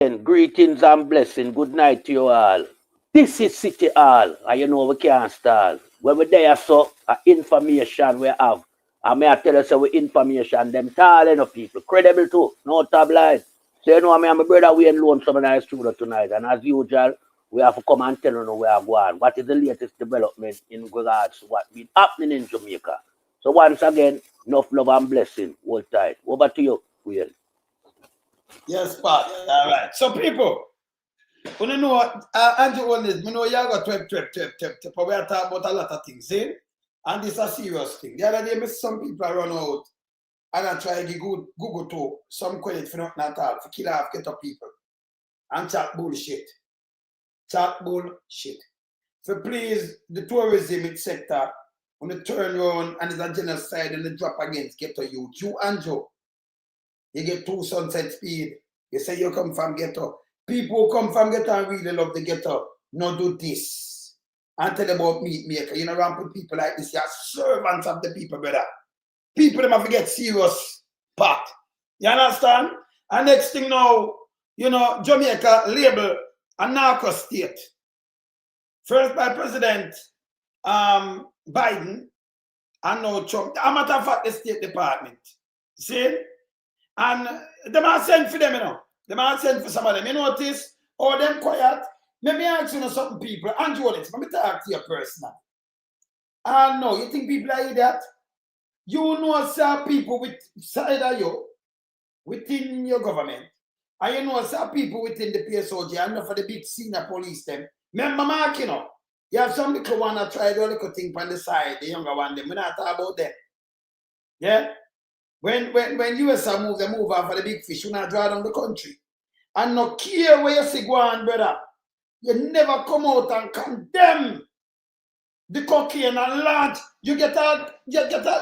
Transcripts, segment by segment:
And greetings and blessing. Good night to you all. This is City Hall, and you know we can't stall. When we there, so information we have. And may I tell you, so we information, them tall enough people, credible too, no tabloid. So you know, me and my brother, we alone some in our studio tonight, and as usual, we have to come and tell you where I go on. What is the latest development in regards to what been happening in Jamaica? So once again, enough love and blessing. Hold tight. Over to you, Will. Yes, Pat. All right. So, people, you know what? Andrew Holness, you know, you got 12. But we are talking about a lot of things, see? And this is a serious thing. The other day, some people run out and I try to Google to some credit for nothing at all, for kill off, get up people. And chat bullshit. Chat bullshit. So please, the tourism sector, when they turn around and there's a genocide and they drop against ghetto youth, you and Joe, you get 2 sunset speed. You say you come from ghetto. People who come from ghetto and really love the ghetto, no do this. And tell about meat maker. You know, around with people like this, you're servants of the people, brother. People them have to get serious part. You understand? And next thing now, you know, Jamaica label a narco state. First by President Biden and now Trump. A matter of fact, the State Department. See? And they might send for them, you know. They might send for some of them. You notice? Or them quiet. Let me ask you something, people. Andrew Holness, let me talk to you personally. And no, you think people are that? You know, sir, people with side of you, within your government, and you know, sir, people within the PSOG, and not for the big senior police them. Remember, Mark, you know, you have some little one that try to little thing on the side, the younger one, them. We're not talking about them. Yeah? When US move, they move out for the big fish, you not draw down the country. And no care where you see go on, brother. You never come out and condemn the cocaine and launch. You get out,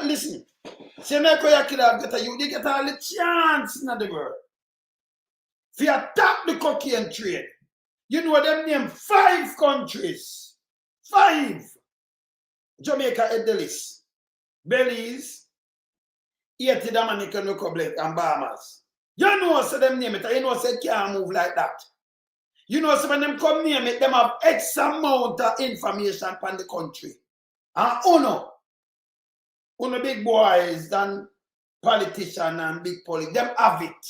listen. Say make you kill out, you get all the chance in the world. If you attack the cocaine trade, you know them name 5 countries. 5. Jamaica head the list. Belize, Haiti, Dominican Republic, and Bahamas. You know so them name it, you know say it can't move like that. You know so when them come name it, them have X amount of information upon the country. And uno big boys than politician and big police, them have it.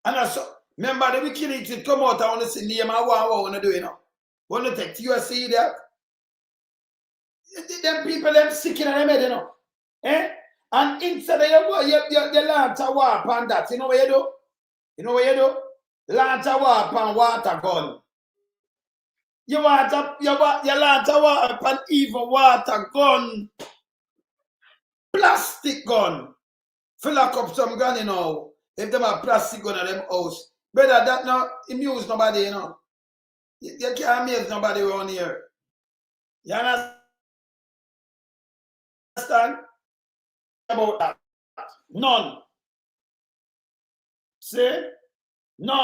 And also, remember the WikiLeaks come out and want to see name and what want to do, you know. Want to take you see that? Them people them sick in their head, you know. Eh? And instead of you launch a war upon that, you know what you do? You know what you do? Launch a war upon water gun. You launch a war upon even water gun. Plastic gun. Fill up some gun, you know. If them have plastic gun in them house. Brother, that not amuse nobody, you know. You can't amaze nobody around here. You understand? About that. None. See? None.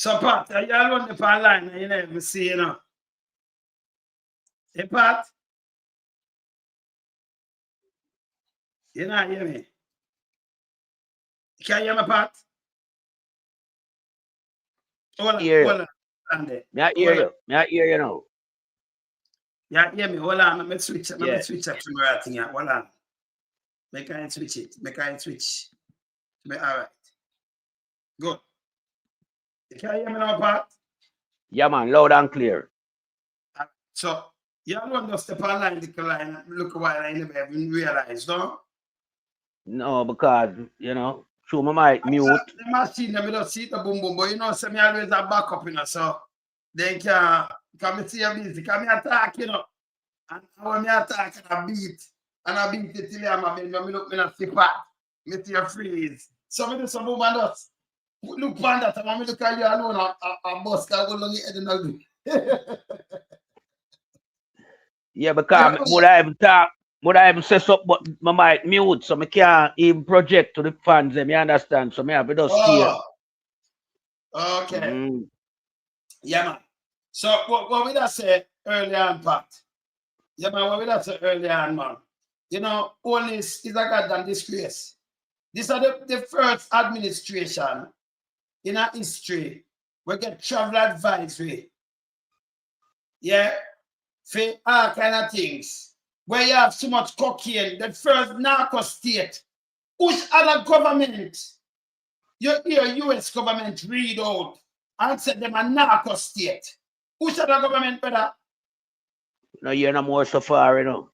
So, Pat, you all on the pan line and you never see, you know. Hey, Pat? You not hear me? Can you hear me, Pat? Hold on, hold on. Me I hear you. Me I hear you now. Yeah, hear me. Hold on. Let me switch. Let Yeah. me switch up to my right thing here. Hold on. Make I switch it. Make I switch. All right. Good. Can you hear me now, Pat? Yeah, man. Loud and clear. So, you don't just step on line, the line, look while I never even realize, no? No, because, you know, through my mic mute. The machine, I don't see the boom boom, but you know, so me always have backup, you know, so they can come see a busy, come here attack, you know. And when me attack, and I beat it till I'm a me look, me not see fat, me see a freeze. So me do some boom and just look on that, and when me look at you alone, a bus can go along your head and I'll do. Yeah, because would I even talk, would I even set up but my mic mute, so I can't even project to the fans, you understand? So I have to just stay. Okay. Yeah, man. So what we that say earlier on, Pat? Yeah, man, what we that say earlier on, man? You know, police is a goddamn disgrace. These are the first administration in our history we get travel advisory. Yeah, for all kind of things. Where you have so much cocaine, the first narco state. Which other government? You hear US government read out and say them a narco state. Which other government, brother? No, you're no more so far, you know.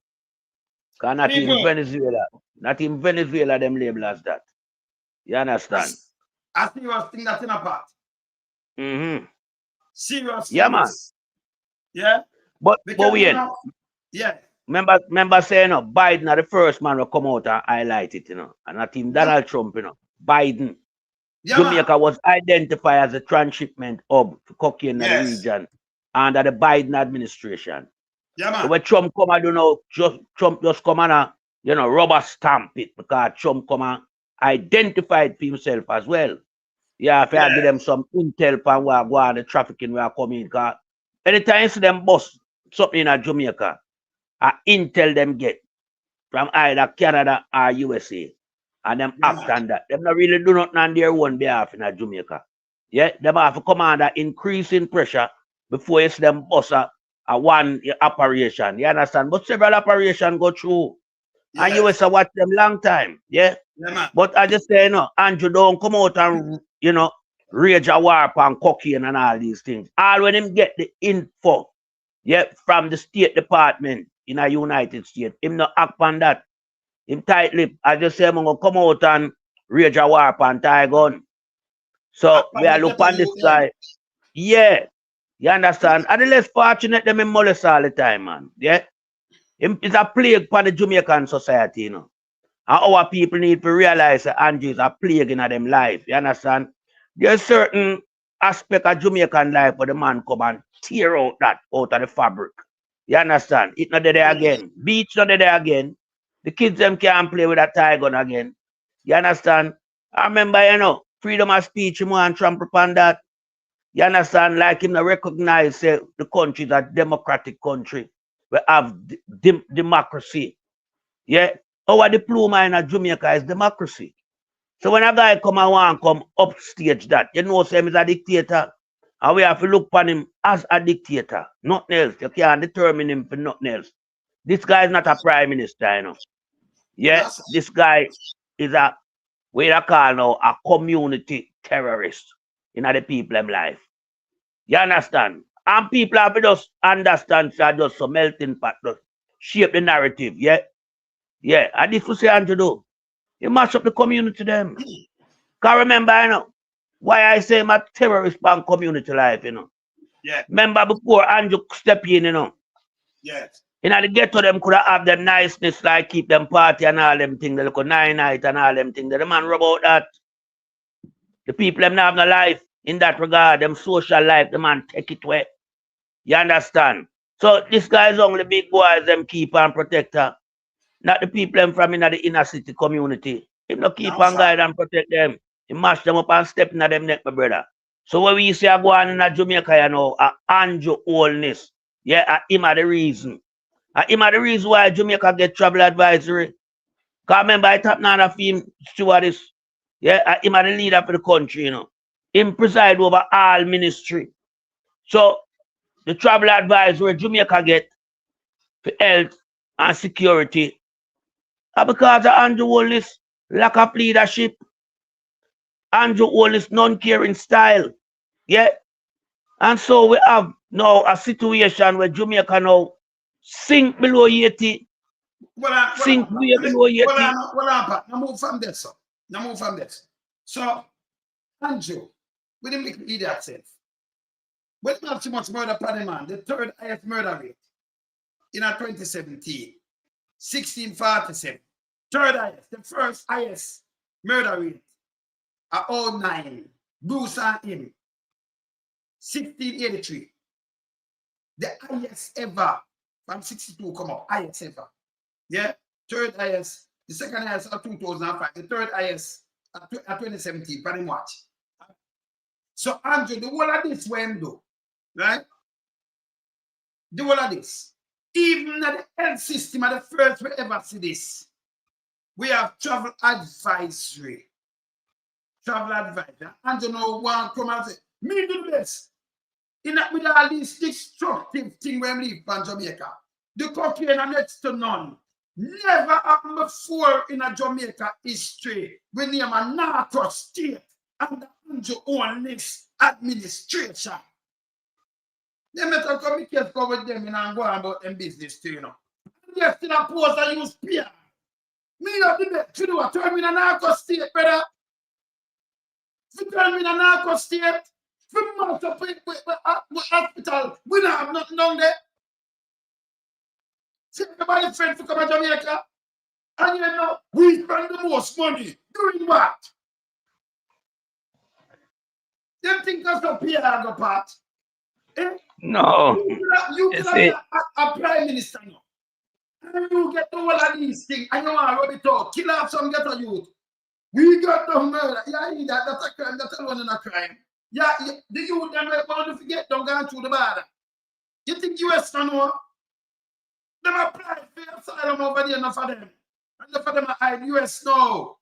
Because not in Venezuela. Not in Venezuela, them label as that. You understand? I serious thing that's in a part. Serious thing. Yeah, man. Yeah? But we yeah. Remember saying, no, Biden are the first man to come out and highlight it, you know. And not even Donald Trump, you know. Biden. Yeah, Jamaica man. was identified as a transshipment hub for cocaine in the region under the Biden administration. Yeah, man. So when Trump come and Trump just come and you know, rubber stamp it because Trump come and identified for himself as well. Yeah, if I give them some intel pan where go on the trafficking where I come in, because anytime you see them bust something in Jamaica, intel them get from either Canada or USA. And them act on that. Them not really do nothing on their own behalf in Jamaica. Yeah, them have to come under increasing pressure before you see them bust a one operation. You understand? But several operations go through. And USA watch them long time. Yeah. But I just say, you know, Andrew don't come out and, you know, rage a war upon cocaine and all these things. All when him get the info, yeah, from the State Department in the United States, him not act on that. Him tight lip. I just say I'm gonna come out and rage a war upon tie gun. So we are look on this guy. Yeah. You understand? And the less fortunate them in molest all the time, man. Yeah. It's a plague for the Jamaican society, you know. And our people need to realize that Andrew is a plague in them life. You understand? There's certain aspect of Jamaican life where the man come and tear out that out of the fabric. You understand? It's not there again. Beach not there again. The kids them can't play with that tie gun again. You understand? I remember, you know, freedom of speech, you want to trample upon that. You understand? Like him to recognize the country is a democratic country. We have democracy. Yeah. Our diploma in Jamaica is democracy. So when a guy come and want come upstage that, you know him is a dictator. And we have to look upon him as a dictator. Nothing else. You can't determine him for nothing else. This guy is not a prime minister, you know. Yeah, this guy is a, what you call now, a community terrorist in the people in life. You understand? And people have to just understand that just some melting pot, just shape the narrative, yeah? Yeah, and this was say Andrew do. You mash up the community them. Can't remember, you know, why I say I'm a terrorist on community life, you know. Yeah. Remember before Andrew step in, you know. Yes. You know, the ghetto them could have them niceness, like keep them party and all them things, the little night and all them things. The man rub out that. The people them not have no life in that regard, them social life, the man take it away. You understand? So this guy is only big boys, them keep and protect her. Not the people them from in the inner city community. Him no keep and guide and protect them. He mash them up and step in them neck, my brother. So when we say I go on in Jamaica, you know, Nder Holness, yeah, him are the reason. Him are the reason why Jamaica get travel advisory. Because remember, I tap none of him stewardess. Yeah, him are the leader for the country, you know. Him preside over all ministry. So the travel advisory Jamaica get for health and security because of Nder Holness lack of leadership, Nder Holness non-caring style. Yeah. And so we have now a situation where Jamaica now sink below 80. Sink way below 80. Now move from this, sir. Now move from this. So, Andrew, we didn't make the idiot self. We didn't have too much murder per man. The third highest murder rate in 2017, 1647. Third highest. The first highest murder rate at 09. Bruce and him, 1683. The highest ever from 62 come up. Highest ever. Yeah. Third highest. The second highest at 2005. The third highest at 2017. Pretty much. So, Andrew, the whole of this window, right? The whole of this. Even at the health system, at the first we ever see this, we have travel advisory. Travel advisory. Andrew, no one come and say, me do this. In that, with all this destructive thing when we live in Jamaica, the cocaine are next to none. Never happened before in a Jamaica history. We name a Narco state under Nder Holness administration. They may talk about me case go with them and go on about them business too, you know. They still a post and use peer. Me not do that. You know what? Turn me in a Narco state, brother. If you turn me in a Narco state, from Malta, hospital, we don't have nothing down there. See, everybody friends to come to Jamaica, and you know, we spend the most money doing what? Them think us up here on the part. Eh? No. You can be a prime minister now. And you get all of these things, and you want to rub it out. Kill off some ghetto youth. We got the murder. Yeah, that's a crime. That's alone in a crime. Yeah, the youth them want to forget don't go through the border. You think US don't know? Them apply for asylum over there, enough of them. And enough of them are hide US now.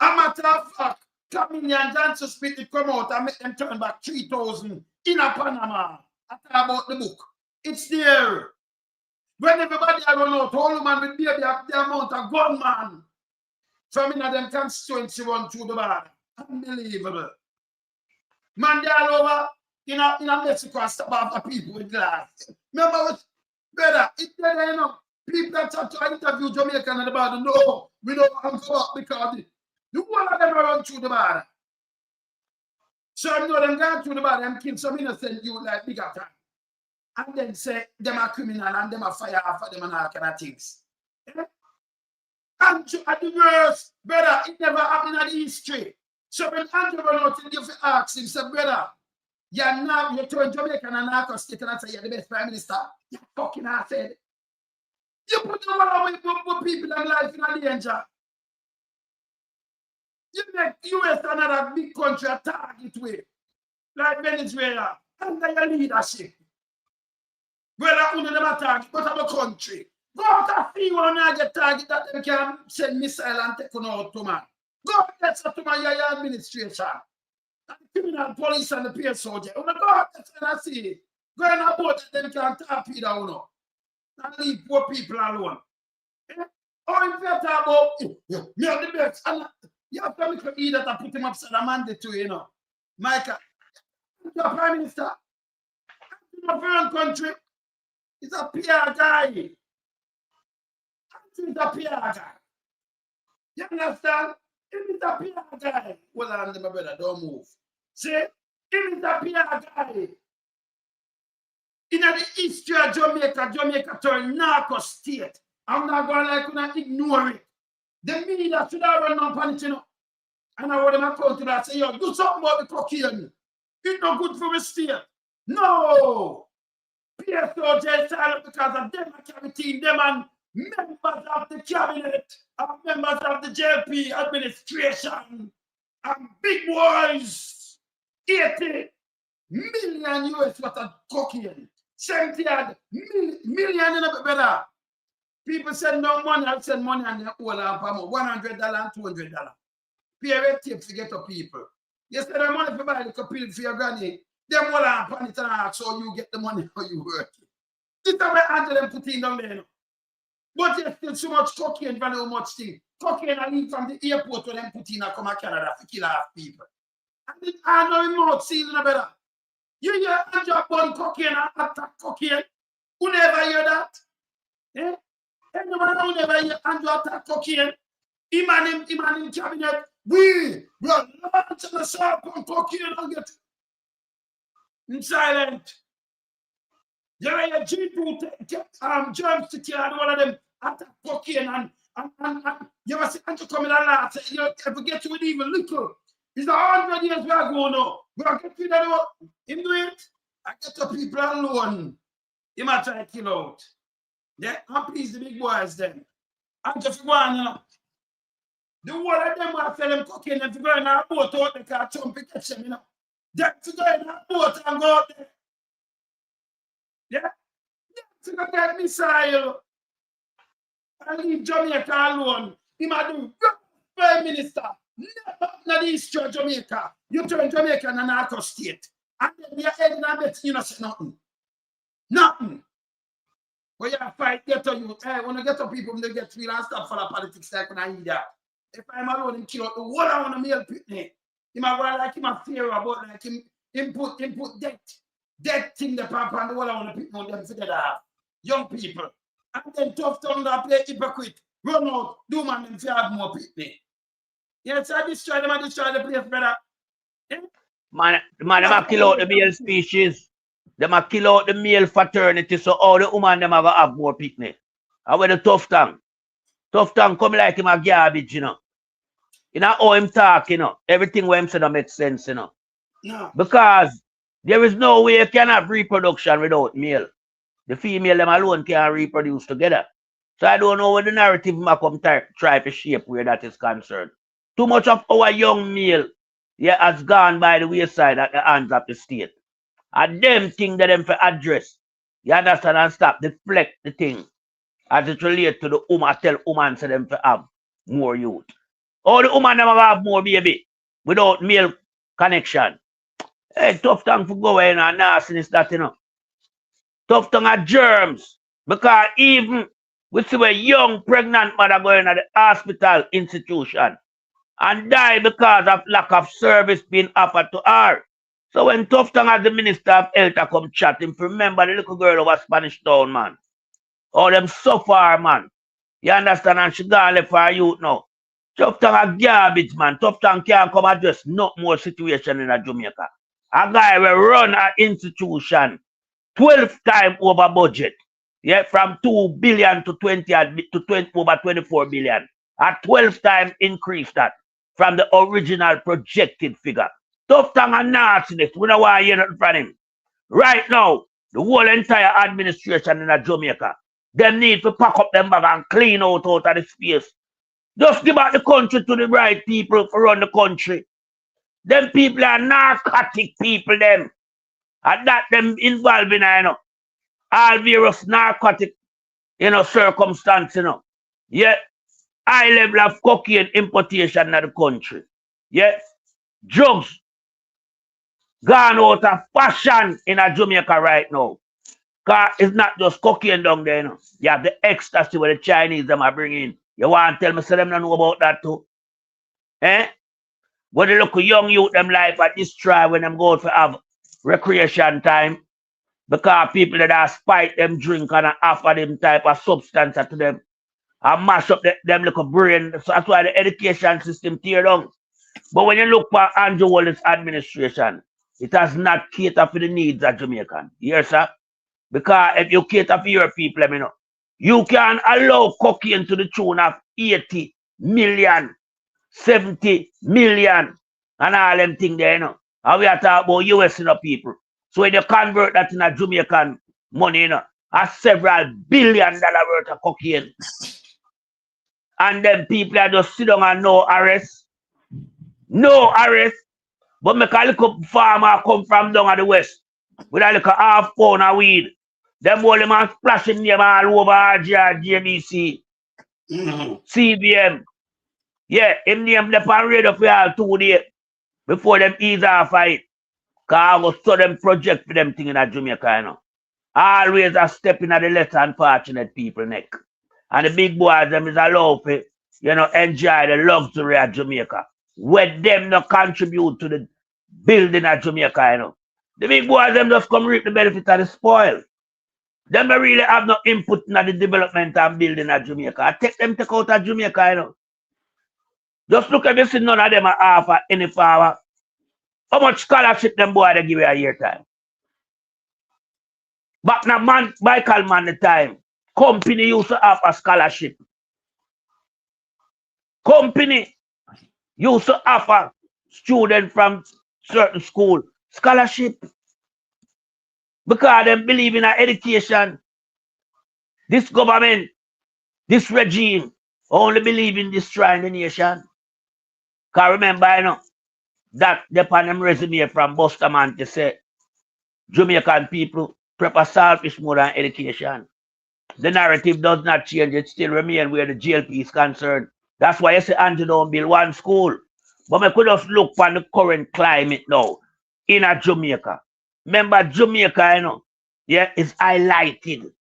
A matter of fact, Camille and Johnson Smith to come out and make them turn back 3,000 in a Panama. I talk about the book. It's there. When everybody I run out, all man with baby have the amount of gunman from in them constituency run through the border. Unbelievable. Man, they all over in Mexico and stop after people with glass. Remember what, brother, it's there, you know. People that try to interview Jamaican at the border, no, we don't want to go up because the one of them run through the border. So I know them going through the border and kill some innocent youth like bigger time. And then say them are criminal and them are fire after them and all kind of things. Yeah? And at the worst, brother, it never happened in the history. So when Andrew run out, you ask him, say, brother, you're turn Jamaican and Narco state and I say you're the best prime minister. You fucking ass head. You put the one away for people and life in a danger. You make US another big country a target way, like Venezuela, under your leadership. Whether only them a target, but of a country. Go out and see one and get target that they can send missile and take on out to man. Go out and get to my administration. And the criminal police and the peer soldier. When go out and see, go in a boat that they can torpedo you know. And leave poor people alone. Or if you talk about me are the best. And you have to make me that I put him upside a mandate to you know. Michael, the prime minister in a foreign country is a PR guy. He's a PR guy. You understand? He is a PR guy. Well, I'm my brother, don't move. See, he is a PR guy. In the history of Jamaica, Jamaica turned Narco state. I'm not going to ignore it. The media should have run on it, you know. And I want them to come to that and say, yo, do something about the cocaine. It's not good for the state. No! PSO jail silent because of them carrying them and members of the cabinet and members of the JLP administration and big boys $80 million US worth of cocaine. 70 million in a better. People send no money, I send money and they owe $100 and $200. Pay a tip to get to people. You send the money for buy the pill for your granny. Them all on it and ask so you get the money for you work. This is where Angela them put in down there. But there's still so much cocaine value much thing. Cocaine I leave from the airport when them put in and come to Canada to kill half people. And I know him out season better. You hear Angela burn cocaine and attack cocaine. Who never hear that? Eh? Anyone who never hear Angela attack cocaine? Him and him cabinet. We are launching assault on cocaine and get in silent. There are G2 germs to kill and one of them attack cocaine and you ever see Andrew coming along say you ever get with even little. It's 100 years we are going now. We are getting that what him do it. I get the people alone. He might try to kill out. Yeah, I'm pleased the big boys then. I'm just going, you know. The whole of them will tell them cocaine and to go in our boat out there can jump and catch them, you know. Them to go in our boat and go out there. Yeah? Them to go get missile and leave Jamaica alone. He might do Prime Minister. Never in the history of Jamaica. You turn Jamaica in a narco state. And then you're heading and betting you not say nothing. Nothing. But you fight, get to you. Hey, when I get to people, they get real and stop for the politics like when I hear that. If I'm alone in kill out the whole I want to male pitney. He might go like him a fear about like him put debt in the papa and the whole I want to pick on them together. Young people. And then tough tongue that play hypocrite. Run out, do man them to have more pitney. Yes, I destroy them, I destroy the place, brother. Eh? Man, them a kill out the male species. Them a kill out the male fraternity, so all the woman them have more picnic. And with the tough tongue come like him a garbage, you know. You know how him talk, you know. Everything what him say don't make sense, you know. No. Because there is no way you can have reproduction without male. The female them alone can reproduce together. So I don't know what the narrative might come try to shape where that is concerned. Too much of our young male has gone by the wayside at the hands of the state. And them thing that them for address. You understand and stop deflect the thing as it relates to the woman, tell woman to them to have more youth. All the woman them have more baby without male connection. Hey, tough tongue for go in and nastiness that, you know. Tough tongue are germs. Because even we see a young pregnant mother going to the hospital institution and die because of lack of service being offered to her. So when Tough Tongue as the Minister of Health come chat him, remember the little girl over Spanish Town, man. All them suffer, man. You understand? And she gone left for her youth now. Tough Tongue a garbage, man. Tough Tongue can't come address no more situation in a Jamaica. A guy will run an institution 12 times over budget. Yeah, from 2 billion to 20 over 24 billion. A 12 times increase that from the original projected figure. Tough Tongue and nastiness. We don't want to hear nothing from him. Right now, the whole entire administration in Jamaica, they need to pack up them bag and clean out of the space. Just give back the country to the right people to run the country. Them people are narcotic people, them. And that them involved in, you know, all various narcotic, you know, circumstance, you know. Yeah, high level of cocaine importation in the country. Yeah, drugs gone out of fashion in a Jamaica right now. Because it's not just cocaine down there, you know. You have the ecstasy where the Chinese them are bringing. You want to tell me so them don't know about that too? Eh? But they look young youth them life at this try when them go to have recreation time. Because people that are spite them drink and offer them type of substance to them. And mash up them little brain. So that's why the education system tear down. But when you look for Andrew Holness administration, it has not catered for the needs of Jamaican. Yes, sir? Because if you cater for your people, you know, you can allow cocaine to the tune of 80 million, 70 million, and all them things there, you know. And we are talking about US, you know, people. So when you convert that in a Jamaican money, you know, a several $1 billion worth of cocaine. And then people are just sit down and no arrest. No arrest. But make a little farmer come from down at the west with a little half pound of weed. Them all them and splash him name all over RGR, JBC, CBM. Yeah, him name the pan radio for all 2 days before them ease off fight. Cause I go so them project for them thing in Jamaica, you know. Always a step in the less unfortunate people neck. And the big boys them is allowed to, you know, enjoy the luxury of Jamaica. Where them not contribute to the building of Jamaica, you know. The big boys them just come reap the benefit of the spoil. Them don't really have no input in the development and building of Jamaica. I take them take out of Jamaica, you know. Just look at this, none of them are offer any power. How much scholarship them boy they give you a year time? Back now man, Michael man the time, company used to offer scholarship. Company used to offer students from certain school scholarship. Because they believe in our education. This government, this regime, only believe in destroying the nation. Because remember, you know, that the on them resume from Busterman to say Jamaican people prefer selfish more than education. The narrative does not change, it still remains where the JLP is concerned. That's why I say Andrew don't build one school. But we could just look on the current climate now in a Jamaica. Remember Jamaica, you know, yeah, is highlighted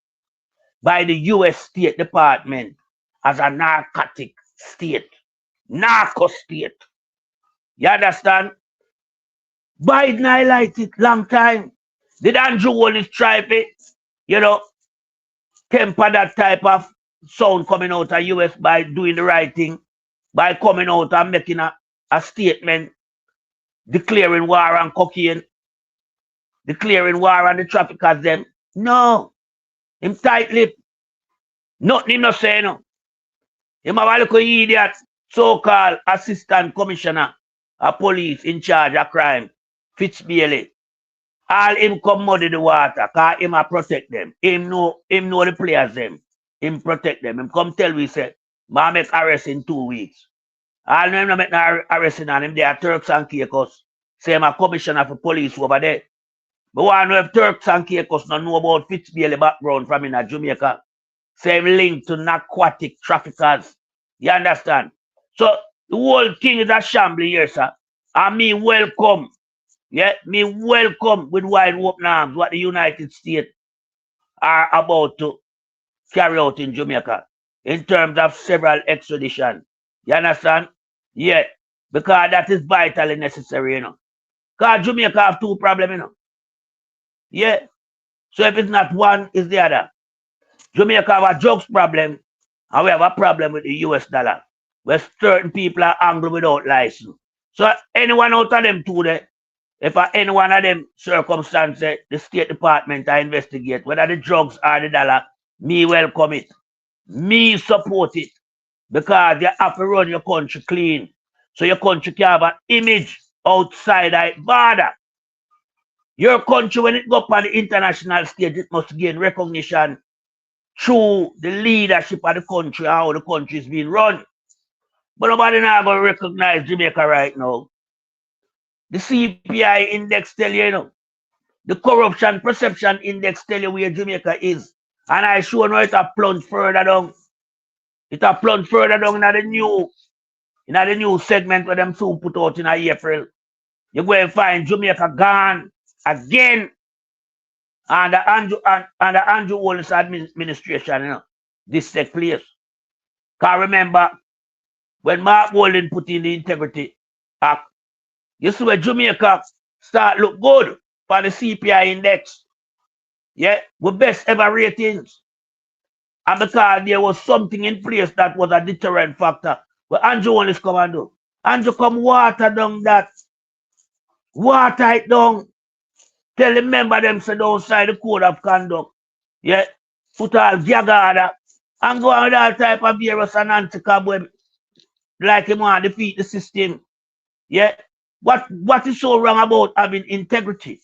by the US State Department as a narcotic state. Narco state. You understand? Biden highlighted long time. Did Andrew Holness Jlp, you know, temper that type of sound coming out of US by doing the right thing, by coming out and making a statement declaring war on cocaine, declaring war on the traffickers them? No. Him tight-lipped. Nothing him not say no. Him have a little idiot, so-called assistant commissioner of police in charge of crime, Fitzbailey. All him come muddy the water, cause him a protect them. Him know the players them. Him protect them. Him come tell we say, ma make arrest in 2 weeks. All him not make no arresting on him. They are Turks and Caicos. Say him a commissioner for police over there. But I know if Turks and Caicos don't know about Fitzbailey background from in Jamaica. Same link to narcotic traffickers. You understand? So the whole thing is a shambles here, sir. And me welcome. Yeah, me welcome with wide open arms what the United States are about to carry out in Jamaica in terms of several extradition. You understand? Yeah, because that is vitally necessary, you know. Because Jamaica have 2 problems, you know. Yeah. So if it's not one, it's the other. Jamaica have a drugs problem, and we have a problem with the US dollar, where certain people are angry without license. So anyone out of them 2 there, if any one of them circumstances the State Department I investigate, whether the drugs or the dollar, me welcome it. Me support it. Because you have to run your country clean. So your country can have an image outside that border. Your country, when it go up on the international stage, it must gain recognition through the leadership of the country, how the country is being run. But nobody now going to recognize Jamaica right now. The CPI index tell you, you know, the corruption perception index tell you where Jamaica is. And I sure know it a plunge further down. It a plunge further down in the new segment where them soon put out in April. You're going to find Jamaica gone again. And the Andrew Holness administration, you know, this take place. Because remember, when Mark Walden put in the Integrity Act, you see where Jamaica start look good for the CPI index. Yeah, with best ever ratings. And because there was something in place that was a deterrent factor, but Andrew Holness come and do. Andrew come water down that. Water it down. Tell the member them say don't sign the code of conduct. Yeah, put all gag order and go on with all type of virus and anti-cobweb like him want to defeat the system. Yeah. What is so wrong about having integrity?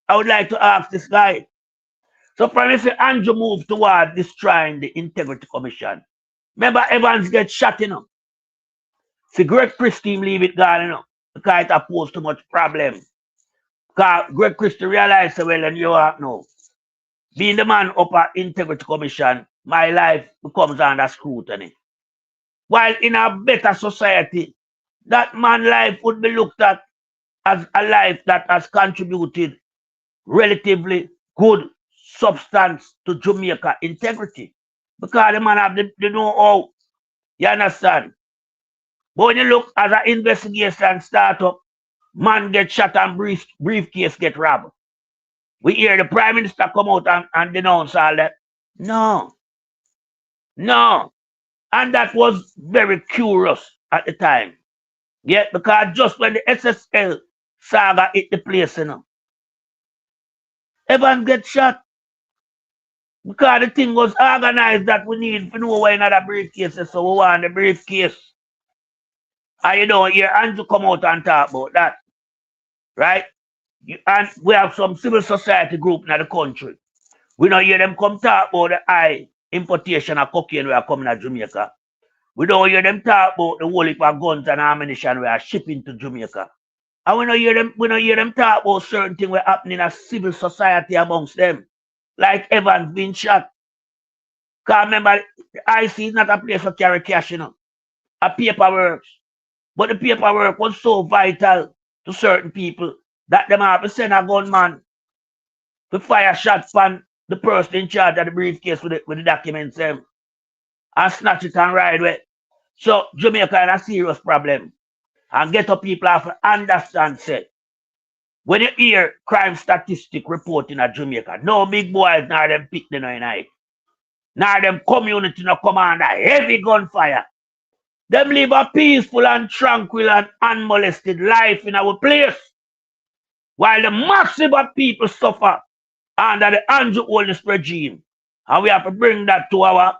I would like to ask this guy. So Prime Minister Andrew moved toward destroying the Integrity Commission. Remember Evans get shot, you know. The Greg Chris team leave it gone, you know. because it has posed too much problem. Because Greg Christie realized well in New York now, being the man up at Integrity Commission, my life becomes under scrutiny. While in a better society, that man's life would be looked at as a life that has contributed relatively good substance to Jamaica integrity. Because the man have the know-how. You understand? But when you look as an investigation startup, man get shot and briefcase get robbed. We hear the Prime Minister come out and denounce all that. No. No. And that was very curious at the time. Yeah, because just when the SSL saga hit the place, Evans get shot. Because the thing was organized that we need to know why another briefcase is, so we want the briefcase. And you don't hear Andrew come out and talk about that. Right? And we have some civil society group in the country. We don't hear them come talk about the high importation of cocaine we are coming to Jamaica. We don't hear them talk about the whole heap of guns and ammunition we are shipping to Jamaica. And we don't hear them talk about certain things that happening in civil society amongst them. Like Evans being shot. Because remember, the IC is not a place for carry cash, a paperwork. But the paperwork was so vital to certain people that them have to send a gunman to fire shots on the person in charge of the briefcase with the documents and snatch it and ride with. So Jamaica has a serious problem. And get up people have to understand, say, when you hear crime statistic reporting at Jamaica, no big boys nor them pick the night. Nor them community no come under heavy gunfire. Them live a peaceful and tranquil and unmolested life in our place. While the massive of people suffer under the Nder Holness regime. And we have to bring that to our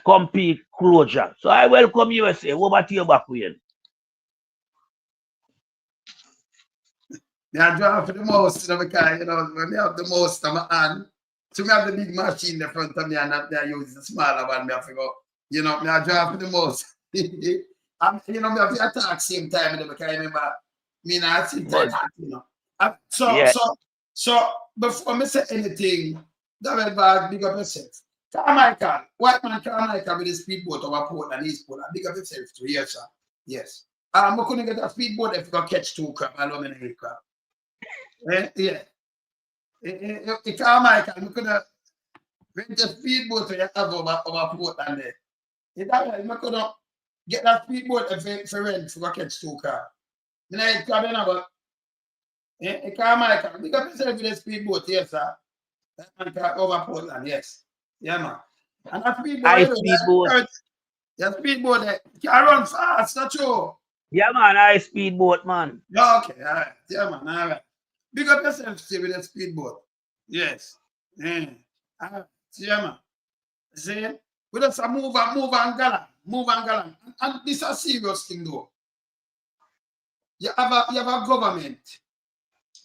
complete closure. So I welcome USA. Over to you back with. I draw for the most, because, when me have the most on my hand, so me have the big machine in the front of me and I use the smaller one, me have to go, me I draw for the most. And, me have to attack same time, because I remember, me not same time, So before me say anything, that will bad, big up yourself. Carmichael, white man Carmichael with the speedboat over port and East Port, and big up yourself too, yes, sir. Yes. I couldn't get a speedboat if you catch 2 crab, I love me crab. Yeah. If Carmichael, we could have rent a speedboat to have over port and there. If I could get that speedboat for rent for catch 2 crab. Then I crab in about Carmichael, big up yourself with the speedboat, yes, sir. That man over Portland, yes. Yeah, man. And that speedboat, speedboat can run fast, not true. Yeah, man, I speedboat, man. Okay, all right. Yeah, man, all right. Big up yourself still with the speedboat. Yes. Yeah. All right. Yeah, man. See? We just move and galang. And this is a serious thing, though. You have a government.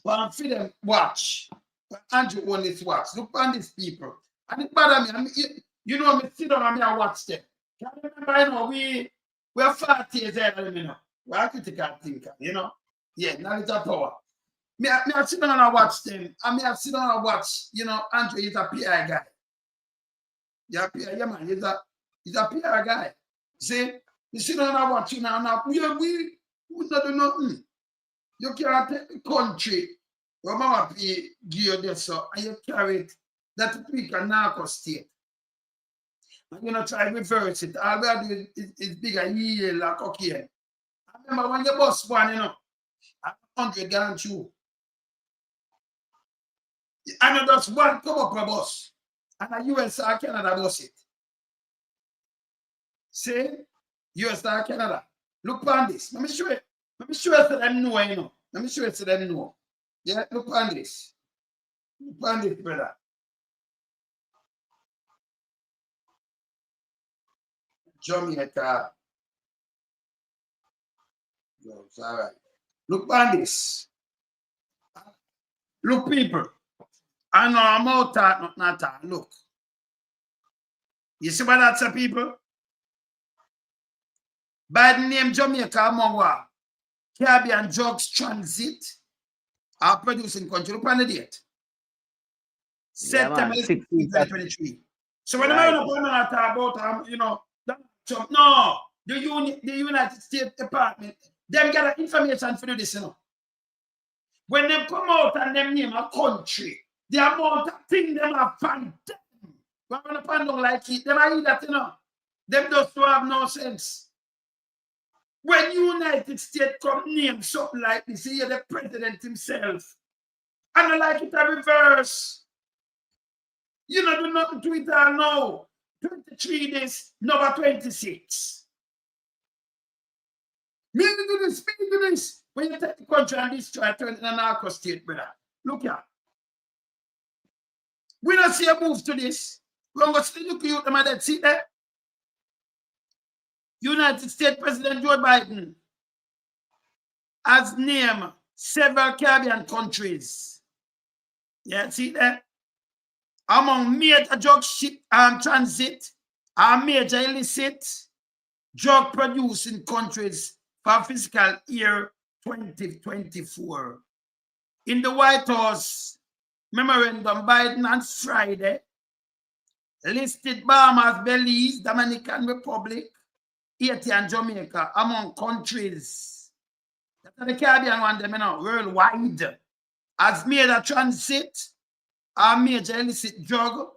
But for them watch. But Nder Holness watch. Look on these people. And it bother me. Me sit down and watch them. Can you remember, we're 40 years old, we're a critical thinker, Yeah, knowledge of power. Me I sit down and watch them. And I sit down and watch, Nder is a PR guy. Yeah, man, he's a PR guy. See, you sit down and watch, now, we not do nothing. You can't take the country, your mama give you this, and you carry it, that we can Narco state. And try to reverse it. All we are doing is bigger yield like cocaine. I remember when the bus one, 100 gallon chew. And just one come up a bus. And the US or Canada bus it. See? US or Canada. Look on this. Let me show you so them know, Let me show you so them know. Yeah, look on this. Look on this, brother. Jamaica. All right. Look on this. Look, people. I know I'm out not that. Look. You see what that's a people? By the name Jamaica among what? Caribbean drugs transit are producing country. Look on the date. September 2023. So when I'm talk about no, the United States Department, them get information for this, you know. When they come out and them name a country, the amount of things them have found them. When I don't like it, them I eat that, you know. Them just don't have no sense. When United States come name something like this, you hear the president himself. And I like it a reverse. You know, do nothing to it now. 23 days, number 26. Me do this. When you take the country and destroy, turn it in a narco state, brother. Look here. We don't see a move to this. We're going to see you them at see there. United States President Joe Biden has named several Caribbean countries. Yeah, see there? Among major drug ship and transit and major illicit drug producing countries for fiscal year 2024. In the White House memorandum, Biden on Friday listed Bahamas, Belize, Dominican Republic, Haiti, and Jamaica among countries that are the Caribbean one, them, you know, worldwide, as major transit are major illicit drug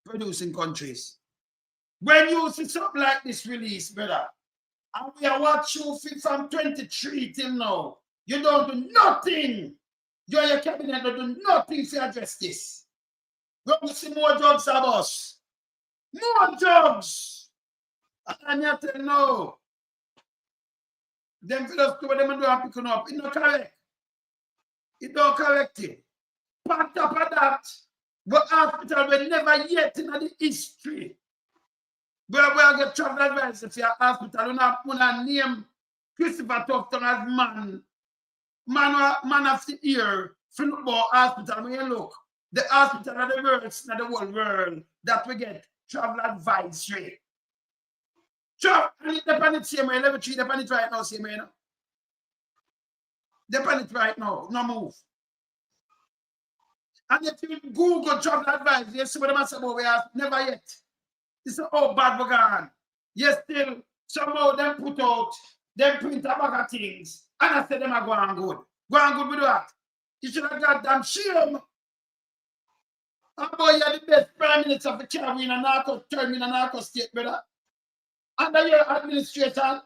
producing countries. When you see something like this release, brother, and we are watching you from 23 till now, you don't do nothing. You and your cabinet don't do nothing to address this. We're going to see more drugs of us. More drugs. And you tell no. Them for us to them and do and picking up. It's not correct. It don't correct it. On top of that, the hospital will never yet in the history where we get travel advice if your hospital when I name Christopher Tufton as man of the year football hospital. When you look, the hospital of the world, it's not the whole world that we get travel advisory. Travel, and it depends on the same way, level 3 depends on it right now, same way, you know. Depends on it right now, no move. And if you Google travel advice, you see what them say about we are never yet. It's oh bad we're gone. Yes, still somehow them put out, them print a bag of things, and I say them are going good. Going good with what? You should have got damn shame. And boy, you're the best prime minister of the Caribbean and Narco term in a Narco state, brother. Under your administration,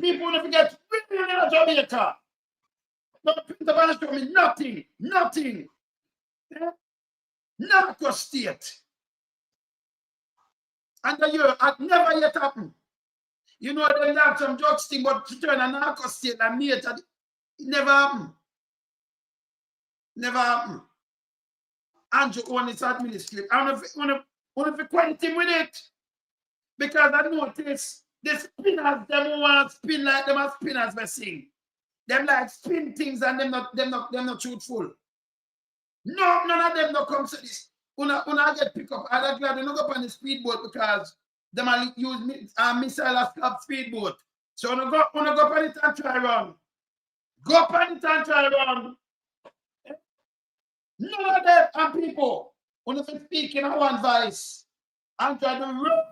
people don't forget million in Jamaica. Don't print the banner show me nothing. Narco state. And the year had never yet happened. You know, they have some drugs thing, but to turn a narco state and me, it never happened. Never happened. Andrew on his administration. I want to acquaint him with it. Because I notice the spinners, them who want to spin like them as spinners we sing. Them like spin things and them not truthful. No, none of them don't come to this. When I get picked up, I'm glad they don't go up on the speedboat because them are use missile as stop speedboat. So when I go up on it and try run. Go up on it and try run. None of them and people when they speak in one voice and try to run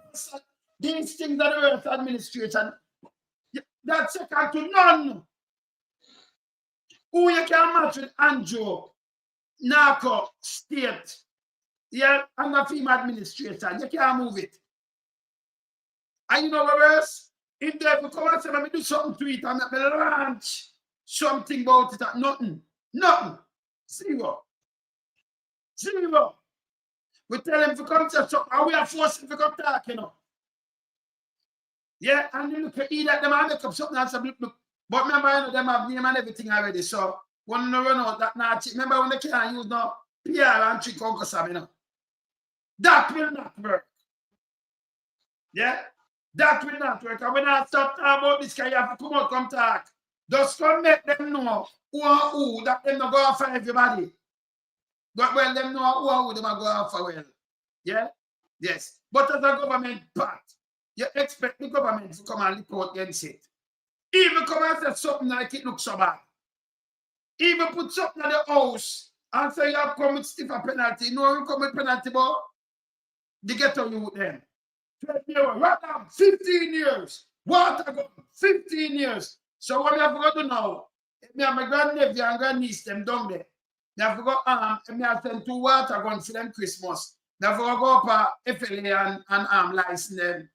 these things that the Earth administration. That's second to none. Who you can match with Andrew, Narco, state, yeah, and the female administration. You can't move it. And you know what else? If they ever come and say, let me do something to it and let me launch something about it, nothing. Zero. We tell them to come to something and we are forcing to come talk, you know. Yeah, and you look at either them and make up something and say, look. But remember, you know, them have name and everything already. So when they run out that not remember when they can't use no PR and trick Uncle Sam, you know. That will not work. Yeah? That will not work. And when I start talking about this guy, you have to come out, come talk. Just come make them know who that them not go for everybody. But well, them know who them are going for well. Yeah? Yes. But as a government part, you expect the government to come and look out against it. Even come and say something like it looks so bad. Even put something in the house and say you have come with stiffer penalty. No, you come with penalty, but they get on you with them. 12 years, right now, 15 years. What ago? 15 years. So what I forgot to know, me and my grandnephew and grandniece them down there. They forgot me I send 2 water guns for them Christmas. They forgot go up FLA and license them.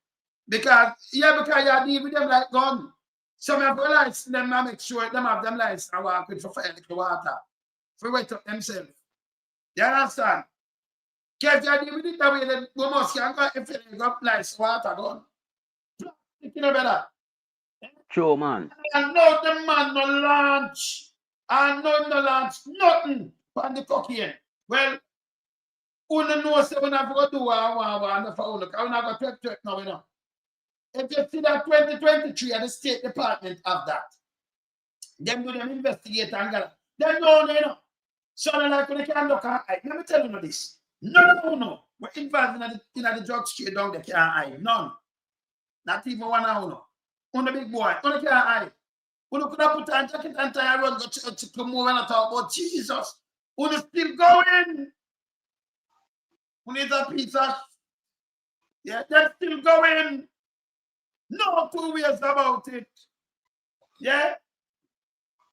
Because you deal with them like gun. So me have to license them and make sure them have them license and walk with for fire little water. For wet up themselves. You understand? Because you deal with it that way, then we must go FLA go license water gun. You know better. True, man. And no, the man no launch. And no launch nothing on the cocaine. Well, who know say when I go do one for one, I want to go 12 now, you know. If you see that 2023 and the State Department have that, them do them investigate and get them know, you know. So like when they can look at let me tell you this. No. We're involved in the drug trade down there, can't hide. None. Not even one hour. On the big boy, on the can't hide. When you could have put a jacket and tie a run, go to move and talk about Jesus. When you still going. When it's a pizza. Yeah, they're still going. No 2 ways about it. Yeah?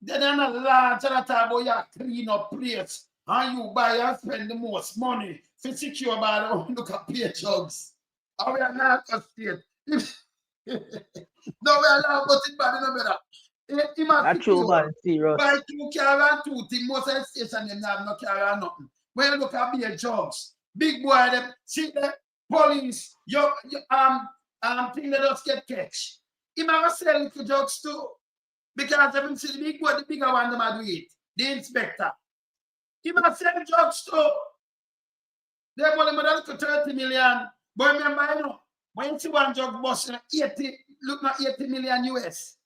Then they're not large and talk about you clean up place. And you buy and spend the most money to secure by the look at pay drugs. And we are not a state. No, we are not about it bad no better. That's true, man. Serious. Buy 2 car and 2 things. Most of the station them have no car and nothing. When you look at pay drugs, big boy them see the police, thing that just get catch. He might sell little drugs too. Because I see the big boy, the bigger one them are do it. The inspector. He might sell drugs too. They want him to 30 million. But remember, you know, when you see one drug bust, 80, look at 80 million US.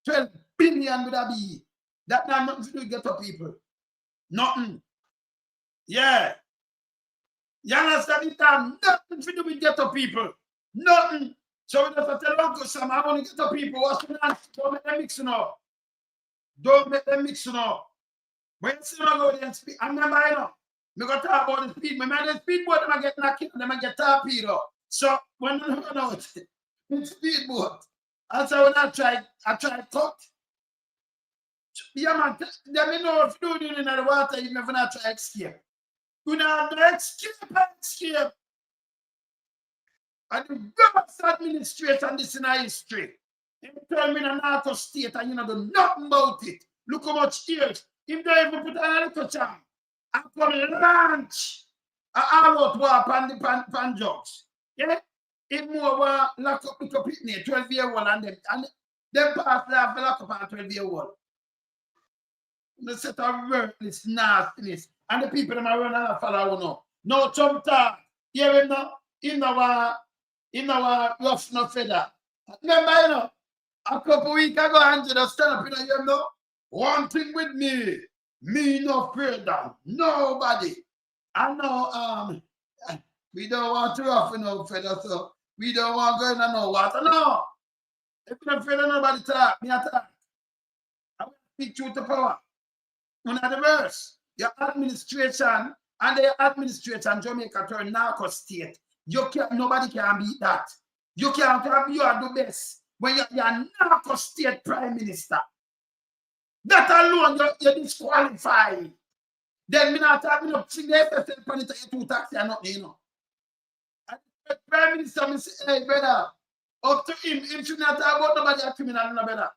12 billion would that be. That not nothing to do with ghetto people. Nothing. Yeah. You understand it? Nothing to do with ghetto people. Nothing. So we just tell Uncle Sam, I want to get the people. What's the answer? Don't make them mixing up. Don't make them mixing up. When you see them go there and speak, I remember, you know, we got to talk about the speed. Remember the speedboat, them get knocked, them get torpedo. So when you know it's speedboat. And so when I tried cut. Yeah, man, them know if you do it in the water, you never not try escape. You know, escape. And the best administration this in our history. They tell me in a Narco state and you know do nothing about it. Look how much years. If they even put on a little charm and come launch all out war pan jobs. Yeah? If more lock up 12-year-old and them pass there for lock up on 12-year-old. The set of worthless nastiness. And the people that are running and follow now. No Trump talk. Hear him now? In our rough no feather. Remember, you know, a couple weeks ago, Angela stand up in you know, one thing with me no fear down. Nobody. I know we don't want to rough no feather, so we don't want to go in no water. No. If you don't fear nobody talk, me attack. I will speak truth to power. One of the verse. Your administration and the administration Jamaica turn narco state. Nobody can beat that. You can't have you are the best when you're narco state prime minister. That alone you're disqualified. Then me not having up sing the FFL panita 2 taxi and nothing, you know. And the prime minister me say, hey brother, up to him should not talk about nobody a criminal, no brother.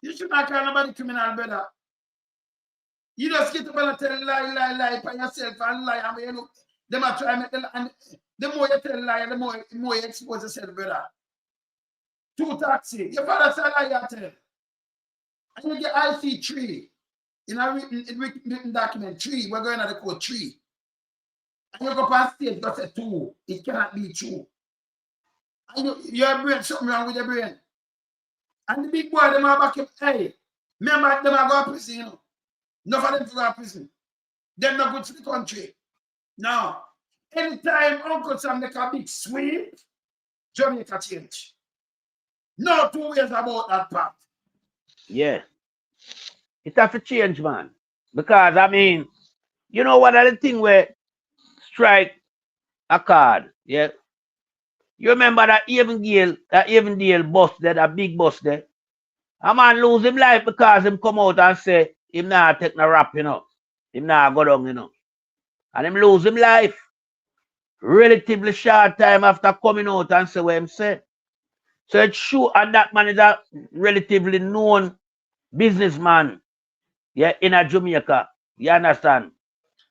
You should not call nobody criminal, brother. You just get up and tell lie by yourself and lie and you know. Them are trying to and the more you tell lie, the more you expose yourself, brother. 2 taxi. Your father said lie, you tell. And you get IC 3. In a written document, 3. We're going to the code 3. And you go past stage, you say 2. It cannot be true. And your brain, something wrong with your brain. And the big boy, them are back up, hey, remember them are going to prison, you know. Enough of them to go to prison. Them not good for the country. Now, Anytime Uncle Sam make a big sweep, Jamaica change. No two ways about that part. Yeah. It have to change, man. Because I mean, you know what other thing where strike a card, yeah. You remember that Avondale bus there, that big bus there? A man lose him life because him come out and say him not take no rap, you know. Him not go down, you know. And him lose him life relatively short time after coming out and say what him say. So it's true, and that man is a relatively known businessman, yeah, in a Jamaica. You understand?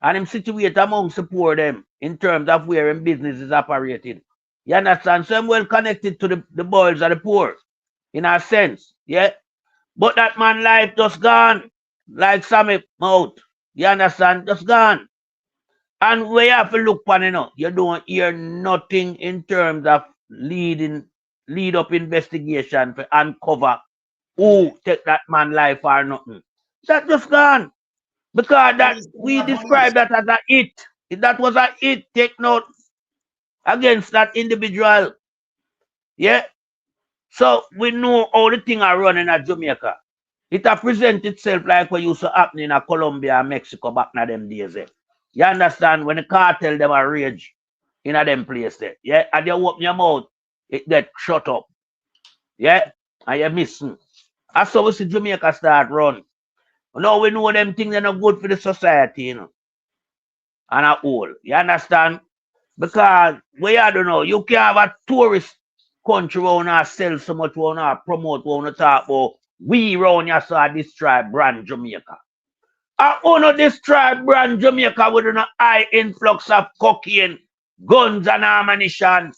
And him situate amongst the poor them in terms of where him business is operating. You understand? So I'm well connected to the boys of the poor, in a sense, yeah. But that man life just gone, like Sammy mouth. You understand? Just gone. And we have to look on, you know, you don't hear nothing in terms of lead up investigation to uncover who take that man life or nothing. That just gone. Because that we describe that as a hit. That was a hit take note against that individual. Yeah. So we know how the thing are running at Jamaica. It a present itself like what used to happen in a Colombia and Mexico back in them days. You understand? When the cartel them are rage in a them place there. Yeah. And you open your mouth, it get shut up. Yeah. And you're missing. That's how we see Jamaica start run. Now we know them things are not good for the society, you know. And a whole. You understand? Because we don't know, you can't have a tourist country where we sell so much, we promote, we talk about. We round here saw this tribe brand Jamaica. And only this tribe brand Jamaica with a high influx of cocaine, guns and ammunition.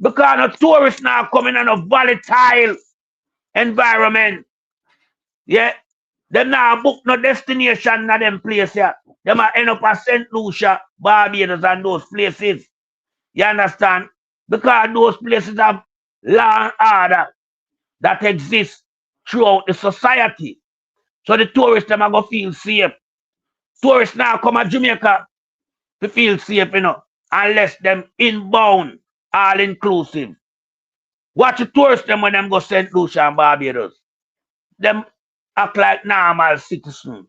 Because the tourists now coming in a volatile environment. Yeah. Them now book no destination in them place here. Them are end up at St. Lucia, Barbados and those places. You understand? Because those places have law and order that exists throughout the society. So the tourists them are going to feel safe. Tourists now come to Jamaica to feel safe, you know, unless them inbound, all inclusive. Watch the tourists them when them go St. Lucia and Barbados. Them act like normal citizens.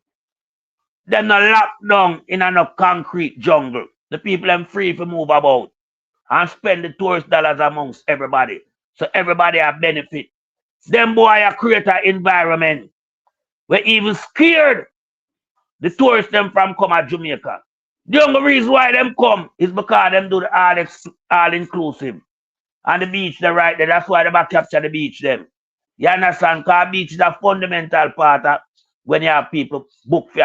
Them not locked down in a concrete jungle. The people them free to move about and spend the tourist dollars amongst everybody. So everybody have benefit. Them boy are create an environment where even scared the tourists them from come at Jamaica. The only reason why them come is because them do the all inclusive. And the beach they right there. That's why they back capture the beach them. You understand? Because beach is a fundamental part of when you have people book for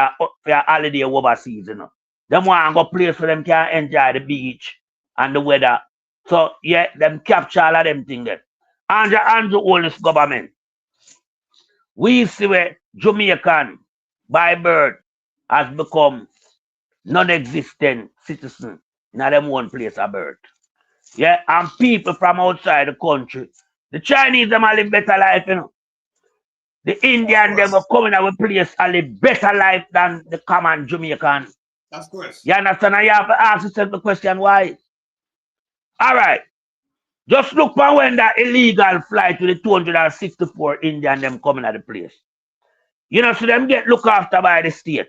your holiday overseas, you know. Them want to go place where them can enjoy the beach and the weather. So yeah, them capture all of them things there. Under Nder Holness government, we see where Jamaican by birth has become non-existent citizen in them one place of birth. Yeah, and people from outside the country. The Chinese them a live better life, you know. The Indian them will come in our place and live better life than the common Jamaican. Of course. You understand? And you have to ask yourself the question why. All right. Just look for when that illegal flight with the 264 Indian them coming at the place. You know, so them get looked after by the state.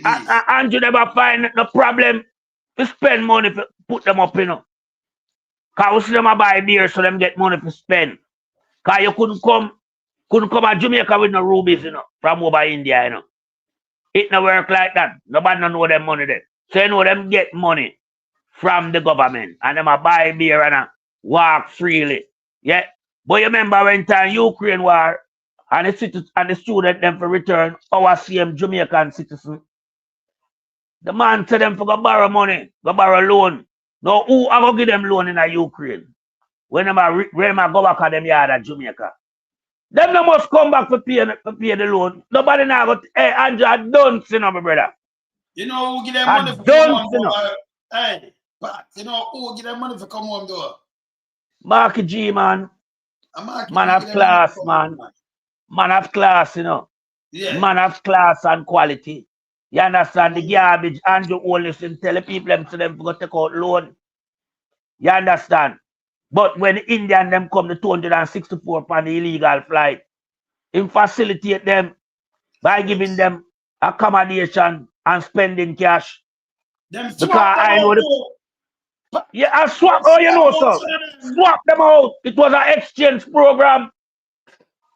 And you never find no problem to spend money to put them up, you know. Because we see them buy beer so them get money to spend. Because you couldn't come to Jamaica with no rubies, you know, from over India, you know. It no work like that. Nobody know them money there. So you know them get money from the government and them a buy beer and walk freely. Yeah. But you remember when time Ukraine war and the student them for return our same Jamaican citizen. The man tell them for go borrow money, go borrow loan. Now who are gonna give them loan in a Ukraine? When them go back at them yard at Jamaica. Them no must come back to pay the loan. Nobody now got hey Andrew, I don't see no my brother. You know who give them money for come home? Hey, but you know who give them money for come home though? Marky G man. Man of class, man. Man of class, you know. Yeah. Man of class and quality. You understand the garbage Nder Holness and tell the people them to them to take out loan. You understand? But when the Indian them come the 264 upon the illegal flight, him facilitate them by giving them accommodation and spending cash. Them swap Because them I know out the too. yeah, I swap, oh you know sir. Swap them out. It was an exchange program.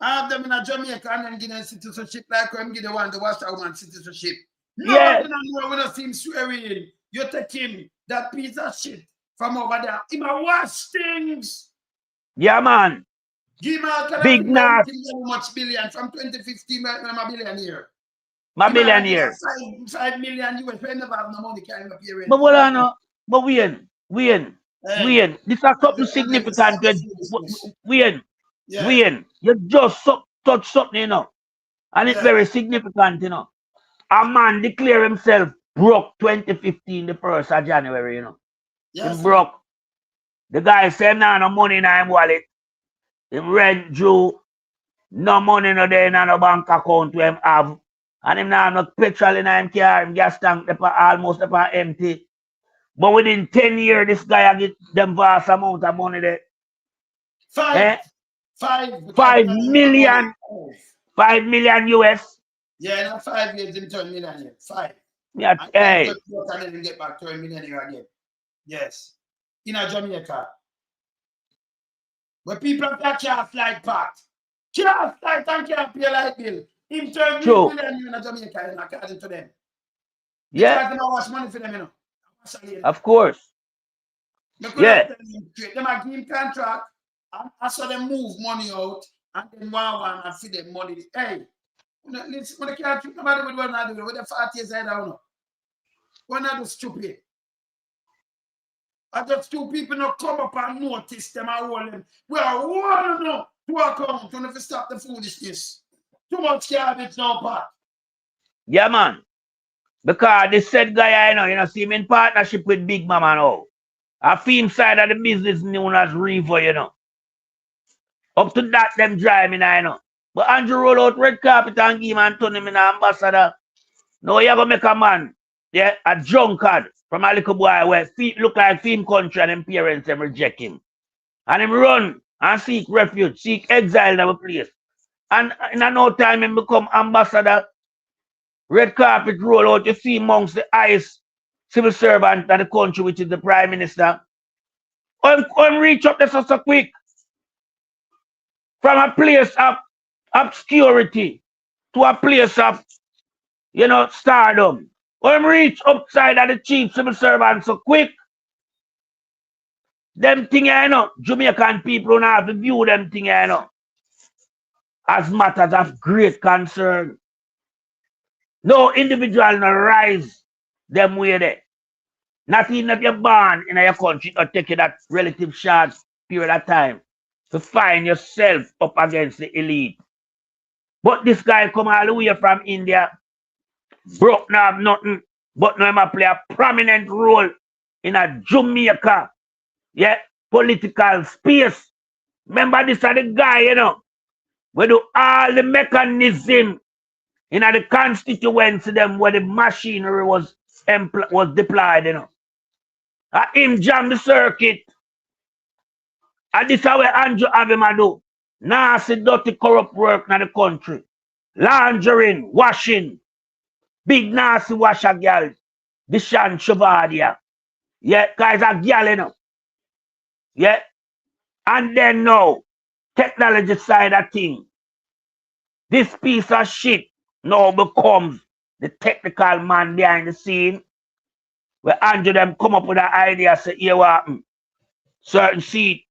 I have them in a Jamaica and then give them citizenship like when give the one the washerwoman citizenship. Yeah. Nobody know when I see him swearing. You take him, that piece of shit from over there. He might wash things. Yeah, man. Give him a Big Nas. much billion from 2015 I'm a billionaire. My billionaire. 5 million US, I never have no money carrying my parents. But what I know, but Wayne. This is something significant. Wayne. You just touch something, you know. And it's very significant, you know. A man declare himself broke 2015, the 1st of January, you know. He broke. The guy said, nah, no money in his wallet. Him rent due. No money no there in no bank account where him have. And him now have no petrol in his car. Him gas tank almost empty. But within 10 years, this guy get them vast amount of money there. 5 million. 5 million US. Yeah, not 5 years in 10 million. 5. Yeah, hey. And then get back 12 million again. Yes. In a Jamaica. But people can't fly part. Can't fly and can't pay light bill. In 12 million in a Jamaica, according to them. Yeah. Because they wash money for them, you know. Of course. Yeah. Them a give him contract, and I saw them move money out, and then one and feed them money. Hey, listen, when they can't treat nobody with what I do, with the 40 years I don't know. We're not stupid. I just two people not come up and notice them and hold them. We are one now to account to stop the foolishness. Too much garbage now, Pat. Yeah, man. Because this said guy I know, you know, see him in partnership with Big Mama now. I feel inside of the business known as Revo, you know. Up to that, them driving, I know. But Andrew roll out red carpet and give him and turn him in an ambassador. No, you're going to make a man, yeah, a drunkard from a little boy where feet look like film country and them parents them reject him. And him run and seek refuge, seek exile in our place. And in no time him become ambassador. Red carpet roll out, you see amongst the highest civil servant of the country, which is the Prime Minister. I'm reach up there so quick. From a place of obscurity to a place of, you know, stardom. I'm reach upside of the chief civil servant so quick. Them thing, you know, Jamaican people don't have to view them thing, you know, as matters of great concern. No individual no rise them way there. Not even if you're born in your country or take you that relative short period of time to find yourself up against the elite. But this guy come all the way from India, broke now have nothing, but now him play a prominent role in a Jamaica, yeah, political space. Remember this is the guy, you know, we do all the mechanism in the constituency them where the machinery was deployed, you know. Him jam the circuit. And this is what Andrew have him do. Nasty, dirty, corrupt work in the country. Laundering, washing. Big nasty washer girl. Bishan Shavadia. Yeah, guys are girl, you know. Yeah. And then now, technology side of thing. This piece of shit now becomes the technical man behind the scene. Where Andrew them come up with an idea, say, here what happen. Certain seat,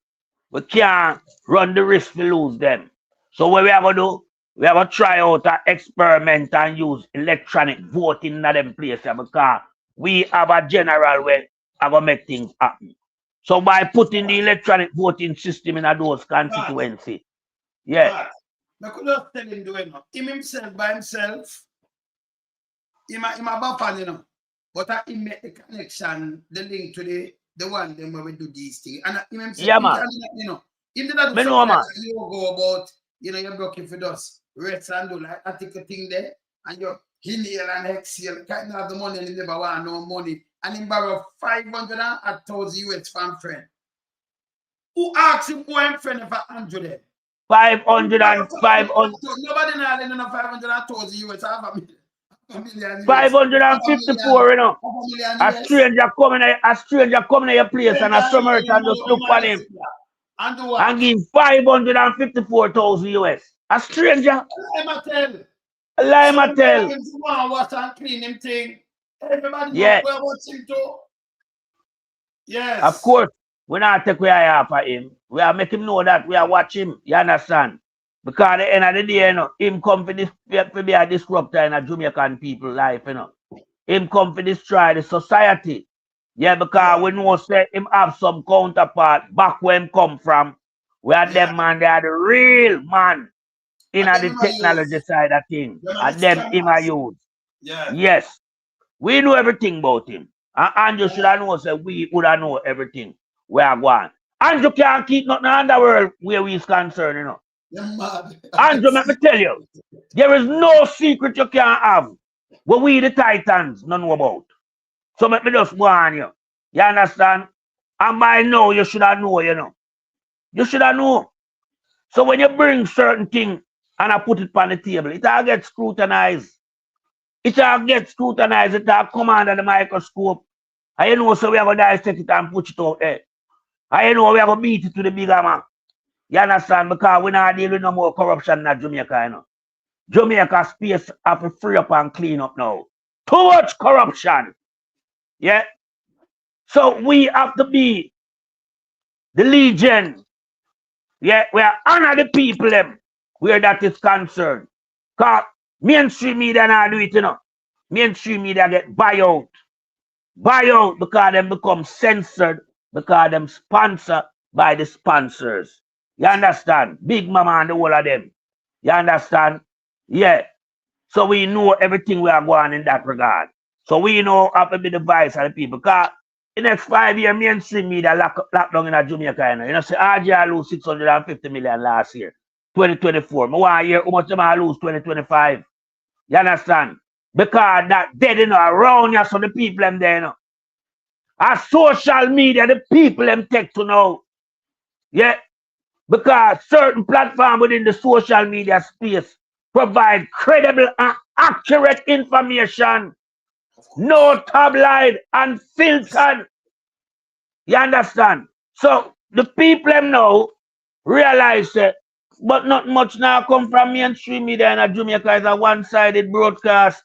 we can't run the risk to lose them. So what we have to do, we have to try out an experiment and use electronic voting in them places because we have a general way of make things happen. So by putting the electronic voting system in those constituencies, yeah. I could just tell him doing him himself by himself, him a buffer, you know. But he make the connection, the link to the one them where we do these things. And him himself, yeah, man. You know, him did not do something like you go about, you know, you're blocking for us, rest and do like I take a thing there, and inhale and exhale. Can't have the money and he never want no money. And he borrow 500 and 1,000 US from friend. Who asked him go and friend for 100? 500 and 500. Nobody now lending no 500,000 US. Half a million. A million US. 554, you know. A stranger coming to your place and a Samaritan just look for him and give 554,000 US. A stranger. Lie tell. Wash and clean him thing. Everybody yes. Watch him too. Yes. Of course, we not take we are for him. We are make him know that we are watching him. You understand? Because at the end of the day, you know, him come for this to be a disruptor in a Jamaican people life, you know. Him come to destroy the society. Yeah, because we know say him have some counterpart back where him come from. We are them man, they are the real man in the technology side of things. And them him are used. Yes. We know everything about him. And Andrew should have known say we would have know everything. We are going. Andrew can't keep nothing in the world where we is concerned, you know. Andrew, let me tell you, there is no secret you can't have. What we the Titans don't know about. So let me just go on you. You understand? And by now you should have know, you know. You should have know. So when you bring certain thing and I put it on the table, it all gets scrutinized. It all gets scrutinized, it all come under the microscope. And you know, so we are going to dissect it and put it out there. And you know, we are going to beat it to the bigger man. You understand? Because we not dealing with no more corruption in Jamaica, you know. Jamaica space have to free up and clean up now. Too much corruption. Yeah. So we have to be the legion. Yeah, we are honor the people them where that is concerned. Because mainstream media not do it, you know. Mainstream media get buy out. Buy out because them become censored because them sponsored by the sponsors. You understand? Big Mama and the whole of them. You understand? Yeah. So we know everything we are going in that regard. So we know how to be the voice of the people. Because in the next 5 years, mainstream media lock down in Jamaica. You know, say RJ lose 650 million last year, 2024. I want to hear how much them lose 2025. You understand? Because that dead, you know, around you, so the people them there, you know. Our social media, the people them take to know. Yeah. Because certain platforms within the social media space provide credible and accurate information. No tabloid and filtered. You understand? So the people them now realize that, but not much now come from mainstream media in Jamaica is a one-sided broadcast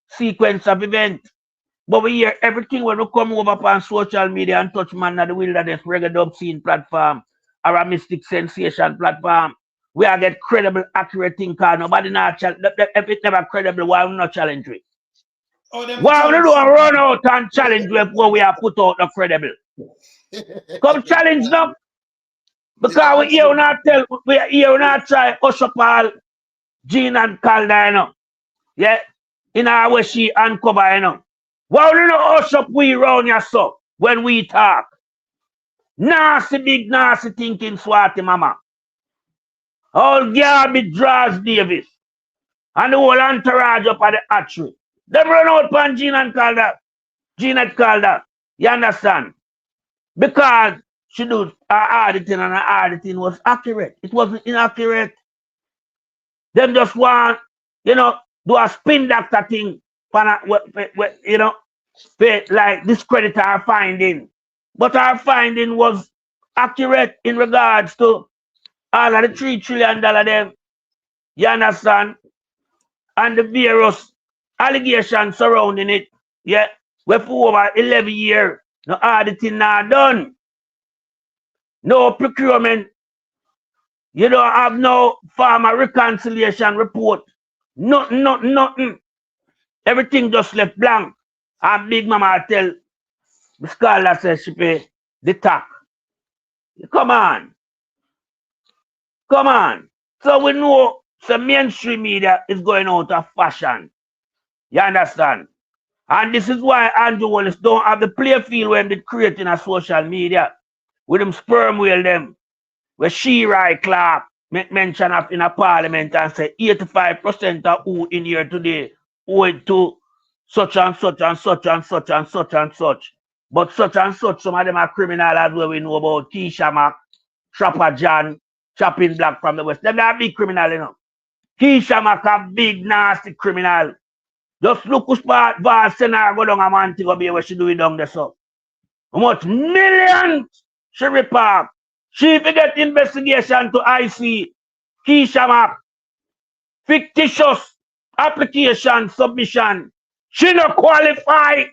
sequence of events. But we hear everything when we come over on social media and touch man at the wilderness reggae dub scene platform or a mystic sensation platform. We are get credible, accurate thing because nobody not challenge. If it's never credible, why we not challenge it? Why we don't run out and challenge before we are put out the credible? Come challenge them. Because we here not tell, we here not try hush up all Jean and Calda, you know. Yeah, in our way she uncover, you know. Why we not hush up we round here so when we talk? Nasty, big nasty thinking swati mama. All garbage Drvgs and the whole entourage up at the hatchery. Them run out pan Jean and Calda. Jean and Calda. You understand? Because she do her auditing and her auditing was accurate. It wasn't inaccurate. Them just want, you know, do a spin doctor thing, you know, like discredit our finding. But our finding was accurate in regards to all of the $3 trillion them. You understand? And the various allegations surrounding it. Yeah. We for over 11 years. No auditing not done. No procurement. You don't have no farmer reconciliation report. Nothing. Everything just left blank. And Big Mama tell the scholar says she pay the tax. Come on. Come on. So we know the mainstream media is going out of fashion. You understand? And this is why Andrew Holness don't have the play field when they create in a social media. With them sperm whale them. Where Shirai Clark make mention of in a parliament and say 85% of who in here today owe it to such and such and such and such and such and such. But such and such, some of them are criminal as well. We know about Keisha Mac, Trapper John, Chopping Black from the West. Them are big criminal, you know. Keisha Mac a big nasty criminal. Just look who's part Val Senna go down a man to go be what she do it down there so. How much millions she repart. She forget investigation to IC. Keisha Mac. Fictitious application submission. She not qualify.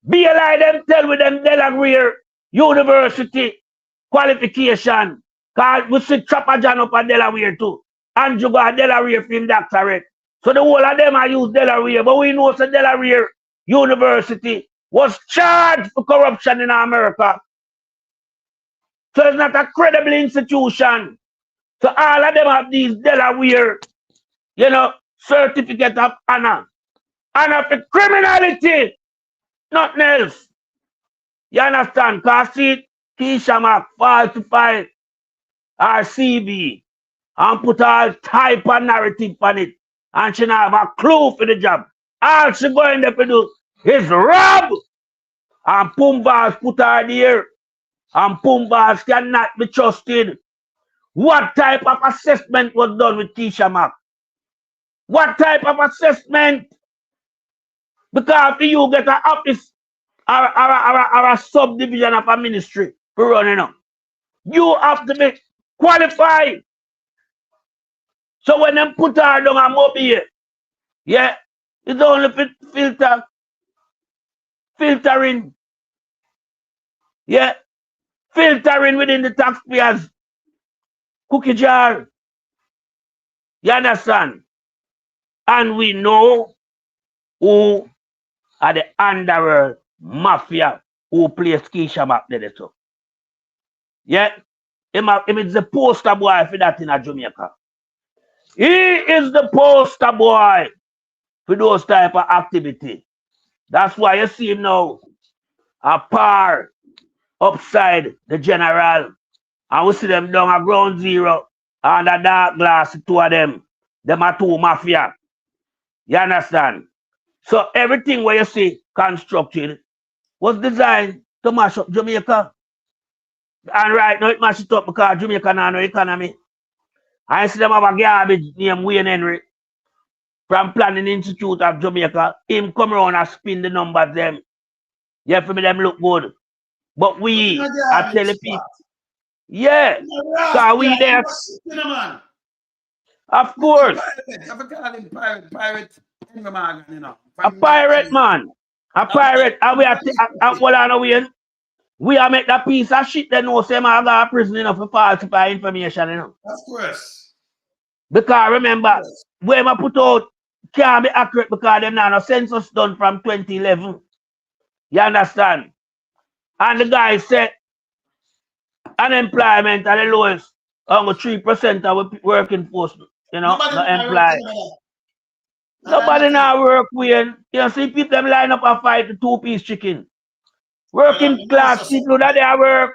BLI them tell with them Delaware University qualification. Cause we see Trapper John up at Delaware too. Andrew got Delaware film doctorate. So the whole of them are use Delaware, but we know that Delaware University was charged for corruption in America. So it's not a credible institution. So all of them have these Delaware, you know, certificate of honor. Honor for criminality, nothing else. You understand? Because see, Keisha Mac falsify our CV and put all type of narrative on it. And she not have a clue for the job. All she going there to do is rob. And Pumbas put her there. And Pumbas cannot be trusted. What type of assessment was done with Keisha Mac? What type of assessment? Because if you get an office or a subdivision of a ministry for running up, you have to be qualified. So when them put her down a mobile, yeah, it's only filtering. Yeah, filtering within the taxpayers' cookie jar. You understand? And we know who are the underworld mafia who plays Keisha Mac there. So. Yeah, him is the poster boy for that in Jamaica. He is the poster boy for those type of activity. That's why you see him now a par upside the general. And we see them down at ground zero under dark glass, two of them. Them are two mafia. You understand? So everything where you see constructed was designed to mash up Jamaica. And right now it mash it up because Jamaica now no economy. I see them have a garbage named Wayne Henry from Planning Institute of Jamaica. Him come around and spin the numbers them. Yeah, for me them look good. But we are telling people. Yeah. So we there. Of course. A pirate man. A pirate. And we are we are make that piece of shit that no say man go to prison enough for falsify information, you know. Of course. Because remember, where I put out can't be accurate because them now no census done from 2011. You understand? And the guy said unemployment are the lowest, only 3% of working force, you know, not employed. Nobody now work with. You see people them line up and fight the 2-piece chicken. Working class people that they are work.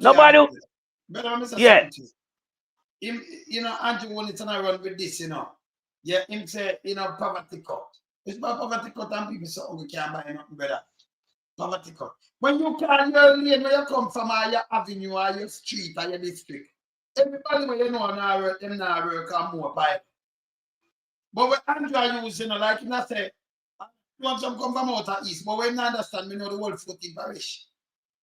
Nobody. Yeah. Him, you know, Andrew wanted to run with this, you know. Yeah, him say, you know, poverty cut. It's about poverty cut and people say, oh, we can't buy nothing better. Poverty cut. When you can your lane where you come from, or your avenue, or your street, or your district, everybody where you know now work, them now work and more buy. But when Andrew use, you know, like I say, you want some come from out of east, but when you understand, we know the whole 14 parish.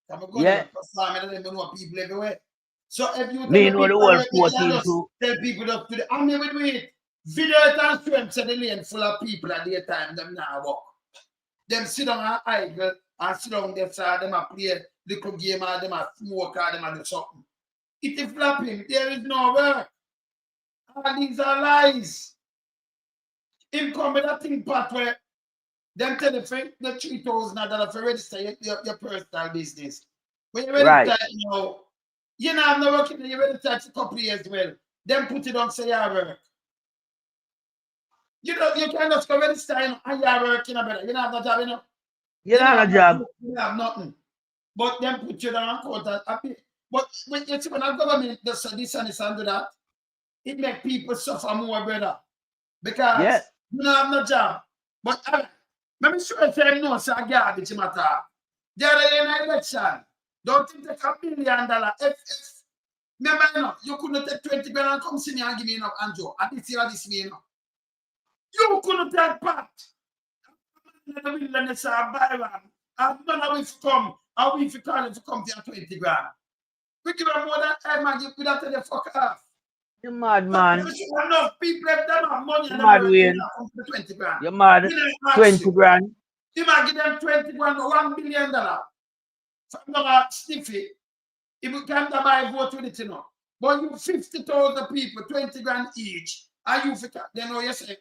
Yeah. Know people everywhere. So if you know the whole 14 too. Tell people up to the army with it. Video and strength to the lane full of people at the time, them now walk. Them sit down and idle and sit down there, side, them a play little game, or them a smoke, or them a do something. It is flapping, there is no work. All these are lies. In come with that thing part where them tell the $3,000 for register your personal business. When you register, you know, you know, I'm not working, you register a couple of years well. Then put it on say you work. You know, you can just go register and you work, you know, better. You don't have no job, you know. You don't have a job. You have nothing. But then put you down court and happy. But when you see when our government does this and this and do that, it makes people suffer more, brother. Because You don't have no job. But let me show you say no, so I get it matter. They're in an election. Don't think take $1 billion. If remember, you know, you couldn't take 20 grand and come see me and give me enough, Andrew. And this year, this me, you know. You couldn't take part. The wilderness are Byron. And none of it come. How we if call it to come to your 20 grand. We give them more than time and give that to the fuck off. You mad, man. Enough people have them have money You and mad, them Wayne. come to 20 grand. You mad. 20 grand. You might give them 20 grand or $1 billion. From the sniffy, if you can't buy vote with it, you know. But you 50,000 people, 20 grand each, and you forget, then you say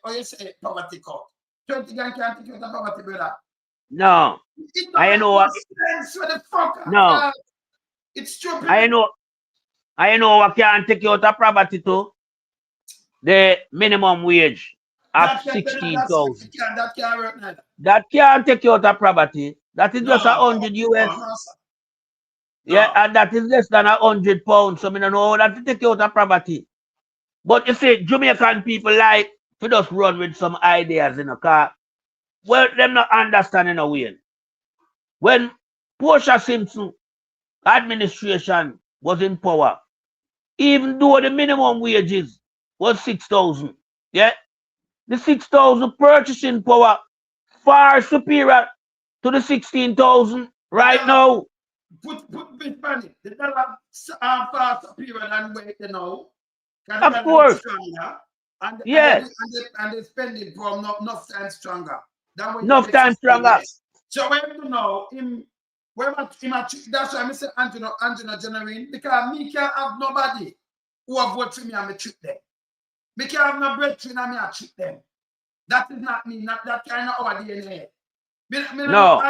poverty cut. 20 grand can't take you the poverty, brother. No. I know what. No. It's stupid. I know what can't take you out of poverty too. The minimum wage of 16,000. That can't work neither. That can't take you out of poverty. That is just 100 US. No. Yeah, and that is less than £100. So I don't know that to take you out of poverty. But you see, Jamaican people like to just run with some ideas in a car. Well, them not understanding a way. When Portia Simpson administration was in power, even though the minimum wages was 6,000, yeah, the 6,000 purchasing power far superior to the 16,000 right now. Put bit money. The dollar far superior than where you know. Of course. And yes. And the spending from enough times stronger. Enough times stronger. So when you know him, that's why I say Angela Genuine, because me can't have nobody who have voted for me and me treat them. Me can't have no brethren and me and treat them. That is not me, not that kind of our DNA. No.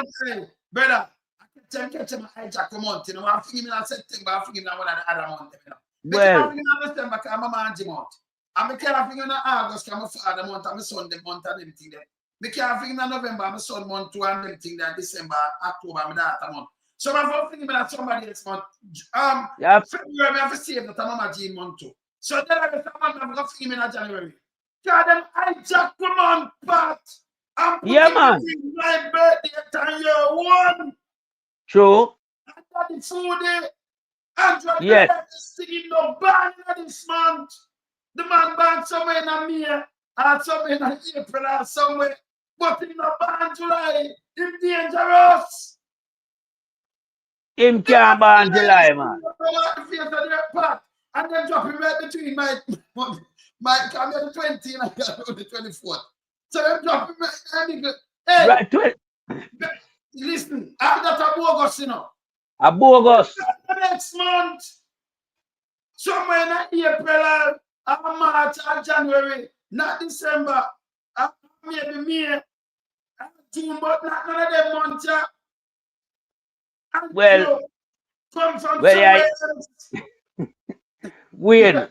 Brother, I can catch my hijack a month, you know. I'm thinking in September, I'm thinking in one of the other month, you know. Well, I'm thinking in December, because I'm a man month. I'm thinking in August, because I'm a father month, I'm a Sunday month, and everything there. I can't think in November, I'm a son month, too, and everything there. December, October, I'm a daughter month. So I'm thinking about somebody else month. February, I have to save that I'm a G month too. So then I have to think in January. God, them hijack the month, Pat. I'm putting my birthday time year one. True. And that is food there. Andrew, yes. Singing no band this month. The man band somewhere in Amir, or somewhere in April, or somewhere. But in the band July, him dangerous. Him can't ban July, man. And then drop him right between my come here the 20 and I got the 24th. So them drop him right. Hey, right, listen, after that August, you know. August. Next month, somewhere in April, or March, or January, not December, maybe May, June, but not none of them months. Well, come from somewhere else. Wayne,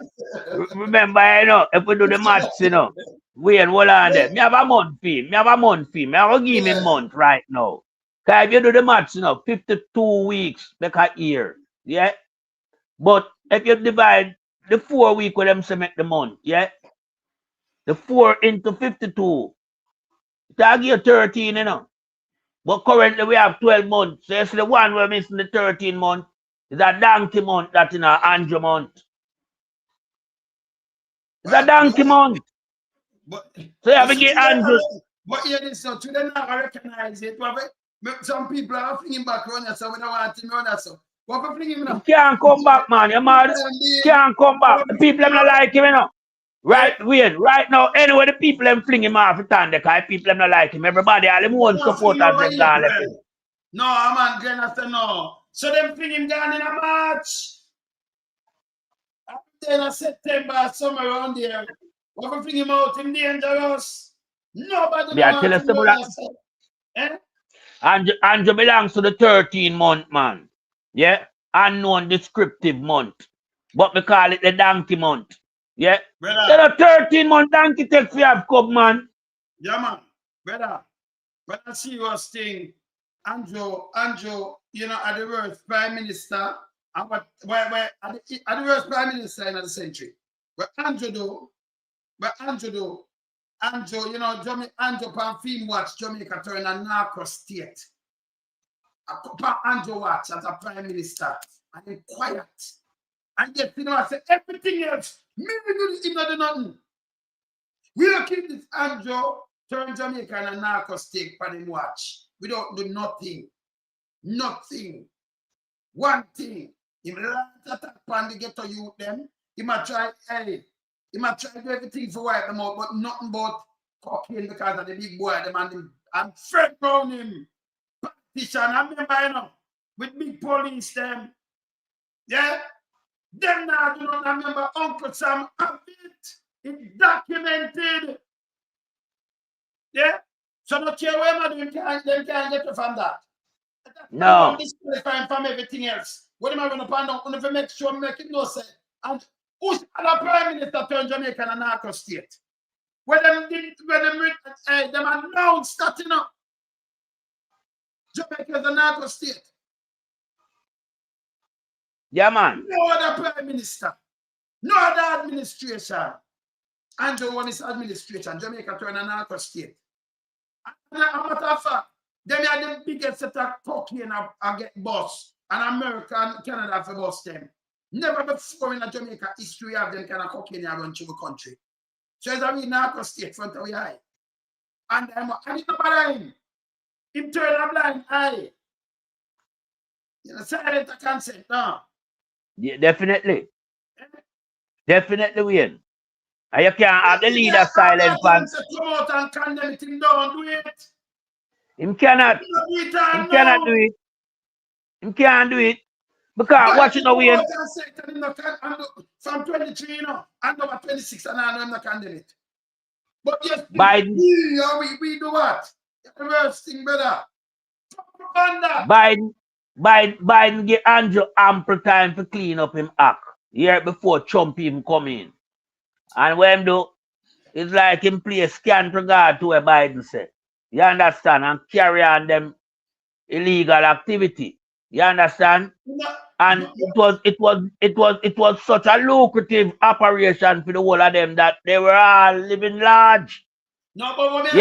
remember, you know, if we do the maths, you know, Wayne, hold on there. Me have a month fee. Me have a give me a month right now. Because if you do the maths, you know, 52 weeks make a year. Yeah? But if you divide the 4 weeks with them to make the month, yeah? The 4 into 52, that'll give you 13, you know. But currently we have 12 months. So you see the one we're missing the 13 month is a donkey month that's in a Andrew month. It's a donkey month. So you have to get Andrew. But here this so to them not recognize it. Some people are flinging back around us, so we don't want him around us. What for flinging him now? Can't come back, man. You mad? Can't come back. The people them not like him, you know. Right, Wayne, right now, anyway, the people them fling him off the time, because people them not like him. Everybody, all them one supporters them gone left him. No, man, Glenn, I said no. So them fling him down in a March. Then in September, somewhere around there. What for fling him out in dangerous? Nobody knows. Andrew belongs to the 13 month, man. Yeah? Unknown descriptive month. But we call it the donkey month. Yeah? There are 13 month donkey take for have come, man. Yeah, man. Brother, I see your thing. Andrew, you know, at the worst Prime Minister, and at the worst Prime Minister in the century. But Andrew do, Andrew, you know, Andrew pan film watch Jamaica turn a narco state. Andrew watch as a prime minister and he quiet. And yet, you know, I say everything else, maybe he not do nothing. We don't keep this Andrew turn Jamaica and a narco state for him watch. We don't do nothing. Nothing. One thing. He might attack on the ghetto youth them. He might try, he might try to do everything for wipe them out, but nothing but cocaine because of the big boy, them and him. And Fred Brown him. Politician, I remember, you know, with big police them. Yeah? Them now do not remember Uncle Sam have it. It's documented. Yeah? So not care where them can't get you from that. No. Disqualifying from everything else. What am I going to find out? I'm going to make sure make it no sense. And who's the prime minister turned Jamaica and a narco state? When them announced that, you know, Jamaica is a narco state. Yeah, man. No other prime minister, no other administration. Andrew Holness administration, Jamaica turned a narco state. And a matter of fact, they are the biggest set of cocaine I get boss. And America and Canada for boss them. Never before in a Jamaica history of them kind of cocaine run through the country. So it's a real narco state front of your eye. And it's not bad him. Him turn a blind eye. You know, silent consent, no. Yeah, definitely. Definitely win. And you can't have the leader silent fans. Come out and condemn it, him don't do it. Him cannot. Him cannot do it. Him can't do it. Because watch it now, Wayne. From 23, you know, and over 26, and I know I'm not condemn it. But yes, Biden. We do what? The worst thing, brother. Biden give Andrew ample time to clean up him act. Year before Trump even come in. And when do, it's like him play scan regard to what Biden said. You understand? And carry on them illegal activity. You understand? And it was such a lucrative operation for the whole of them that they were all living large. No, but what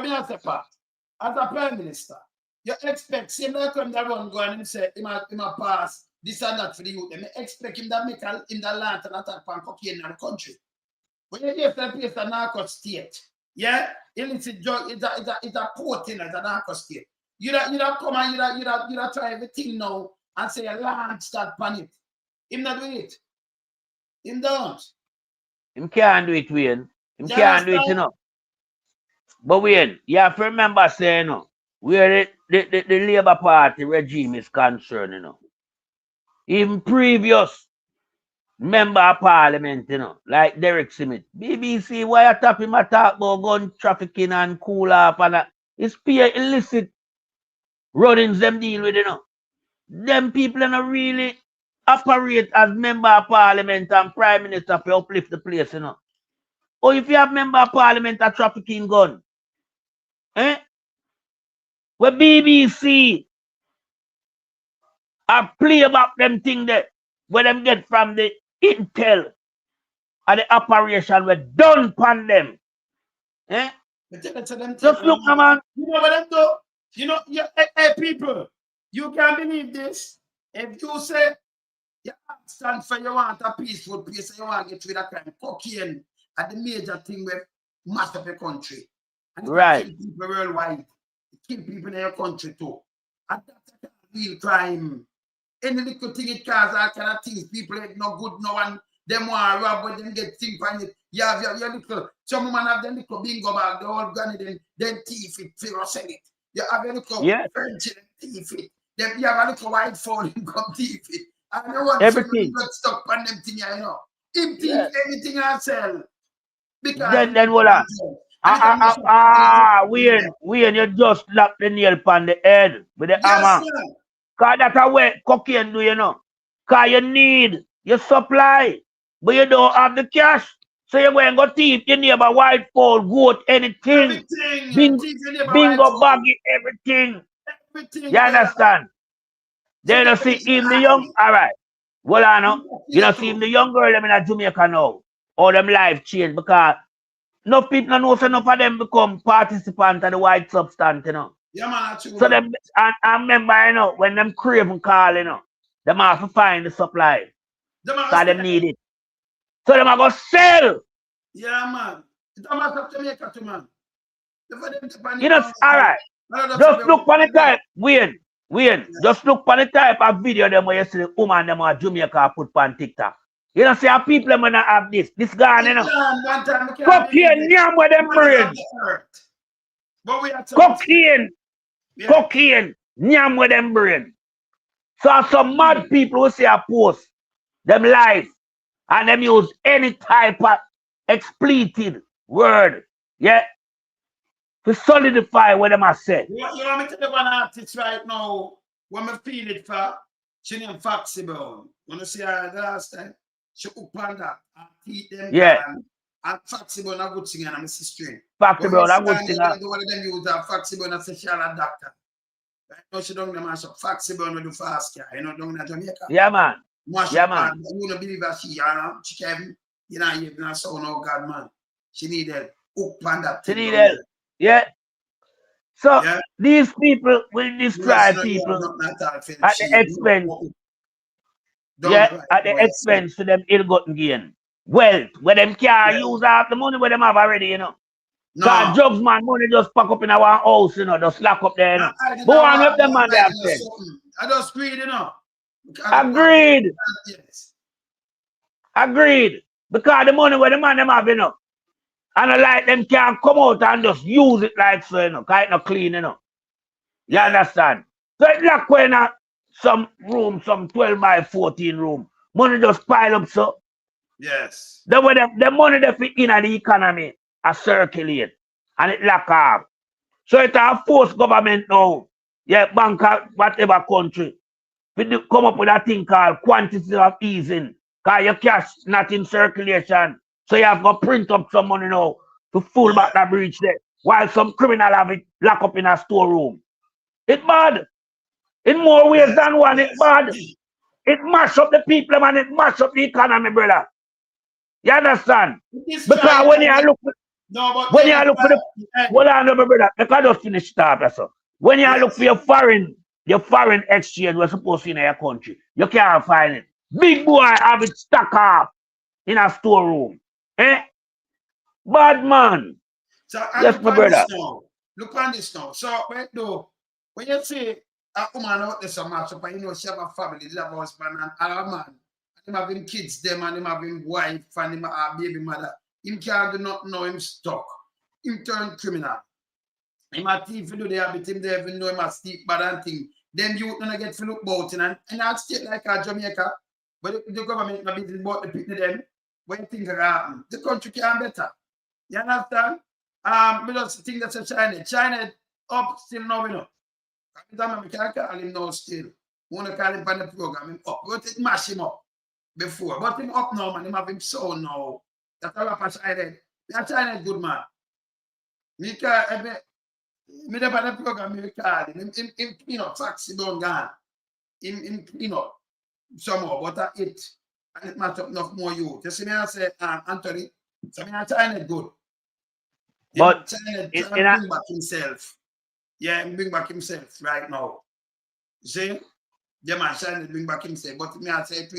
me as a part, as a prime minister, you expect him to come that run go and him say him a pass this and that for the youth. They expect him to make him the land and attack on cocaine in the country. When you give that place a narco state, yeah, illicit drug is a port in as a narco state. You don't come and you don't try everything now and say a land start pan it. Him not do it. Him don't. Him can't do it, Wayne. Him can't do it, you know. But Wayne, you have to remember saying, you know, where the Labour Party regime is concerned, you know. Even previous member of parliament, you know, like Drvgs, BBC, why you tap him a talk about gun trafficking and cool off and that? It's pure illicit runnings them deal with, you know. Them people don't really operate as member of parliament and prime minister to uplift the place, you know. Or if you have member of parliament a trafficking gun, where BBC have play about them thing there, where them get from the intel and the operation were done upon them. Just look, man. You know what them do? You know, hey, people, you can't believe this. If you say you stand for you want a peaceful place, you want to get rid of crime, cocaine are the major thing with mass of the country. And right. Kill people worldwide. Kill people in your country too. And that's a real crime. Any little thing it causes all kind of things. People ain't no good, no one. Them want to rob, but them get things on it. You have your little, some woman have them little bingo bag, the whole gun, then thief it, figure sell it. You have your little French, thief it. Then you have a little white phone, come thief it. And you want everything got stuck on them thing, you know. Him thief everything I sell. Because then hold on. Wayne, you just slap the nail upon the head with the hammer. Because that's a way cocaine do, you know. Because you need your supply, but you don't have the cash. So you're going to go thief your neighbor, white phone, goat, anything. Bingo baggy, everything. You understand? Then you see him the young, all right. Well, I know. You know, see him the young girl them in Jamaica now. All them life change because enough people don't know so enough of them become participants of the white substance, you know. Yeah, man, that's true. So them I remember, you know, when them craving call, you know, them have to find the supply. Because them need it. So them are going to sell. Yeah, man. It's a matter of Jamaica too, man. You know, alright. Just look for the type, Wayne. Just look for the type of video them where you see the woman them at Jamaica put on TikTok. You know, see how people them gonna have this. This guy, you know. Cocaine, yam with them brain. Cocaine. Yeah. Cocaine, yam with them brain. So some mad people who say a post them life and them use any type of expletive word, yeah, to solidify what them have said. You want me to do an artist right now when I feel it for she named Foxy Brown. When you see her the last time, she up on that and teach them. Yeah. And Foxy Brown a good singer and I'm string. Foxy Brown a good singer. One of them use a Foxy Brown as a shallow doctor. Right now she don't know so Foxy Brown will do fast car. You know, down in Jamaica. Yeah, man. Yeah, man. You don't believe that she can, you know, you know, so no God, man. She need help. Up on that. She need help. Yeah. So yeah. These people will destroy people at the expense. Yeah, at the expense to them ill-gotten gain. Wealth, where them can't use half the money where them have already, you know. Because drugs man money just pack up in our house, you know, just lock up there, you know. But one of them man they have said. I just agreed, you know. Agreed. Yes. Agreed. Because the money where the man them have, you know. And like them can't come out and just use it like so, you know, because it's not clean, you know. You understand? So it's like when some room, some 12 by 14 room, money just pile up so. Yes. The money they fit in the economy are circulate and it lack off. So it's a force government now, yeah, bank whatever country, we do come up with a thing called quantity of easing. Because your cash not in circulation. So you have to print up some money now to full back that breach there. While some criminal have it locked up in a storeroom. It's bad. In more ways than one, it's bad. It mash up the people and it mash up the economy, brother. You understand? Because when you look for the hold on, brother, I can just finish that, so. When you look for your foreign exchange was supposed to be in your country, you can't find it. Big boy have it stuck off in a storeroom. Eh? Bad man. So yes, my brother. Look on this now. So wait though, when you say a woman out there so much, you know she have a family, she have a husband and a man, and him having kids, them and him having wife and him a baby mother, him can't do not know him stuck. Him turn criminal. Him a thief do the habit, him they even know him a steep bad and thing. Then you gonna get to look about and that state like a Jamaica, but the government not busy about the people them. When things are happening, the country can better. You understand? We just think that's a China up still now, you know. We can't call him now still. We want to call him on the program, him up. We want to mash him up before. But him up now, man. Him have him so now. That's all of China. That China is good, man. Me on the program, we call him. Him clean up, Foxy don't gone. Him clean up somehow, but it. And it match up enough more you. You see me I say, Anthony, so me China good. But China bring back himself. Yeah, bring back himself right now. You see? Yeah, man, China bring back himself. But me I say it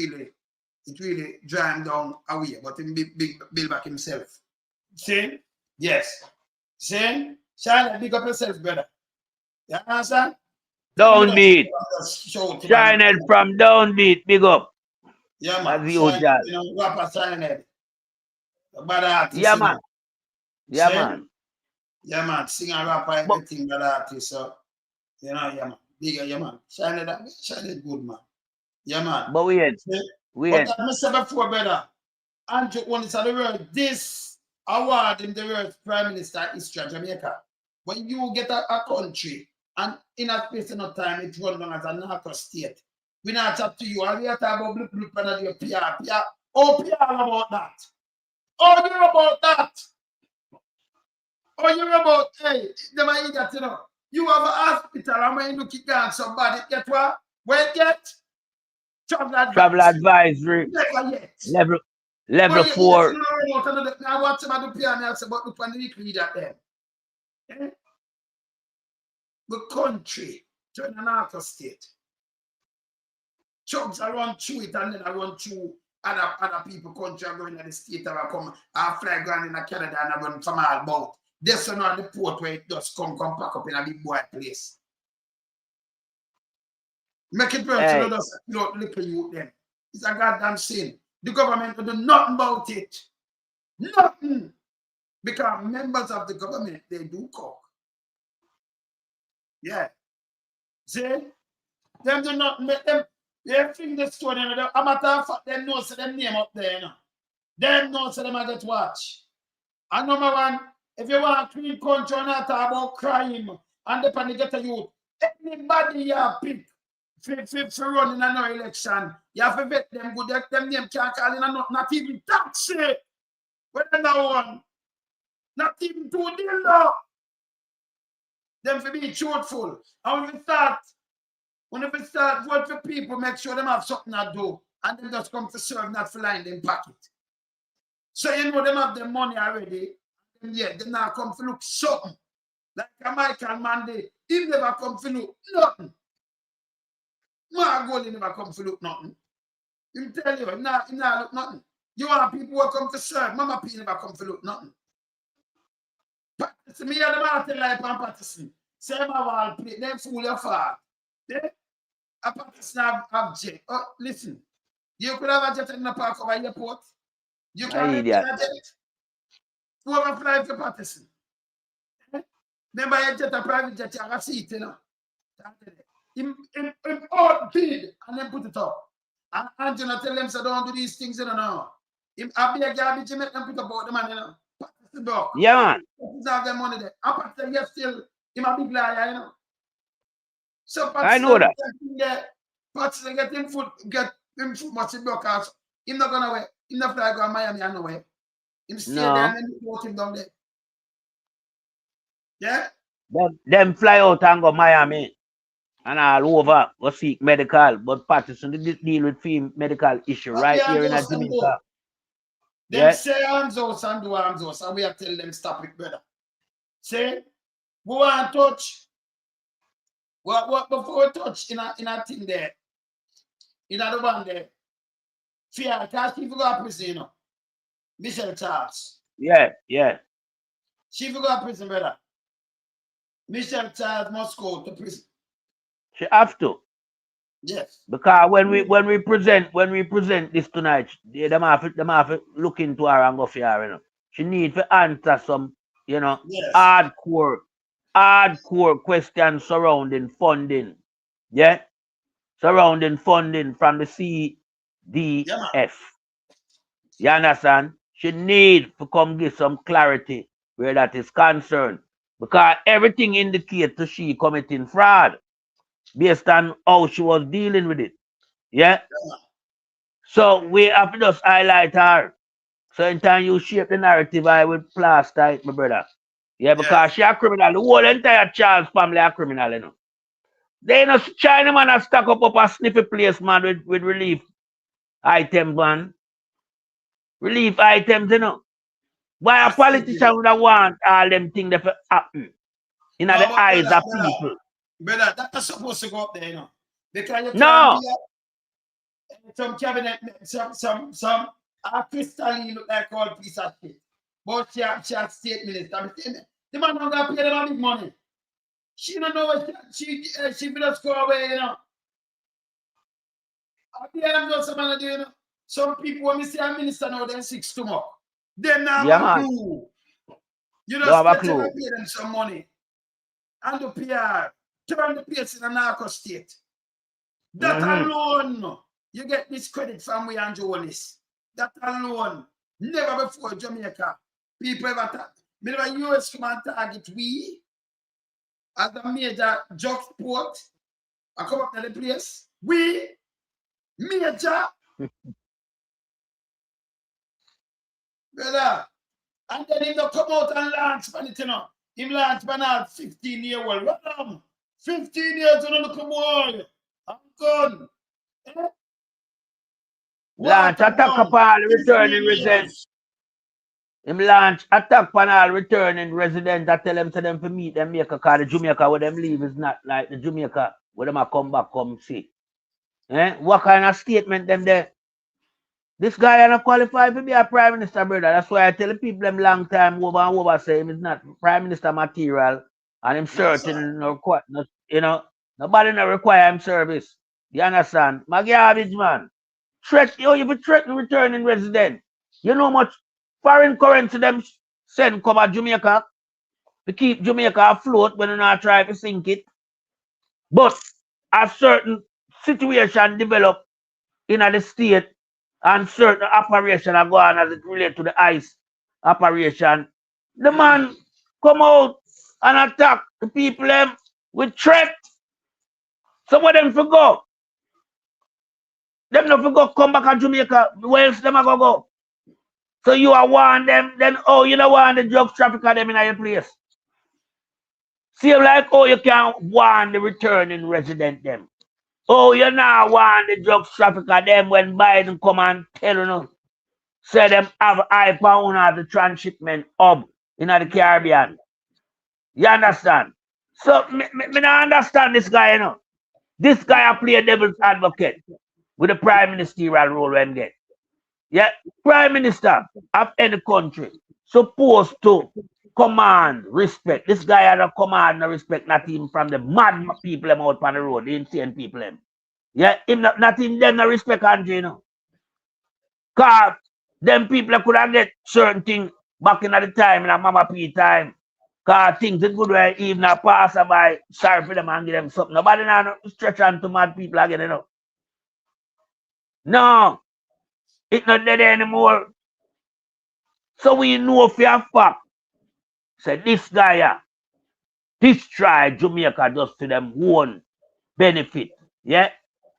really dry him down away, but him build back himself. See? Yes. See? China, big up yourself, brother. You understand? Downbeat. China from Downbeat, big up. Yeah, man. As usual. You know, rapper China. Bad artist. Yeah, man. Yeah, man. Yeah, man. Sing and rapper, everything, bad artist. So, you know, yeah, man. Bigger, yeah, man. China good, man. Yeah, man. But weird. But I said before, brother, Andrew won it the world. This award in the world Prime Minister history of Jamaica. When you get a country and in a space of no time, it run down as a narco state. We not talk to you, and we are talking about blue and your PR. Oh, PR about that. Oh, you about that. Oh, you about, hey, them are idiot, you know. You have a hospital, and when you kick down somebody, get what? Where get? Travel advisory. Level 4. I watch him at the piano. I say, but look on the weekly that there. Eh? The country turn an Narco state. Drugs are run through it and then I run through other people country and going to the state and I come and fly ground in Canada and I run from all about. This one on the port where it just come pack up in a big boy place. Make it work to just little youth then. It's a goddamn sin. The government will do nothing about it. Nothing. Because members of the government, they do coke. Yeah. See? Them do not make them. They think the story. A matter of fact, them know so them name up there. You know. Them know so them I get watch. And number one, if you want to clean country and not talk about crime and the panic get a youth, anybody you pick for running an election, you have to vet them good. Them name can't call in not even taxi. But another one, not even to deal now. Them for be truthful. And when we start vote for people, make sure them have something to do. And they just come to serve, not for line in pocket. So you know them have the money already. And yet they now come to look something. Like a Michael Mandy, he never come to look nothing. Margot never come to look nothing. He tell you, he not look nothing. You want people who come to serve. Mama P never come to look nothing. Patterson, me and the Martin like on Patterson. Same all play, them fool your fault. A Patterson have jet. Oh, listen. You could have a jet in the park over airport. You can have a jet. Whoever fly to Patterson. Remember you jet a private jet, you have a seat, you know. In all bid and then put it up. And Angela tell them so don't do these things, you know. I be a garbage, you make them put up about the man, you know. Patterson dog. Yeah, man. Have their money there. And Patterson, you still, him a big liar, you know. So Patterson, I know that. Patterson get him food much in because he's not gonna wait. He's not fly go to Miami and nowhere. Him stay there and then put him down there. Yeah? Them fly out and go Miami and all over go seek medical, but Patterson did deal with medical issue right here in Jamaica. Them say arms out and do arms out, and we have to tell them stop it, brother. Say, we want to touch. What before we touch in a thing there, in the one there. Fear, because she forgot prison, you know. Michelle Charles. Yeah. She forgot prison, brother. Michelle Charles must go to prison. She have to. Yes. Because when we present this tonight, them have to look into her and go for her, you know. She need to answer some, you know, hardcore questions surrounding funding. Yeah? Surrounding funding from the CDF. You understand? She need to come give some clarity where that is concerned. Because everything indicates to she committing fraud based on how she was dealing with it. Yeah? So we have to just highlight her. So in time you shape the narrative, I will plaster it, my brother. Yeah, because she a criminal. The whole entire Charles family are criminal, you know. They know China man have stuck up a sniffy place, man, with relief items, man. Relief items, you know. Why a politician would have want all them things that happen in the eyes of people? Brother, that's supposed to go up there, you know. Because you No. Some cabinet, some crystalline look like all piece of shit. But she has state minister. The man don't got pay them big money. She don't know what she will just go away, you know. At the end of some do, you know. Some people when we see a minister now, they're 6 tomorrow. They now have a clue. You know, pay them some money. And the PR, turn the place in a narco state. That alone, you get this credit from we and Jonas. That alone, never before Jamaica, people ever talk. Whenever US come and target we, as a major drug port, I come up to the place, we, major, brother, and then he don't come out and launch for it, you know. Him launch for now 15-year-old. What 15 years old, look boy. I'm gone. Launch attack upon returning results. Him launch attack on all returning residents. I tell them to them to meet them Jamaica, cause the Jamaica where them leave is not like the Jamaica where them a come back come see. Eh? What kind of statement them there? This guy are not qualified to be a prime minister, brother. That's why I tell the people them long time over and over say him is not prime minister material and him certain no, you know, nobody no require him service. You understand? My garbage man. You be threatening returning resident. You know how much foreign currency them send cover Jamaica to keep Jamaica afloat when they not try to sink it. But a certain situation develop in the state and certain operation are going as it relates to the ICE operation. The man come out and attack the people them with threat. Some of them forgo. Them not forgo come back to Jamaica. Where else them a go? So you are warn them, then oh you don't want the drug trafficker them in your place. See like oh you can't warn the returning resident them. Oh you now want the drug trafficker them when Biden come and tell you say them have high pound of the transshipment hub in the Caribbean. You understand? So me not understand this guy, you know. This guy play a devil's advocate with the prime ministerial role when get. Yeah, prime minister of any country supposed to command respect. This guy had a command no respect, not even from the mad people them out on the road, the insane people them. Yeah, him not even them no respect Andre, you know. Cause them people could have get certain things back in the time, in a Mama P time. Cause things is good where even a passer by sorry for them and give them something. Nobody now stretch on to mad people again, you know. No, it's not there anymore. So we know for a fact. Say this guy destroy Jamaica just to them own benefit. Yeah?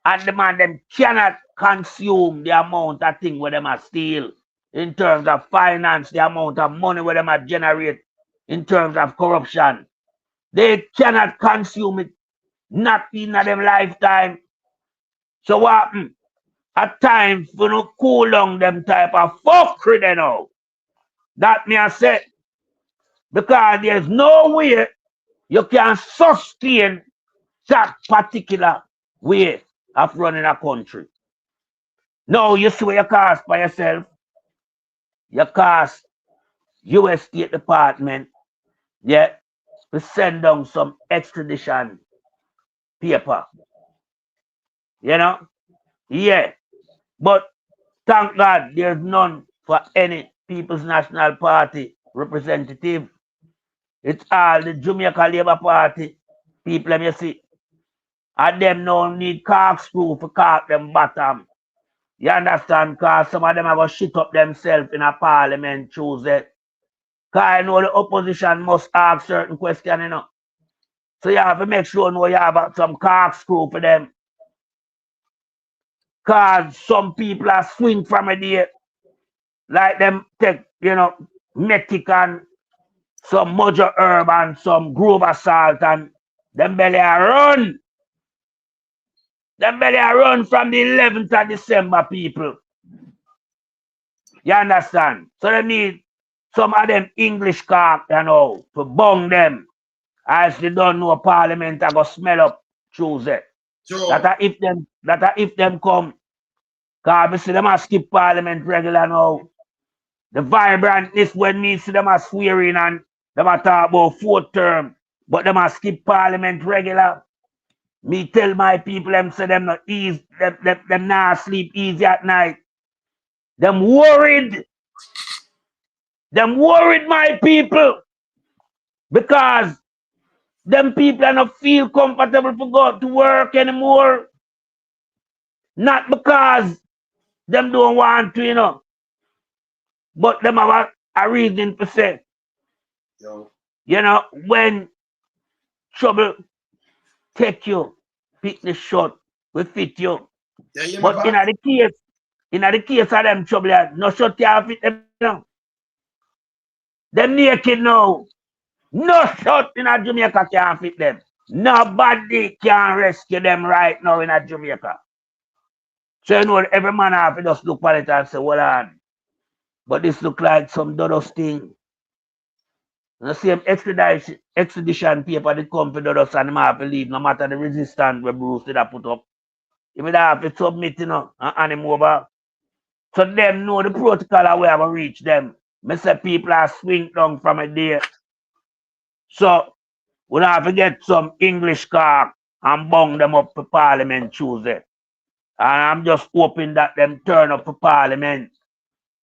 And the man them cannot consume the amount of thing where them are steal in terms of finance, the amount of money where them are generate in terms of corruption. They cannot consume it, not in them lifetime. So what happen? At times, for no cool down them type of fuckery they know. That me I say, because there's no way you can sustain that particular way of running a country. No, you see what you cost by yourself. You cost US State Department, yeah, to send down some extradition paper. You know? Yeah. But thank God there's none for any People's National Party representative. It's all the Jamaica Labour Party people, let me see. And them now need corkscrew for cork them bottom. You understand? Because some of them are going to shit up themselves in a parliament Tuesday. Because I know the opposition must ask certain questions, you know. So you have to make sure you know you have some corkscrew for them. Because some people are swing from a day. Like them take, you know, metic and some mojo herb and some grover salt and them belly are run. Them belly are run from the 11th of December, people. You understand? So they need some of them English carp, you know, to bung them. As they don't know Parliament I go smell up Tuesday. Sure. That if them come, cause we see them a skip Parliament regular now. The vibrantness when me see them a swearing and them a talk about fourth term, but them a skip Parliament regular. Me tell my people them say them not easy, them not sleep easy at night. Them worried. Them worried my people. Because them people are not feel comfortable to go to work anymore. Not because them don't want to, you know. But them have a reason to say. Yo. You know, when trouble take you, pick the shot, we fit you. Yeah, but in the case of them trouble, no shot can't fit them now. Them naked now. No shot in a Jamaica can't fit them. Nobody can rescue them right now in a Jamaica. So you know every man have to just look at it and say, well on. But this look like some Dodos thing. The same extradition paper that come for Dodos and I believe no matter the resistance where Bruce did put up. You may have to submit, you know, and hand him over. So them know the protocol of where I reach them. Me say people are swing down from a day. So we have to get some English car and bung them up for Parliament Tuesday. And I'm just hoping that them turn up for Parliament.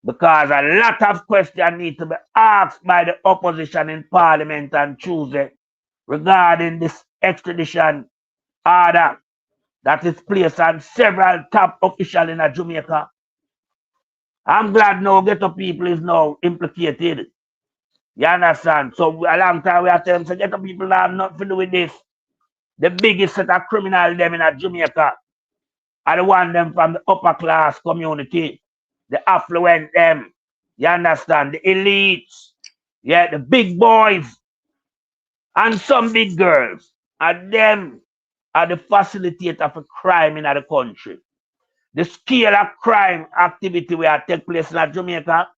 Because a lot of questions need to be asked by the opposition in Parliament on Tuesday regarding this extradition order that is placed on several top officials in Jamaica. I'm glad no ghetto people is now implicated. You understand? So a long time we are telling them, so ghetto people have nothing to do with this. The biggest set of criminals them in Jamaica are the one them from the upper class community, the affluent them. You understand? The elites, yeah, the big boys, and some big girls. And them are the facilitator for crime in the country. The scale of crime activity where take place in Jamaica,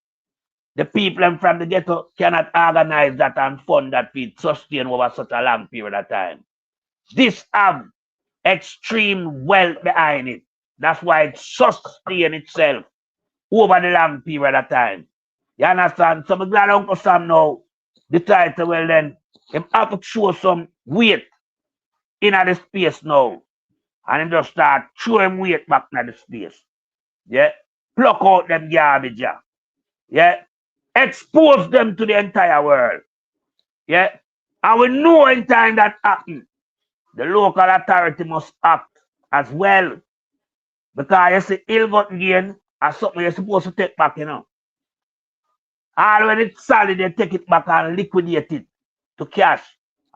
the people from the ghetto cannot organize that and fund that to sustain over such a long period of time. This have extreme wealth behind it. That's why it sustains itself over the long period of time. You understand? So I'm glad Uncle Sam now decided to, well then, him have to show some weight in the space now. And him just start throwing weight back in the space. Yeah? Pluck out them garbage. Yeah? Expose them to the entire world. Yeah? And we know in time that happen, the local authority must act as well. Because you see, ill-gotten gain are something you're supposed to take back, you know. All when it's solid, they take it back and liquidate it to cash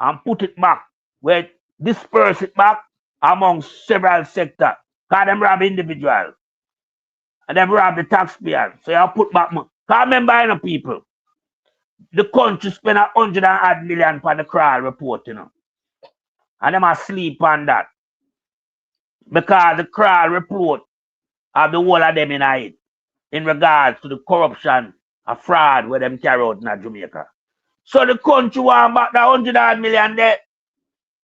and put it back where disperse it back among several sectors. Because them rob individuals and them rob the taxpayers. So you put back money. Because remember, you know, people, the country spend 100 million for the crawl report, you know. And them asleep on that. Because the crawl report have the whole of them in it in regards to the corruption and fraud where them carry out in Jamaica. So the country want back the 100 million there.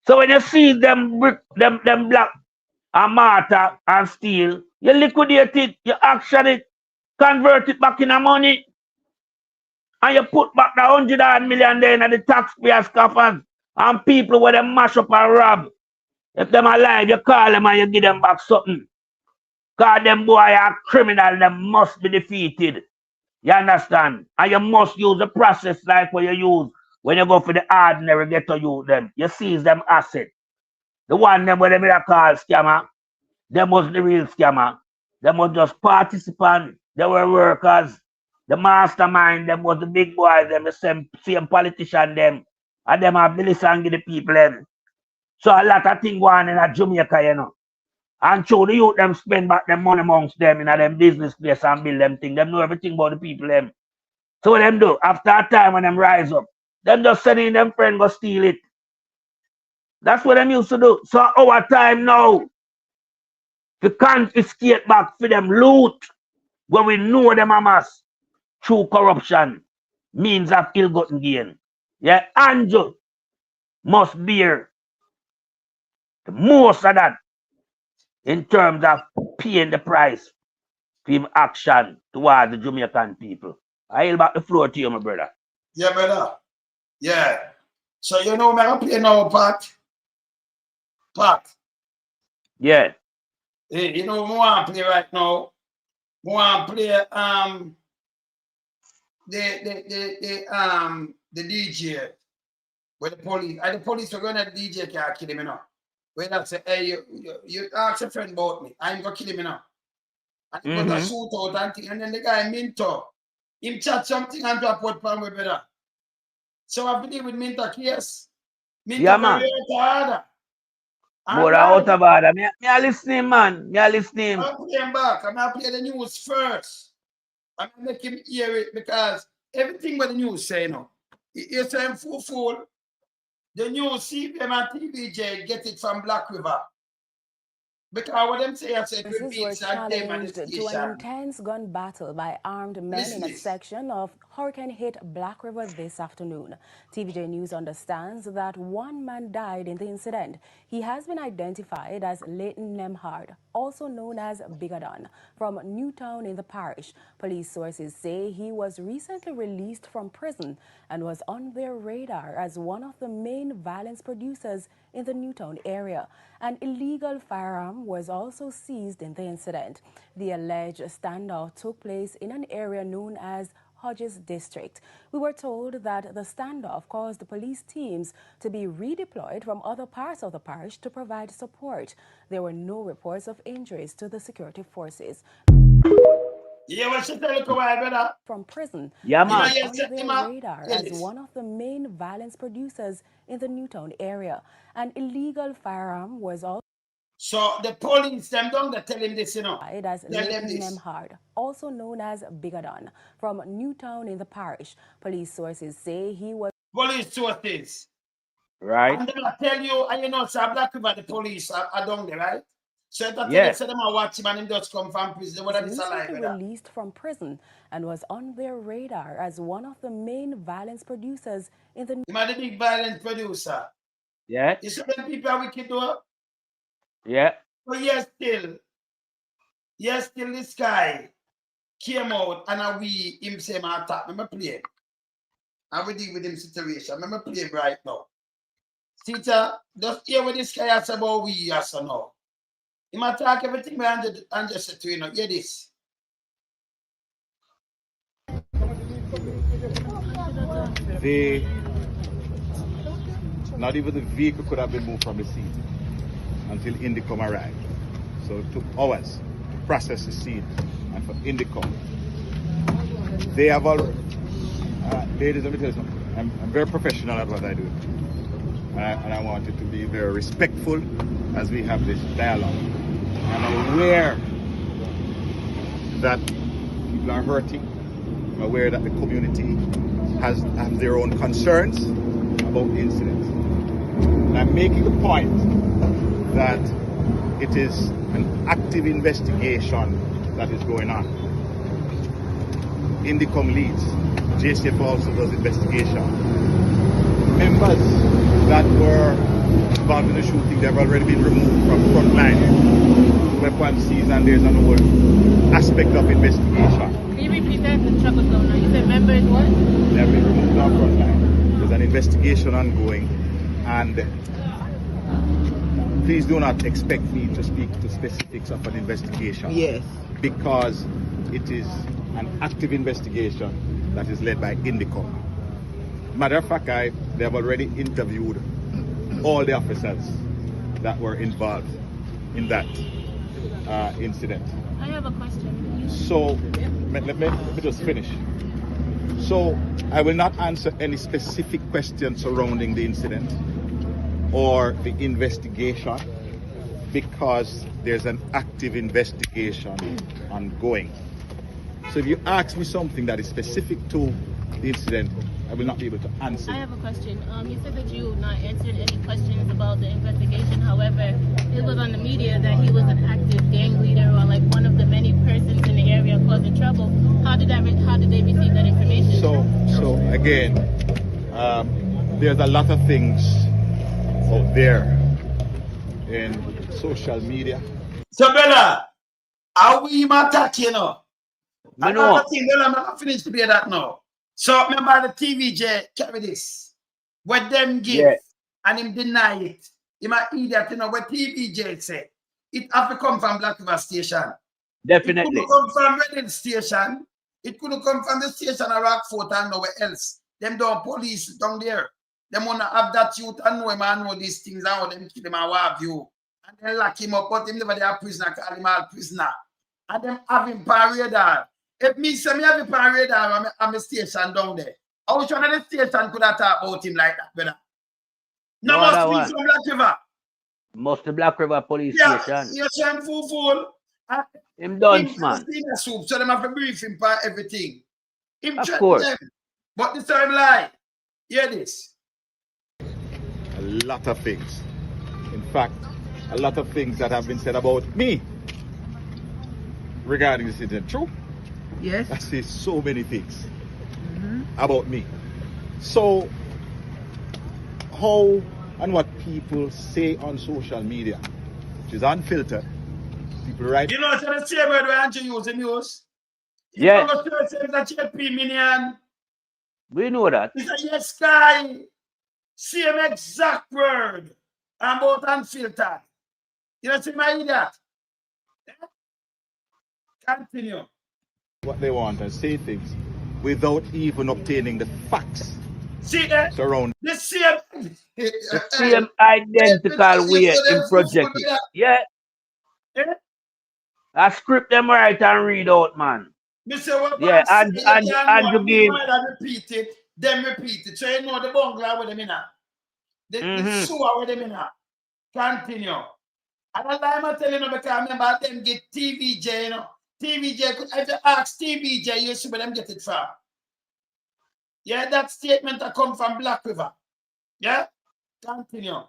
So when you see them brick, them black and mortar and steel, you liquidate it, you auction it, convert it back into money, and you put back the 100 million there in the taxpayers' coffers and people where they mash up and rob. If them alive, you call them and you give them back something. Because them boy are criminal, them must be defeated. You understand? And you must use the process like what you use when you go for the ordinary ghetto youth them. You seize them asset. The one them where they call scammer, them was the real scammer. Them was just participants. They were workers. The mastermind, them was the big boys, them the same politician them. And them have the list and give the people them. So a lot of things going in Jamaica, you know. And show the youth them spend back them money amongst them in them business place and build them thing. Them know everything about the people them. So what them do? After a time when them rise up, them just send in them friend go steal it. That's what them used to do. So our time now, to confiscate back for them loot, when we know them amass through corruption, means of ill-gotten gain. Yeah, Andrew must bear the most of that in terms of paying the price for him action towards the Jamaican people. I yield back the floor to you, my brother. Yeah, brother. Yeah. So you know, I'm play now, Pat. Yeah. Hey, you know, I want to play right now. I want to play the DJ with the police. And the police are going to DJ can't kill him, you know. When I say, hey, you ask a friend about me, I'm going to kill him, you know. And he got a shootout and thing. And then the guy, Minto, him chat something and drop out from my brother. So I believe with Minto case. Minto yeah, man. But out of order. Me listening, man. Me listening. I'm playing back. I'm going to play the news first. I'm going to make him hear it because everything what the news say, you know. You say him fool. The news, CBM and TVJ get it from Black River. Because what them say, I said, Forces were repeats at them at the challenged to an station. intense gun battle by armed men Listen in a this. section of hurricane-hit Black River this afternoon. TVJ News understands that one man died in the incident. He has been identified as Leighton Nemhard, also known as Bigadon, from Newtown in the parish. Police sources say he was recently released from prison and was on their radar as one of the main violence producers in the Newtown area. An illegal firearm was also seized in the incident. The alleged standoff took place in an area known as Hodges District. We were told that the standoff caused the police teams to be redeployed from other parts of the parish to provide support. There were no reports of injuries to the security forces. Yeah, what she tell you, brother? From prison, Yeah, and man. was on their radar as one of the main violence producers in the Newtown area. An illegal firearm was also So the police, them don't they tell him this, you know. as Tell them Leighton this. Nemhard, also known as Bigadon, from Newtown in the parish. Police sources say he was Police sources. Right. And then I tell you, and you know, so Black River, the police are down there, right? So if I tell Yeah. you, so them are watching and him just come from prison, what is alive, recently released from prison and was on their radar as one of the main violence producers in the He might be the big violent producer. Yeah. You see them people are wicked though? Yeah. But yes, still this guy came out and we him say my attack. Remember play. And we deal with him situation. Remember play right now. Teacher, just hear what this guy has about we yes or no. He might talk everything behind and just say to you know, hear this. Not even the vehicle could have been moved from the scene until Indicom arrived. So it took hours to process the scene and for Indicom. They have already, ladies, let me tell you something. I'm very professional at what I do. And I want it to be very respectful as we have this dialogue. I'm aware that people are hurting. I'm aware that the community has their own concerns about the incident. And I'm making the point that it is an active investigation that is going on. Indicom leads, JCF also does investigation. Members that were involved in the shooting, they've already been removed from front line. Weapons seized, and there's an whole aspect of investigation. Can you repeat that? The truck was going on. You said members what? They have been removed from front line. There's an investigation ongoing, and please do not expect me to speak to specifics of an investigation. Yes. Because it is an active investigation that is led by Indicom. Matter of fact, they have already interviewed all the officers that were involved in that incident. I have a question. So, let me just finish. So, I will not answer any specific questions surrounding the incident or the investigation because there's an active investigation ongoing. So if you ask me something that is specific to the incident, I will not be able to answer. I have a question. You said that you not answered any questions about the investigation. However, it was on the media that he was an active gang leader or like one of the many persons in the area causing trouble. How did they receive that information? So again, there's a lot of things out there in social media. So Bella, how we him attack, you know? Another thing, Bella, I'm not finished to play that now. So remember the TVJ carry this. What them give and him deny it. He might idiot, you know, what TVJ say. It have to come from Black River Station. Definitely. It could come from Redding Station. It could come from the station of Rockfort and nowhere else. Them don't police down there. Them wanna have that youth and know him and know these things and how them kill him and what have you. And then lock him up, but him never there prisoner, call him all prisoner. And them have him pan radar. If me say me have him pan radar, I'm a station down there. I wish one of the station could have talked about him like that, brother. No must be from Black River. Must the Black River police station. You're saying fool. Him done, man. So them have to brief him for everything. Him Of threaten course. them. But this time lie. Hear this. A lot of things. In fact, a lot of things that have been said about me regarding this incident. True? Yes. I say so many things about me. So, how and what people say on social media, which is unfiltered, people write. You know, it's the same word we Andrew use in news. Yeah. You know, it's a JP minion. We know that. It's a yes guy. Same exact word. And both unfiltered. You know, see my idiot. Continue. What they want and say things without even obtaining the facts See, surrounding the same. The same identical way in project it. Yeah. I script them right and read out, man. Mr. What Yeah, and Andrew game. Repeat it, then repeat it. So you know the bungalow with them in now. The sewer with them in now. Continue. And I'm telling you because I remember them get TVJ, you know. TVJ, if you ask TVJ, you see where them get it from. Yeah, that statement that come from Black River. Yeah? Continue.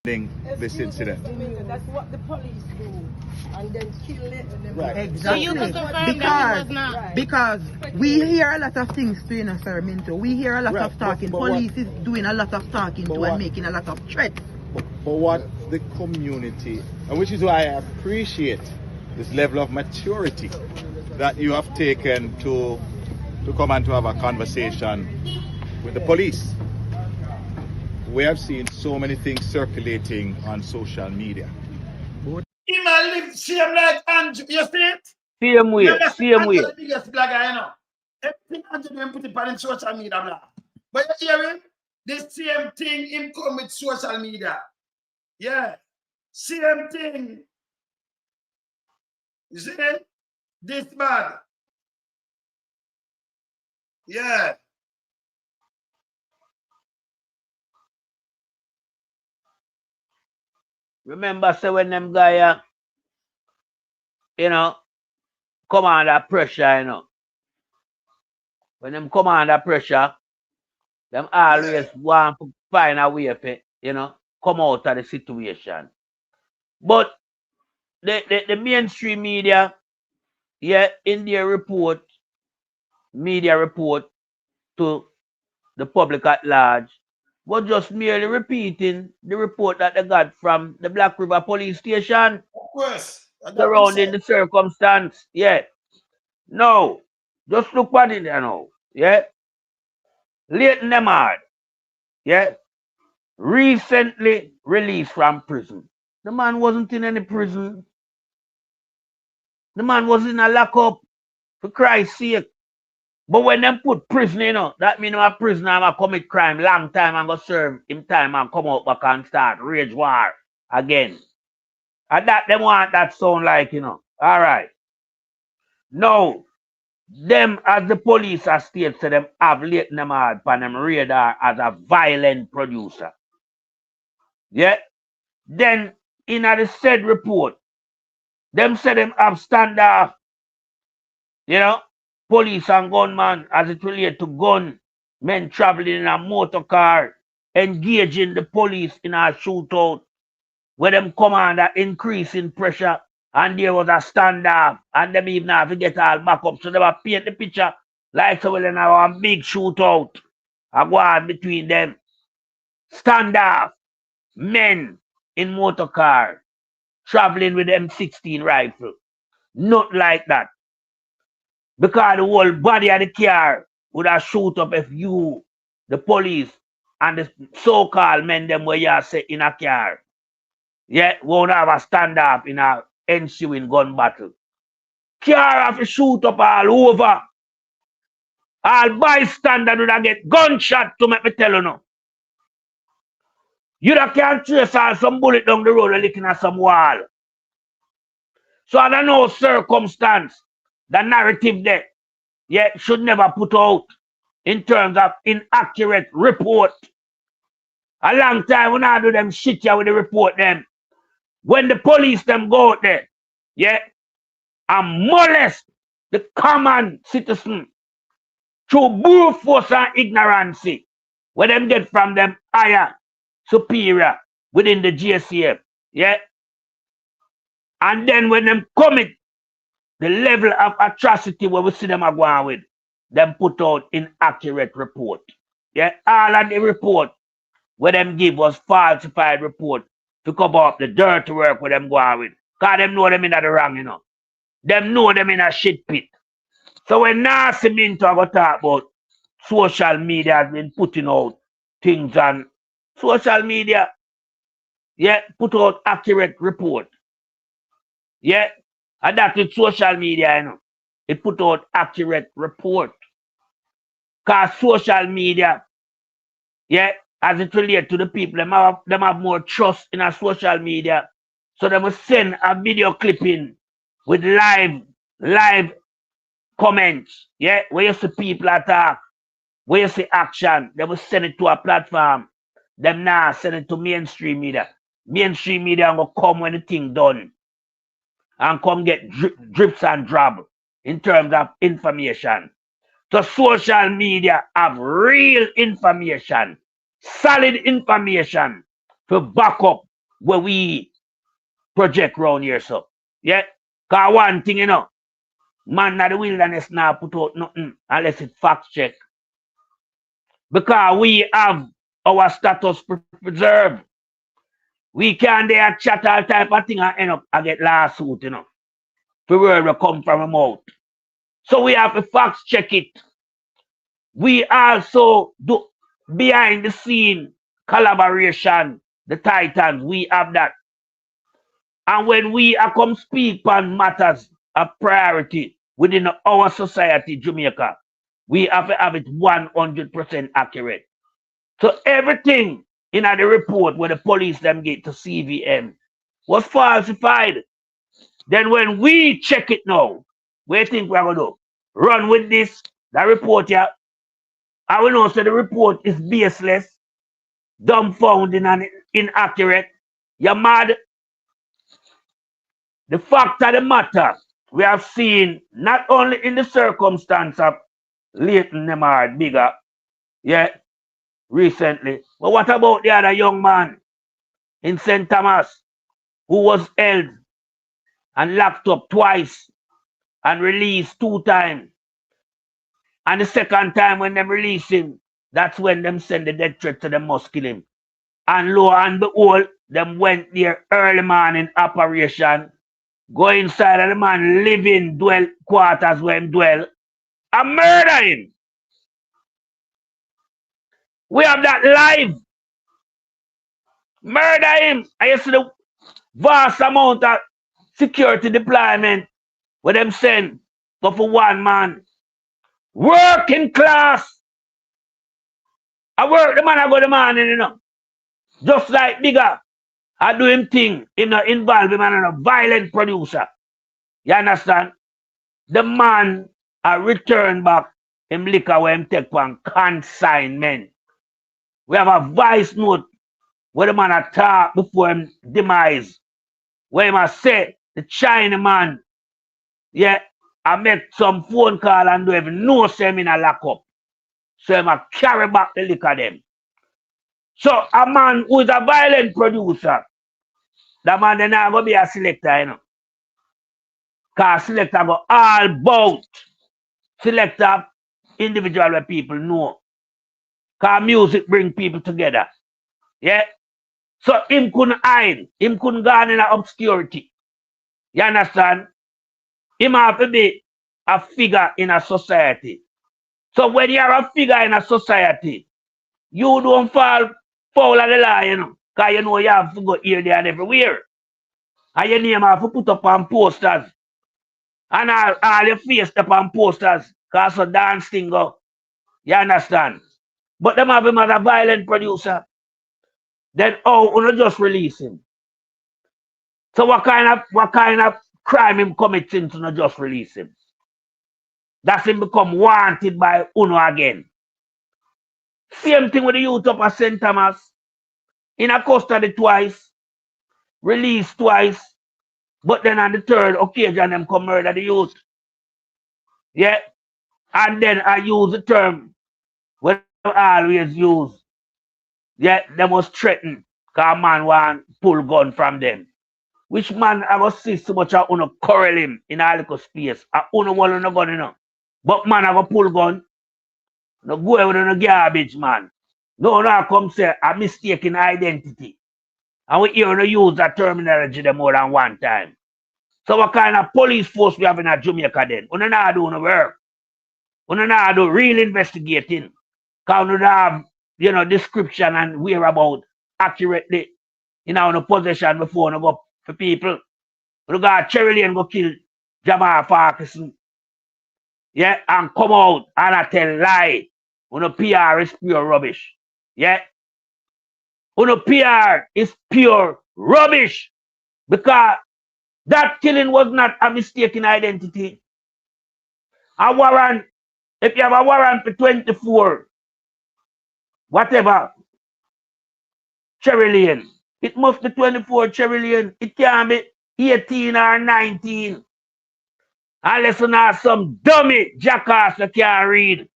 this incident. That's what the police do, and then kill it. And then Right. Exactly. So you can confirm that it was not. Because we hear a lot of things too, you know, Sir Minto. We hear a lot of talking. Police is doing a lot of talking too and making a lot of threats. But what the community, and which is why I appreciate this level of maturity that you have taken to come and to have a conversation with the police. We have seen so many things circulating on social media. He might live same like Andrew. You see it? Same way, same way. The biggest blogger, you know. Everything Andrew doing put it on social media blog. But you hear him? The same thing him come with social media. Yeah. Same thing. You see it? This bad. Yeah. Remember, say when them guy, you know, come under pressure, you know. When them come under pressure, them always want to find a way to, you know, come out of the situation. But the mainstream media, yeah, in their report, media report to the public at large, was just merely repeating the report that they got from the Black River Police Station. Of course. Surrounding the circumstance. Yeah. No. Just look what it now. Yeah. Leighton Nemard. Yeah. Recently released from prison. The man wasn't in any prison. The man was in a lockup. For Christ's sake. But when them put prison, you know, that means a prisoner and commit crime long time and go serve him time and come out back and start rage war again. And that them want that sound like, you know. All right. No. Them as the police are state so them have Leighton Nemard on them radar as a violent producer. Yeah. Then in the said report, them say them have standoff. You know, police and gunman as it relates to gun men traveling in a motor car, engaging the police in a shootout, where them commander increasing pressure, and there was a standoff, and them even have to get all back up. So they were paint the picture like so when they have a big shootout, a war between them. Standoff, men in motor car, traveling with M16 rifle. Not like that. Because the whole body of the car would have shoot up if you, the police, and the so-called men them where you set in a car. Yeah, won't have a stand-up in a ensuing gun battle. Car have to shoot up all over. All bystander would have get gunshot to make me tell you no. You that can't trace all some bullet down the road and looking at some wall. So I don't know circumstance, the narrative there, yeah, should never put out in terms of inaccurate report. A long time when I do them shit here with the report them. When the police them go out there, yeah, and molest the common citizen through brute force and ignorance, where them get from them higher, superior within the GSCF, yeah, And then when them commit the level of atrocity where we see them are going with, them put out inaccurate report. Yeah, all of the report where them give was falsified report to cover up the dirty work where them going with. Because them know them in the wrong, you know. Them know them in a shit pit. So when Nancy Minto go talk about social media has been putting out things on social media, yeah, put out accurate report. Yeah, and that with social media, you know. It put out accurate report. Because social media, yeah, as it relates to the people, them have more trust in a social media. So they will send a video clipping with live comments, yeah, where you see people attack, where you see action, they will send it to a platform. Them now send it to mainstream media. Mainstream media will come when the thing done and come get drips and drab in terms of information. So social media have real information, solid information to back up where we project around here. So, yeah, because one thing, you know, man of the wilderness now put out nothing unless it fact check. Because we have our status preserved. We can't there chat all type of thing and end up and get lawsuit, you know. For where we come from a mouth. So we have to fact check it. We also do behind the scene collaboration, the Titans, we have that. And when we are come speak on matters of priority within our society, Jamaica, we have to have it 100% accurate. So everything in the report where the police them get to CVM was falsified. Then when we check it now, what do you think we're going to do? Run with this, that report here. I will know so the report is baseless, dumbfounding and inaccurate. You're mad. The fact of the matter, we have seen not only in the circumstance of Leighton Nemard Bigger, yeah, recently, but what about the other young man in St. Thomas who was held and locked up twice and released 2 times? And the second time when them release him, that's when them send the death threat to them must kill him. And lo and behold, them went there early morning operation, go inside of the man living dwell quarters where him dwell, and murder him. We have that live. Murder him. I you see the vast amount of security deployment where them send for one man. Working class. I work the man I go the morning, you know. Just like Bigger. I do him thing. Him not involved him and a violent producer. You understand? The man I return back him liquor where him take on consignment. We have a voice note where the man a talk before him demise. Where him a say the China man, yeah, I make some phone call and do even know say him in a lock up. So him a carry back the liquor them. So a man who is a violent producer, that man then not gonna be a selector, you know. Cause selector go all about selector individual where people know. Cause music bring people together. Yeah. So him couldn't hide. Him couldn't go in obscurity. You understand? Him have to be a figure in a society. So when you're a figure in a society, you don't fall foul of the law, you know. Because you know you have to go here, there, and everywhere. And your name have to put up on posters. And all your face up on posters. Because so dance thing go. You understand? But them have him as a violent producer. Then you just release him. So what kind of crime him committing to not just release him? That's him become wanted by Uno again. Same thing with the youth up at St. Thomas. In a custody twice, released twice, but then on the third occasion them come murder the youth. Yeah. And then I use the term when I always use. Yeah, they must threaten because man want pull gun from them. Which man I go see so much I wanna quarrel him in a little space. I wanna want no gun, you know. But man I go pull gun. No go away with no garbage, man. No, come say a mistaken identity. And we hear no use that terminology them more than one time. So what kind of police force we have in Jamaica then? We don't do no work. We don't do real investigating. Because we don't have, description and whereabout accurately in our possession before we go for people. We got Cherry Lane go kill Jamal Parkinson. Yeah, and come out and I tell lie. Uno PR is pure rubbish. Yeah. Uno PR is pure rubbish. Because that killing was not a mistaken identity. A warrant, if you have a warrant for 24, whatever, Cherry Lane, it must be 24 Cherry Lane. It can't be 18 or 19. Unless you have some dummy jackass that can't read.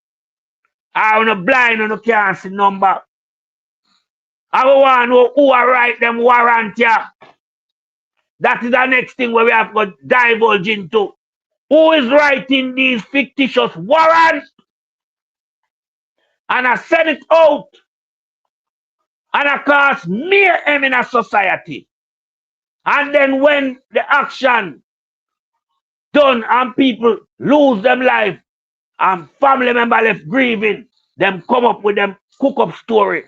Or you blind and you can't see number. I want to know who are write them warrant here. That is the next thing where we have to divulge into. Who is writing these fictitious warrants? And I send it out. And I cause mayhem in a society. And then when the action done and people lose them life and family member left grieving, them come up with them cook up story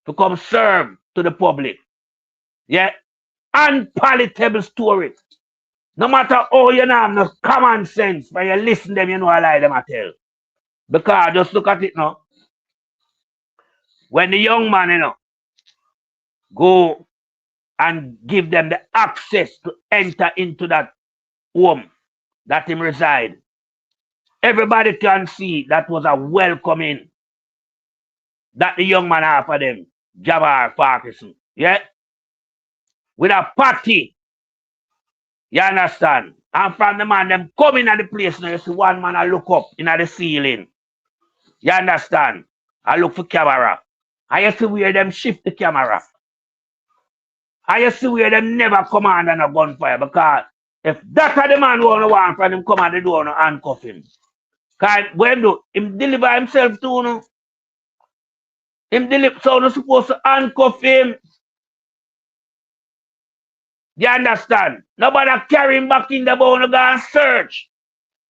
to come serve to the public. Yeah. Unpalatable story. No matter how you have no common sense, when you listen them, you know I lie them I tell. Because just look at it now. When the young man, go and give them the access to enter into that home that him reside, everybody can see that was a welcoming that the young man have for them, Jabbar Parkinson. Yeah? With a party. You understand? And from the man, them coming at the place now, you see one man I look up in the ceiling. You understand? I look for camera. I you see where them shift the camera. I you see where them never command on a gunfire, because if that are the man who want from him come at the door and handcuff him. Because when do him deliver himself to you? Him deliver, so not supposed to handcuff him. You understand? Nobody carry him back in the bone and go and search.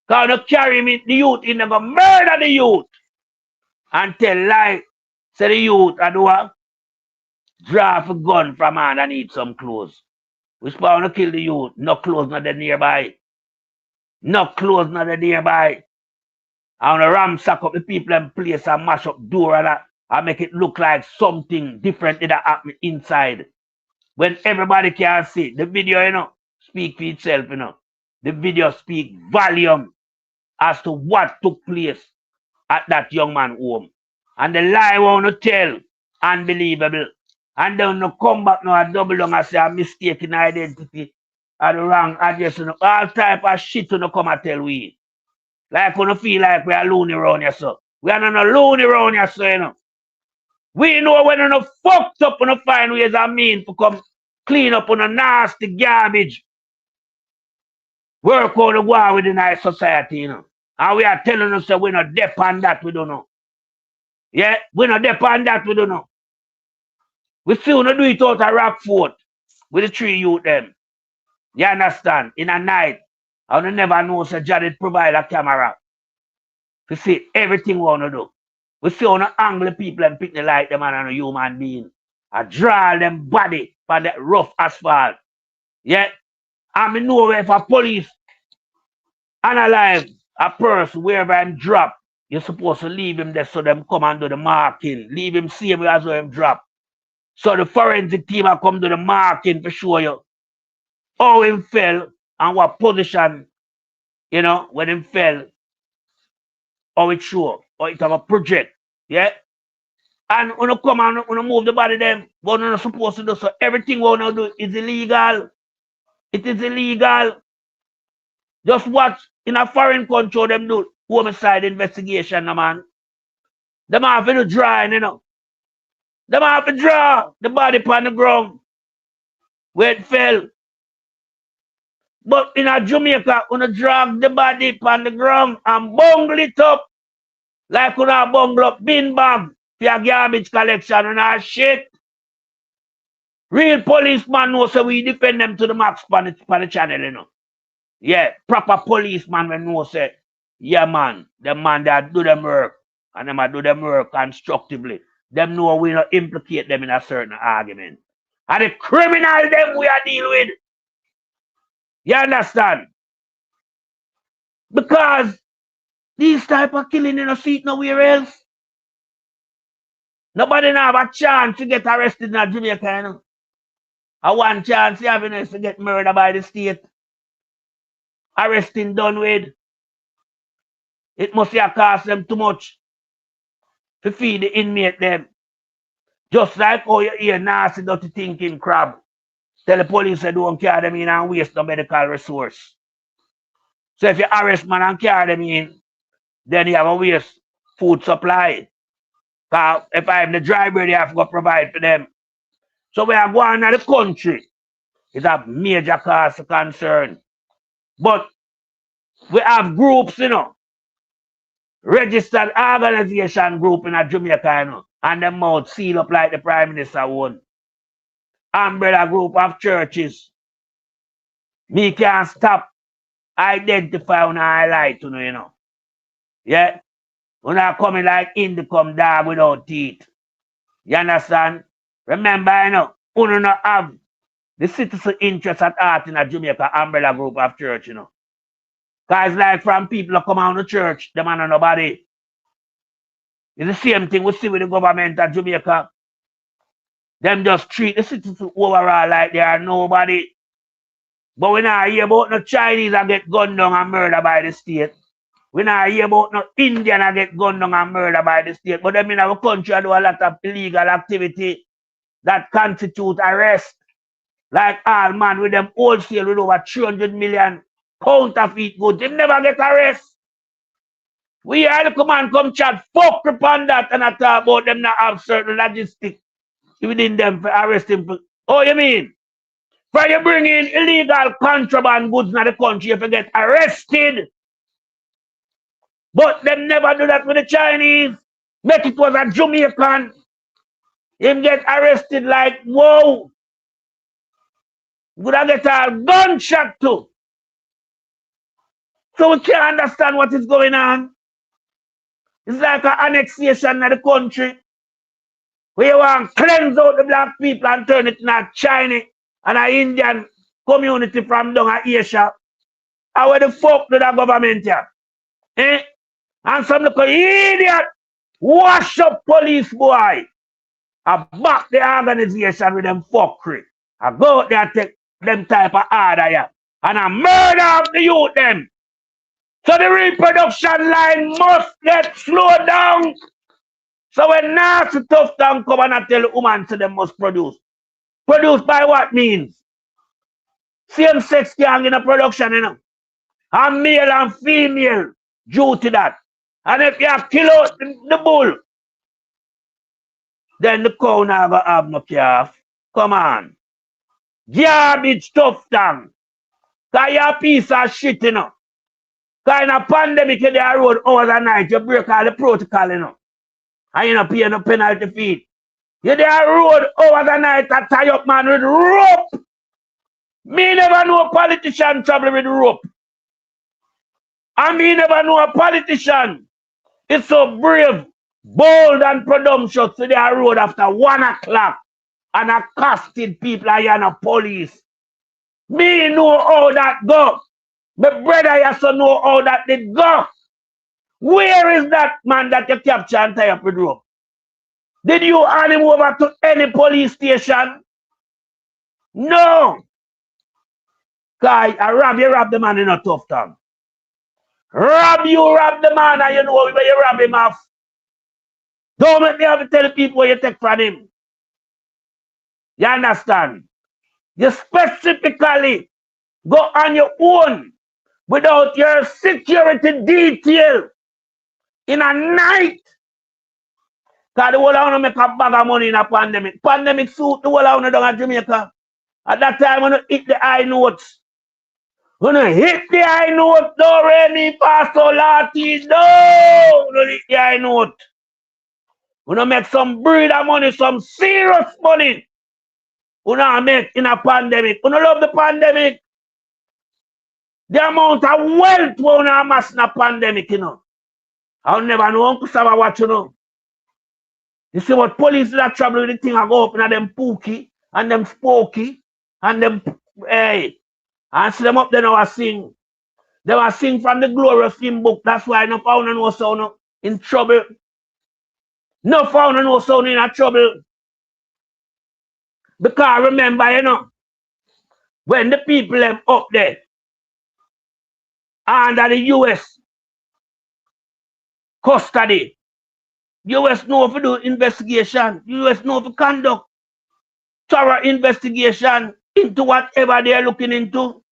Because they carry him in the youth, he never murder the youth. And tell lie, say the youth and what? Draw a gun from hand and eat some clothes. We supposed to kill the youth, no clothes not there nearby. No clothes not there nearby. I want to ramsack up the people and place and mash up door and that and make it look like something different that happen inside. When everybody can see the video, speak for itself, The video speak volume as to what took place at that young man's home. And the lie want to tell, unbelievable. And then no come back now and double down and say a mistaken identity or the wrong address. All type of shit to come and tell we. Like we feel like we are loony around here, so. We are not loony around here, so, We know when we're fucked up and find ways and mean to come clean up on a nasty garbage. Work on the war within our society, And we are telling us that we're not depend that, we don't know. Yeah, we're not depend that, we don't know. We still not do it out of Rockford with the 3 youth them. You understand? In a night, I don't never know so Jared provide a camera to see everything we want to do. We see on the angle people and pick the light them and a human being. I draw them body for that rough asphalt. Yeah. And I know if a police analyze a person wherever I'm drop, you're supposed to leave him there so them come and do the marking. Leave him same as where him drop. So the forensic team will come to the marking to show you how him fell and what position, when him fell, how it show, how it have a project. Yeah? And when you come and when you move the body them, what you're not supposed to do. So everything we want to do is illegal. It is illegal. Just watch in a foreign country them do homicide investigation, man. Them have to do drawing, Them have to draw the body upon the ground where it fell. But in a Jamaica, una drag the body on the ground and bungle it up like una bungle up bin bag for your garbage collection and all shit. Real policeman know so we defend them to the max on the channel, you know. Yeah, proper policeman when know say, yeah man, the man that do them work and them a do them work constructively. Them know we not implicate them in a certain argument. And the criminal them we are deal with. You understand? Because these type of killing in a seat nowhere else. Nobody now have a chance to get arrested in Jamaica, you know. A one chance you have is to get murdered by the state. Arresting done with. It must have cost them too much to feed the inmate them. Just like how you hear nasty dirty thinking crab. Tell the police they don't carry them in and waste the medical resource. So if you arrest man and carry them in, then you have a waste food supply. Because if I have the driver, they have to go provide for them. So we are going to the country. It's a major cause of concern. But we have groups, you know. Registered organization group in a Jamaica, you know. And them mouth seal up like the Prime Minister would. Umbrella group of churches. Me can't stop identify and highlight, you know. Yeah? We're not coming like Indicom dog without teeth. You understand? Remember, you know, we do not have the citizen interest at heart in a Jamaica umbrella group of church, you know. Because like from people who come out of church, them are nobody. It's the same thing we see with the government of Jamaica. Them just treat the citizens overall like they are nobody. But we not hear about no Chinese that get gunned down and murdered by the state. We not hear about no Indian that get gunned down and murdered by the state. But them in our country do a lot of illegal activity that constitute arrest. Like all man with them wholesale with over 300 million counterfeit goods. They never get arrested. We are the command come chat fuck upon that and I talk about them not have certain logistics within them for arresting. Oh, you mean? For you bring in illegal contraband goods in the country, if you get arrested. But them never do that with the Chinese. Make it was a Jamaican. Him get arrested like, whoa. Would I get a gunshot too? So we can't understand what is going on. It's like an annexation of the country. Where you want to cleanse out the black people and turn it into a Chinese and an Indian community from down at Asia. How the fuck do the government here? Eh? And some little idiot wash up police boy. I back the organization with them fuckery. I go out there and take them type of order here. And I murder of the youth them. So the reproduction line must get slowed down. So when nasty tough down come and I tell the woman so they must produce. Produce by what means? Same sex gang in a production, you know. And male and female due to that. And if you kill out the bull, then the cow never have no calf. Come on. Garbage stuff down. Cause you're a piece of shit, you know. Cause in a pandemic, you there road hours and night, you break all the protocol, you know. And you don't pay no penalty fee. You there road hours and night and tie up man with rope. Me never know a politician travel with rope. And me never know a politician is so brave, bold and presumptuous to their road after 1 o'clock and accosted people and a police. Me know how that go. My brother also know how that did go. Where is that man that you capture and tie up with rope? Did you hand him over to any police station? No. Cause you rob the man in a tough time. Rob the man and you know where you rob him off. Don't make me have to tell people where you take from him. You understand? You specifically go on your own without your security detail in a night. Because the whole of make a bag of money in a pandemic. Pandemic suit the whole of down at Jamaica. At that time when you hit the high notes. Gonna hit the high note, don't ready, Pastor Lati, no, hit the high note. Gonna make some breed of money, some serious money. Gonna make in a pandemic. Gonna love the pandemic. The amount of wealth we gonna amass in a pandemic, you know. I'll never know Uncle Saba what you know. You see what police that trouble with the thing I go up in them pookie and them spooky and them hey. And see them up there now I sing. They were sing from the glorious hymn book. That's why no found no sound in trouble. No found no sound in a trouble. Because remember, you know, when the people them up there under the US custody, US know if do investigation, US know if conduct thorough investigation into whatever they're looking into.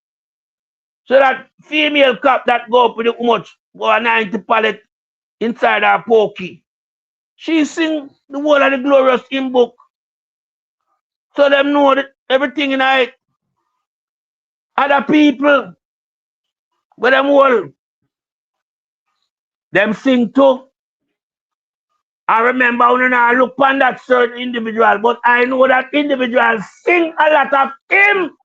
So that female cop that go up with the much go 90 pallet inside her pokey. She sing the whole of the glorious hymn book. So them know that everything in it. Other people, where them all, them sing too. I remember when I look upon that certain individual, but I know that individual sing a lot of hymn.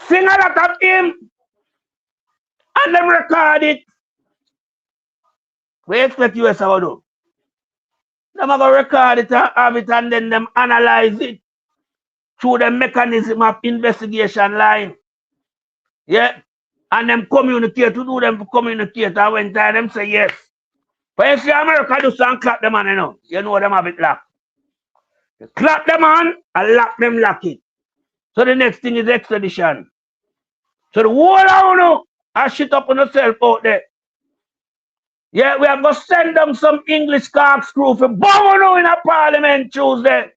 Sing a lot of hymn. And them record it. We expect US to do. Them are going to record it and have it and then them analyze it through the mechanism of investigation line. Yeah. And them communicate to do them to communicate and when time them say yes. But if the America do some clap them on, you know them have it locked. You clap them on and lock them lock it. So the next thing is extradition. So the whole of you I shit up on yourself out there. Yeah, we are going to send them some English corkscrew for bomb in a parliament Tuesday.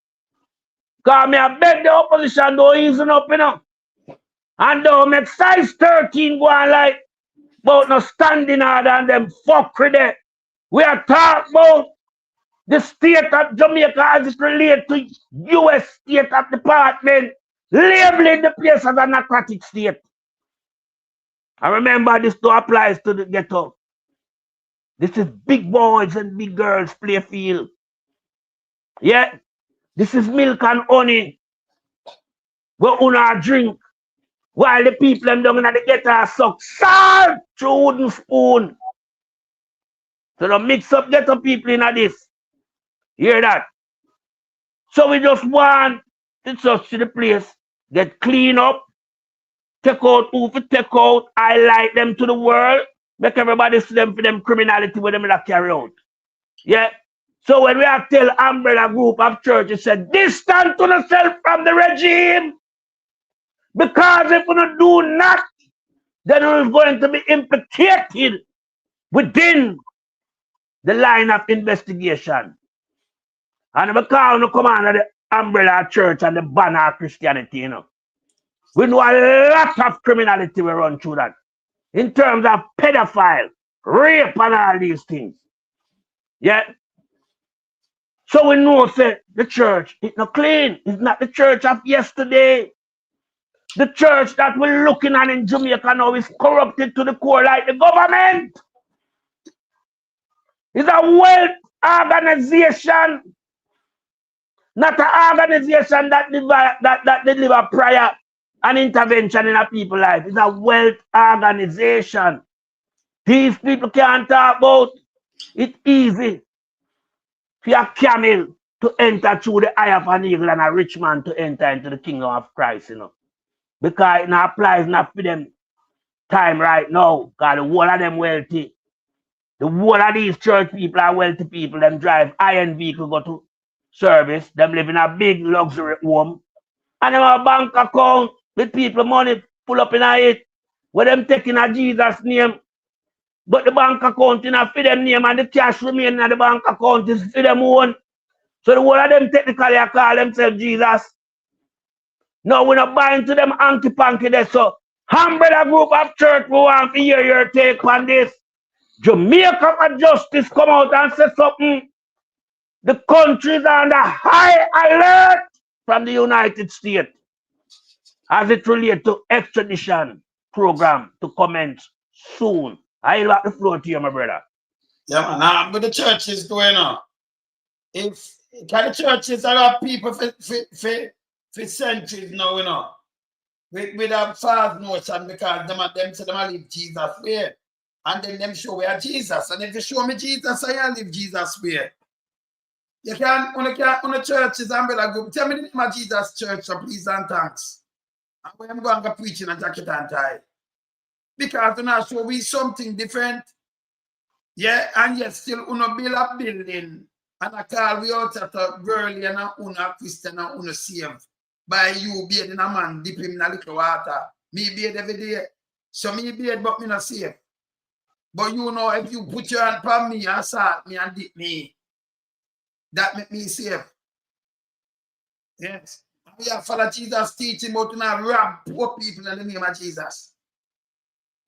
Because me I beg the opposition don't easing up, you know. And don't make size 13 go on like about no standing order and them fuckery there. We are talking about the state of Jamaica as it relates to US State of Department labeling the place as a narcotic state. I remember this too applies to the ghetto. This is big boys and big girls play field. Yeah. This is milk and honey. We una drink. While the people them down in the ghetto suck salt through wooden spoon. So don't mix up ghetto people in this. Hear that? So we just want to touch to the place, get clean up, take out who to take out, highlight them to the world, make everybody see them for them criminality with them that carry out. Yeah. So when we have tell umbrella group of churches said, distant to yourself from the regime. Because if we don't do not, then it's going to be implicated within the line of investigation. And because we come under the umbrella church and the banner of Christianity, you know, we know a lot of criminality will run through that. In terms of pedophile, rape and all these things. Yeah. So we know say the church is not clean. It's not the church of yesterday. The church that we're looking at in Jamaica now is corrupted to the core like the government. It's a wealth organization, not an organization that deliver prayer and intervention in a people's life. It's a wealth organization. These people can't talk about it easy for a camel to enter through the eye of an eagle and a rich man to enter into the kingdom of Christ, you know. Because it applies not for them time right now. Because the whole of them wealthy. The whole of these church people are wealthy people. Them drive iron vehicle, go to service. Them live in a big luxury home. And them have a bank account with people money pull up in it. Where them taking a Jesus name. But the bank account is not for them name and the cash remaining in the bank account is for them own. So the whole of them technically call themselves Jesus. No, we're not buying to them hanky-panky there. So, umbrella group of church, we want to hear your take on this. Jamaica for Justice come out and say something. The country is under high alert from the United States. as it relates to extradition program to commence soon. I will back the floor to you, my brother. Yeah, man. But the church is going on. If the churches are people for centuries now, you know. We have false notion because them say them live Jesus way. And then them show we are Jesus. And if you show me Jesus, I live Jesus way. You can't on the churches and better go. Tell me the name of Jesus church, so please and thanks. And when I'm going to preach in a jacket and tie. Because you know, show we something different. Yeah, and yet still uno build a building and I call we out at a girl and a Christian and uno save. By you being a man, dip him in a little water. Me bathe every day. So me bathe, but me not safe. But you know, if you put your hand on me and salt me and dip me, that make me safe. Yes. We have follow Jesus teaching about to not rob poor people in the name of Jesus.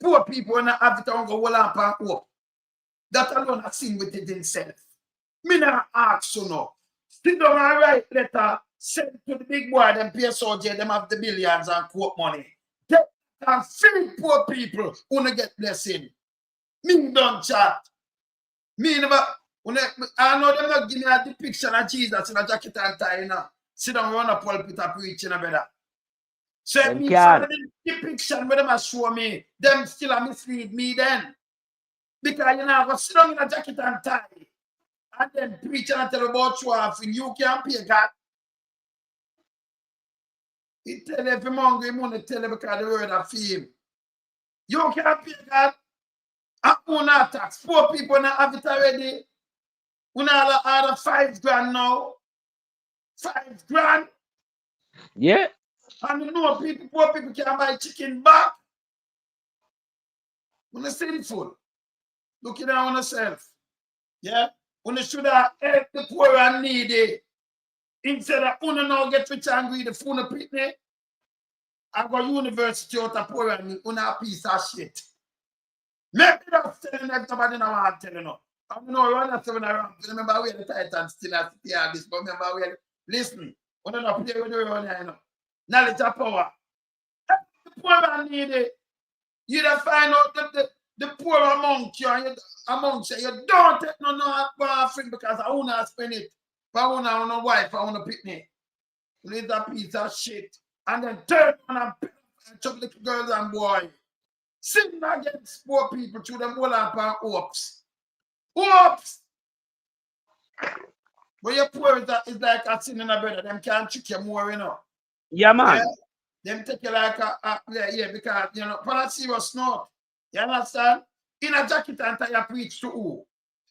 Poor people not have it on go hold up and hope. That alone has seen with it himself. Me not ask you no. Sit down and write letter. Send to the big boy, them PSOJ, them have the billions and quote money. They can feed poor people who don't get blessing. Me don't chat. Me never, I know them not give me a depiction of Jesus in a jacket and tie, you know. Sit down, run a pulpit and preach, you know, brother. So if me follow the depiction where them show me, them still a mislead me then. Because, you know, I go sit down in a jacket and tie and then preach and tell about you off and you can't pay God. He tell every money money tell him because the word of him. You can't pay God. And who not tax? Poor people not have it already. We not have 5 grand now. 5 grand. Yeah. And you know people, poor people can buy chicken back. When they sinful. Look it on yourself. Yeah. When you should have helped the poor and needy. Instead of you now get rich and greedy, the phone of pitney. I go university out of poor and me, a piece of shit. Maybe that's telling everybody now I'm telling you. I know run at 7 around. Remember where the Titans still have to this, but remember where listen, we don't play with the run here, you know. Knowledge of power. The poor and needy. You don't find out the poor amongst you and you don't take no offering because I wanna spend it. But I wanna wife, I wanna picnic. Leave that piece of shit. And then turn on and chop little girls and boys. Sin against poor people through them all up and hopes. Hopes! But your poor is like a sin in a brother. Them can't trick you more, you know. Yeah, man. Yeah? Them take you like yeah, because, you know, for a serious note. You understand? In a jacket and tie you preach to who?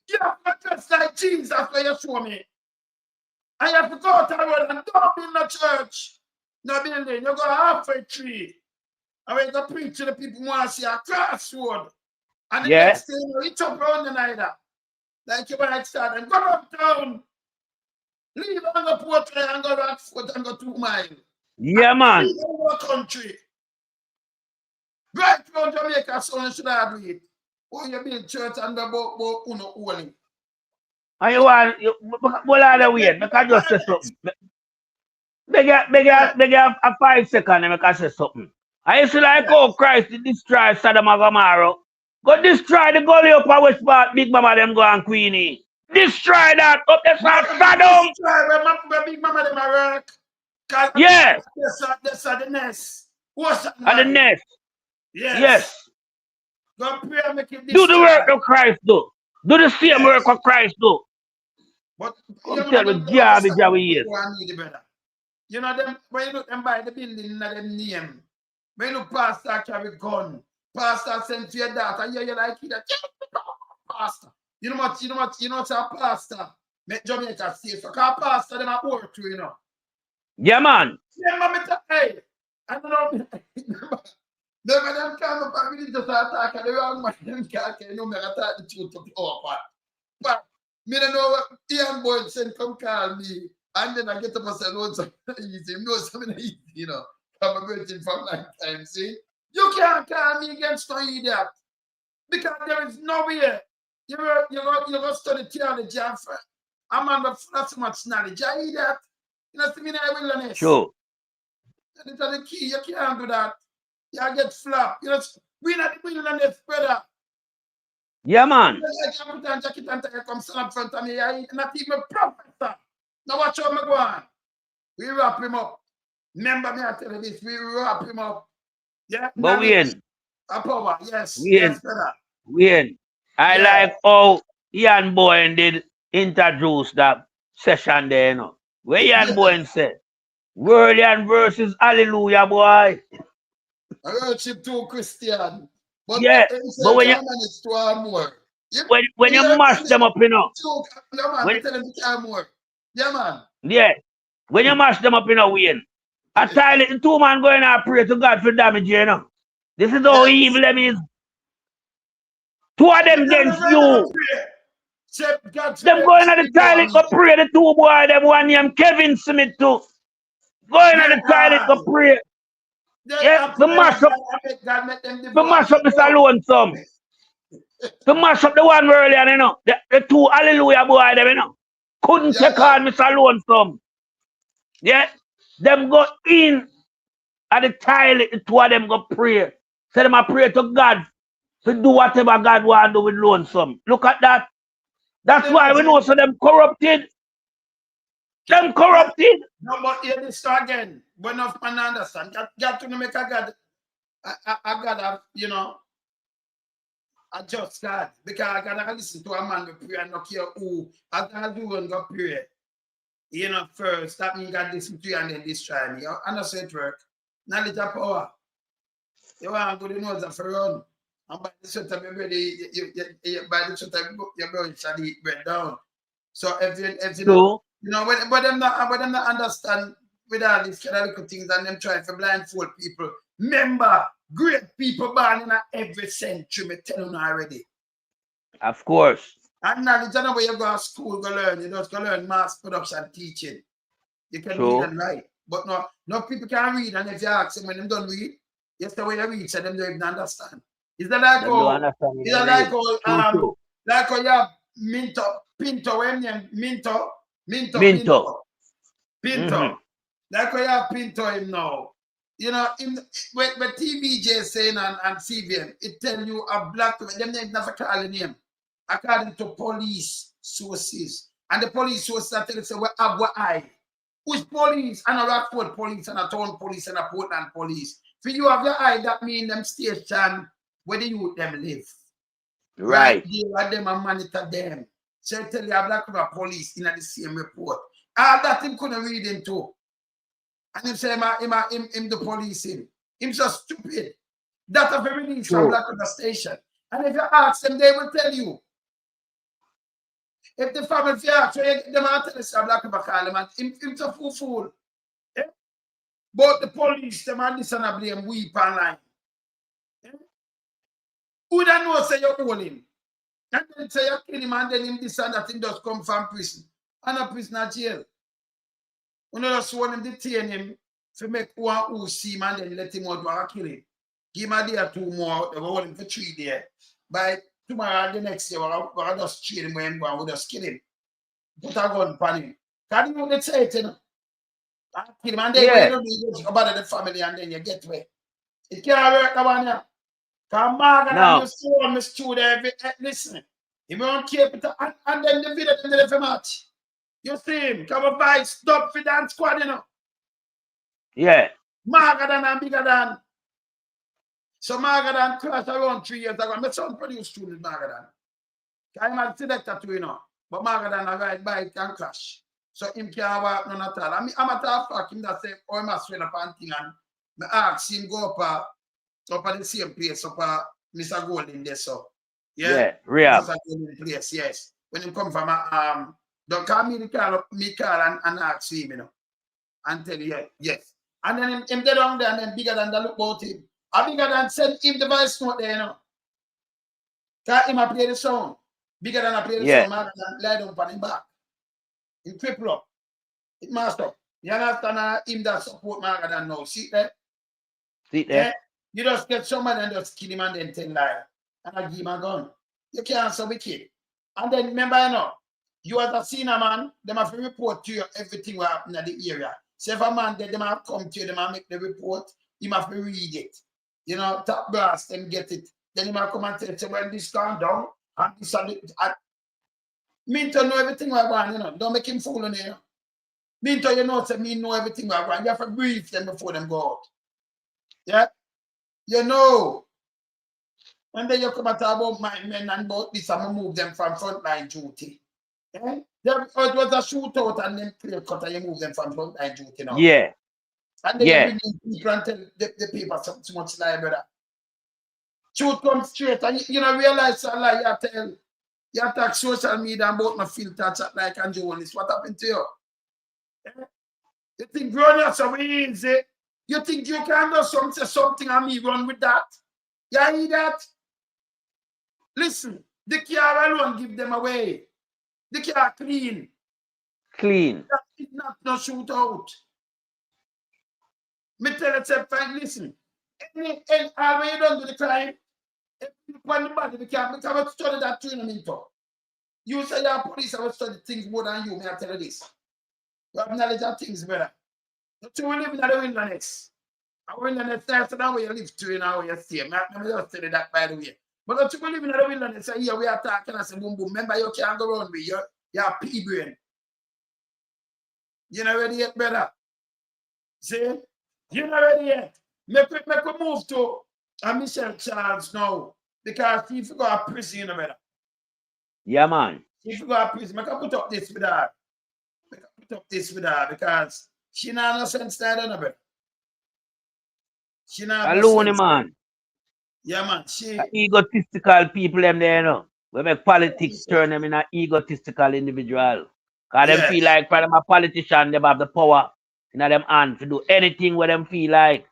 You have to dress like Jesus where you show me. And you have to go to the road and don't be in the church. No building, you go halfway tree. And we go preach to the people who want to see a crossroad. And the next thing, you chop around the night. Like you might start and go uptown. Leave on the port and go back foot and go 2 miles. Yeah, man. Leave on the country. Right from Jamaica, so you should have it. Oh, you build church and the boat uno holy. And you want, well, out of the way, I can just say something. Beg a 5 seconds and I can say something. I used to like how Christ destroy Sodom and Gomorrah. Go destroy the gully up at West Part, Big Mama them go and Queenie. Destroy that up there from Sodom. Destroy where Big Mama them are work. Yeah. That's the nest. What's that? At the nest. Yes. Go pray and make it do the work of Christ do. Do the same work of Christ do. But come tell me garbage how we is. You know them when you look them by the building in them name. When you look pastor carry gun, pastor send for your daughter, you like it, pastor. You know what's a pastor? Make Jamaica safe. So cause pastor them at work too, you know. Yeah, man. Hey, I don't know. Never them come up and really just attack and the wrong man them can't no me attack the truth of the part. But me don't know what Ian Boyd said come call me. And then I get up and say, no, it's easy. No, it's something easy, you know. I'm a virgin for a long time, see? You can't call me against no idiot. Because there is no way. You're going to study theology and I'm under not so much knowledge. You idiot. You know, see me in the wilderness. Sure. That is the key. You can't do that. You get flap. You know, we not the middle and the spreader. Yeah, man. I can put on jacket and you come stand up front of me. I not even professor. Now watch how me go on. We wrap him up. Remember me, I tell you this. We wrap him up. Yeah. But we in. A power. Yes. We in. Yes, brother. We in. I like how Ian Boyne did introduce that session there, you know. Where Ian Boyne said, Word and verses, hallelujah, boy. I worship too, Christian. But yeah, but when you mash them up, you know. Yeah, man. Yeah. When you mash them up, you know, Wayne. I tell it, the two man going and pray to God for damage, you know. This is how evil them is. Two of them against you. Them going at the toilet to pray, the two boy, them one named Kevin Smith too. Going at the toilet to pray. Yeah, to mash up Mr. Lonesome. To mash up the one earlier, you know. The two hallelujah boy, them, you know. Couldn't take on Mr. Lonesome. Yeah. Them go in at the toilet, the two of them go pray. So them a pray to God to do whatever God want to do with Lonesome. Look at that. That's why we know so them corrupted. Them corrupted. No, but hear this again. When enough man understand. Got to make a God. I gotta, you know, adjust God. Because I gotta listen to a man who pray and not care who. I gotta do and go pray. You know, first, that means God listen to you and then destroy me. You understand it work? Knowledge of power. You want to go to know that for run. And by the sweat of your belly, by the sweat of your belly, shall eat bread down. So if you know, but them not understand with all these kind of little things and them trying to blindfold people. Remember, great people born in every century, me tell you already. Of course. And knowledge, you know where you go to school, go learn. You just go learn mass production teaching. You can read and write. But no people can read, and if you ask them when them don't read, yes, the way you read, so them don't even understand. Is that like how you have Pinto, when name Minto. Mm-hmm. Like how you have Pinto him now. You know, when TVJ saying and CVM, it tell you a black woman, them names never call the name. According to police sources. And the police sources are telling us, we have what eye. Who's police? And a Rockford police, and a town police, and a Portland police. For you have your eye, that means them station where the youth them live. Right. You have them and monitor them. So I tell you, a Black River police in the same report. All that him couldn't read into. And him say, him the police him. Him so stupid. That a very release from Black River station. And if you ask them, they will tell you. If the family, if you ask them, they might tell us Black River call him, and him's a fool. Yeah? But the police, they might listen and blame weep online. Yeah? Who don't know say you hold him? And then say you kill him, and then him this and that thing just come from prison. And a prisoner jail. You know, just want him detain him to make one who see him and then let him out and kill him. Give him a day or two more, they will hold him for 3 days. By tomorrow, the next day, we'll just cheat him when we'll just kill him. Put a gun upon him. Can you not say it, you know? Kill him and then you don't do about the family and then you get away. It can't work, the one, yeah. Because Margaret and you see on the studio, listen. He won't keep it, and then the video in the match. You see him, come up by, stop for dance squad, you know. Yeah. Margaret and bigger than. So Margaret crashed around 3 years ago. My son produced student Margaret. I'm a selector too, you know. But Margaret ride bike and crash. So him can't walk none at all. I'm a talk fuck him that say, oh, I must swing up and thing. And I ask him go up at the same place, up at Mr. Golden there, so. Yeah, real. Mr. Golden place, yes. When him come from don't call me the call and ask him, you know. And tell you, yes. And then him get down there and then bigger than the look about him. I bigger than send him the voice note there, you know. Cause him a play the song. Bigger than I play the song, man, and lie down on him back. Him cripple up. It messed up. You understand him that support Margaret now. See there? See there? Yeah? You just get somebody and just kill him and then tell lie. And I give him a gun. You can't so wicked. And then remember, you know, you as a senior man, them have to report to you everything what happened in the area. So if a man dead, them have come to you, them have make the report, he must be read it. You know, top brass, them get it. Then he might come and tell you, when this calm down, and this and that. Minto know everything we're going, you know. Don't make him fool on you. Minto, you know, say me know everything we're going. You have to brief them before them go out. Yeah? You know. And then you come and talk about my men and about this, and move them from frontline duty. Yeah? It was a shootout and then clear cut and you move them from frontline duty now. Yeah. And then you bring in people and tell the people so much lie, brother. Truth comes straight and you know realize a lie you tell. You attack social media and about my filter chat like and journalists. What happened to you? Yeah? You think grown up so easy? You think you can do something and me run with that? You hear that? Listen, the car alone give them away. The car clean. Clean. It's not no shoot out. Me tell you, fine, listen. Any all when you don't do the crime, if you put the body, because I will study that training. You say you're police, I will study things more than you. May I tell you this? You have knowledge of things, brother. But you will live in the wilderness. A wilderness, that's the way you live to, you know, you stay. I just tell you that, by the way. But you will live in the wilderness, and here we are talking, and I say, boom, boom. Remember, you can't go around with your pea brain. You know ready yet, brother? See? You know ready yet? Make a move to Michelle Charles now. Because if you go to prison, you know, brother. Yeah, man. If you go to prison, make her put up this with her. Make her put up this with her because she not no sense there, no, brother. She not Alone, no sense. man. Yeah, man. She Egotistical people, them there, you know. We make politics turn them in an egotistical individual. Because them feel like for them a politician, they have the power in them hand to do anything where them feel like.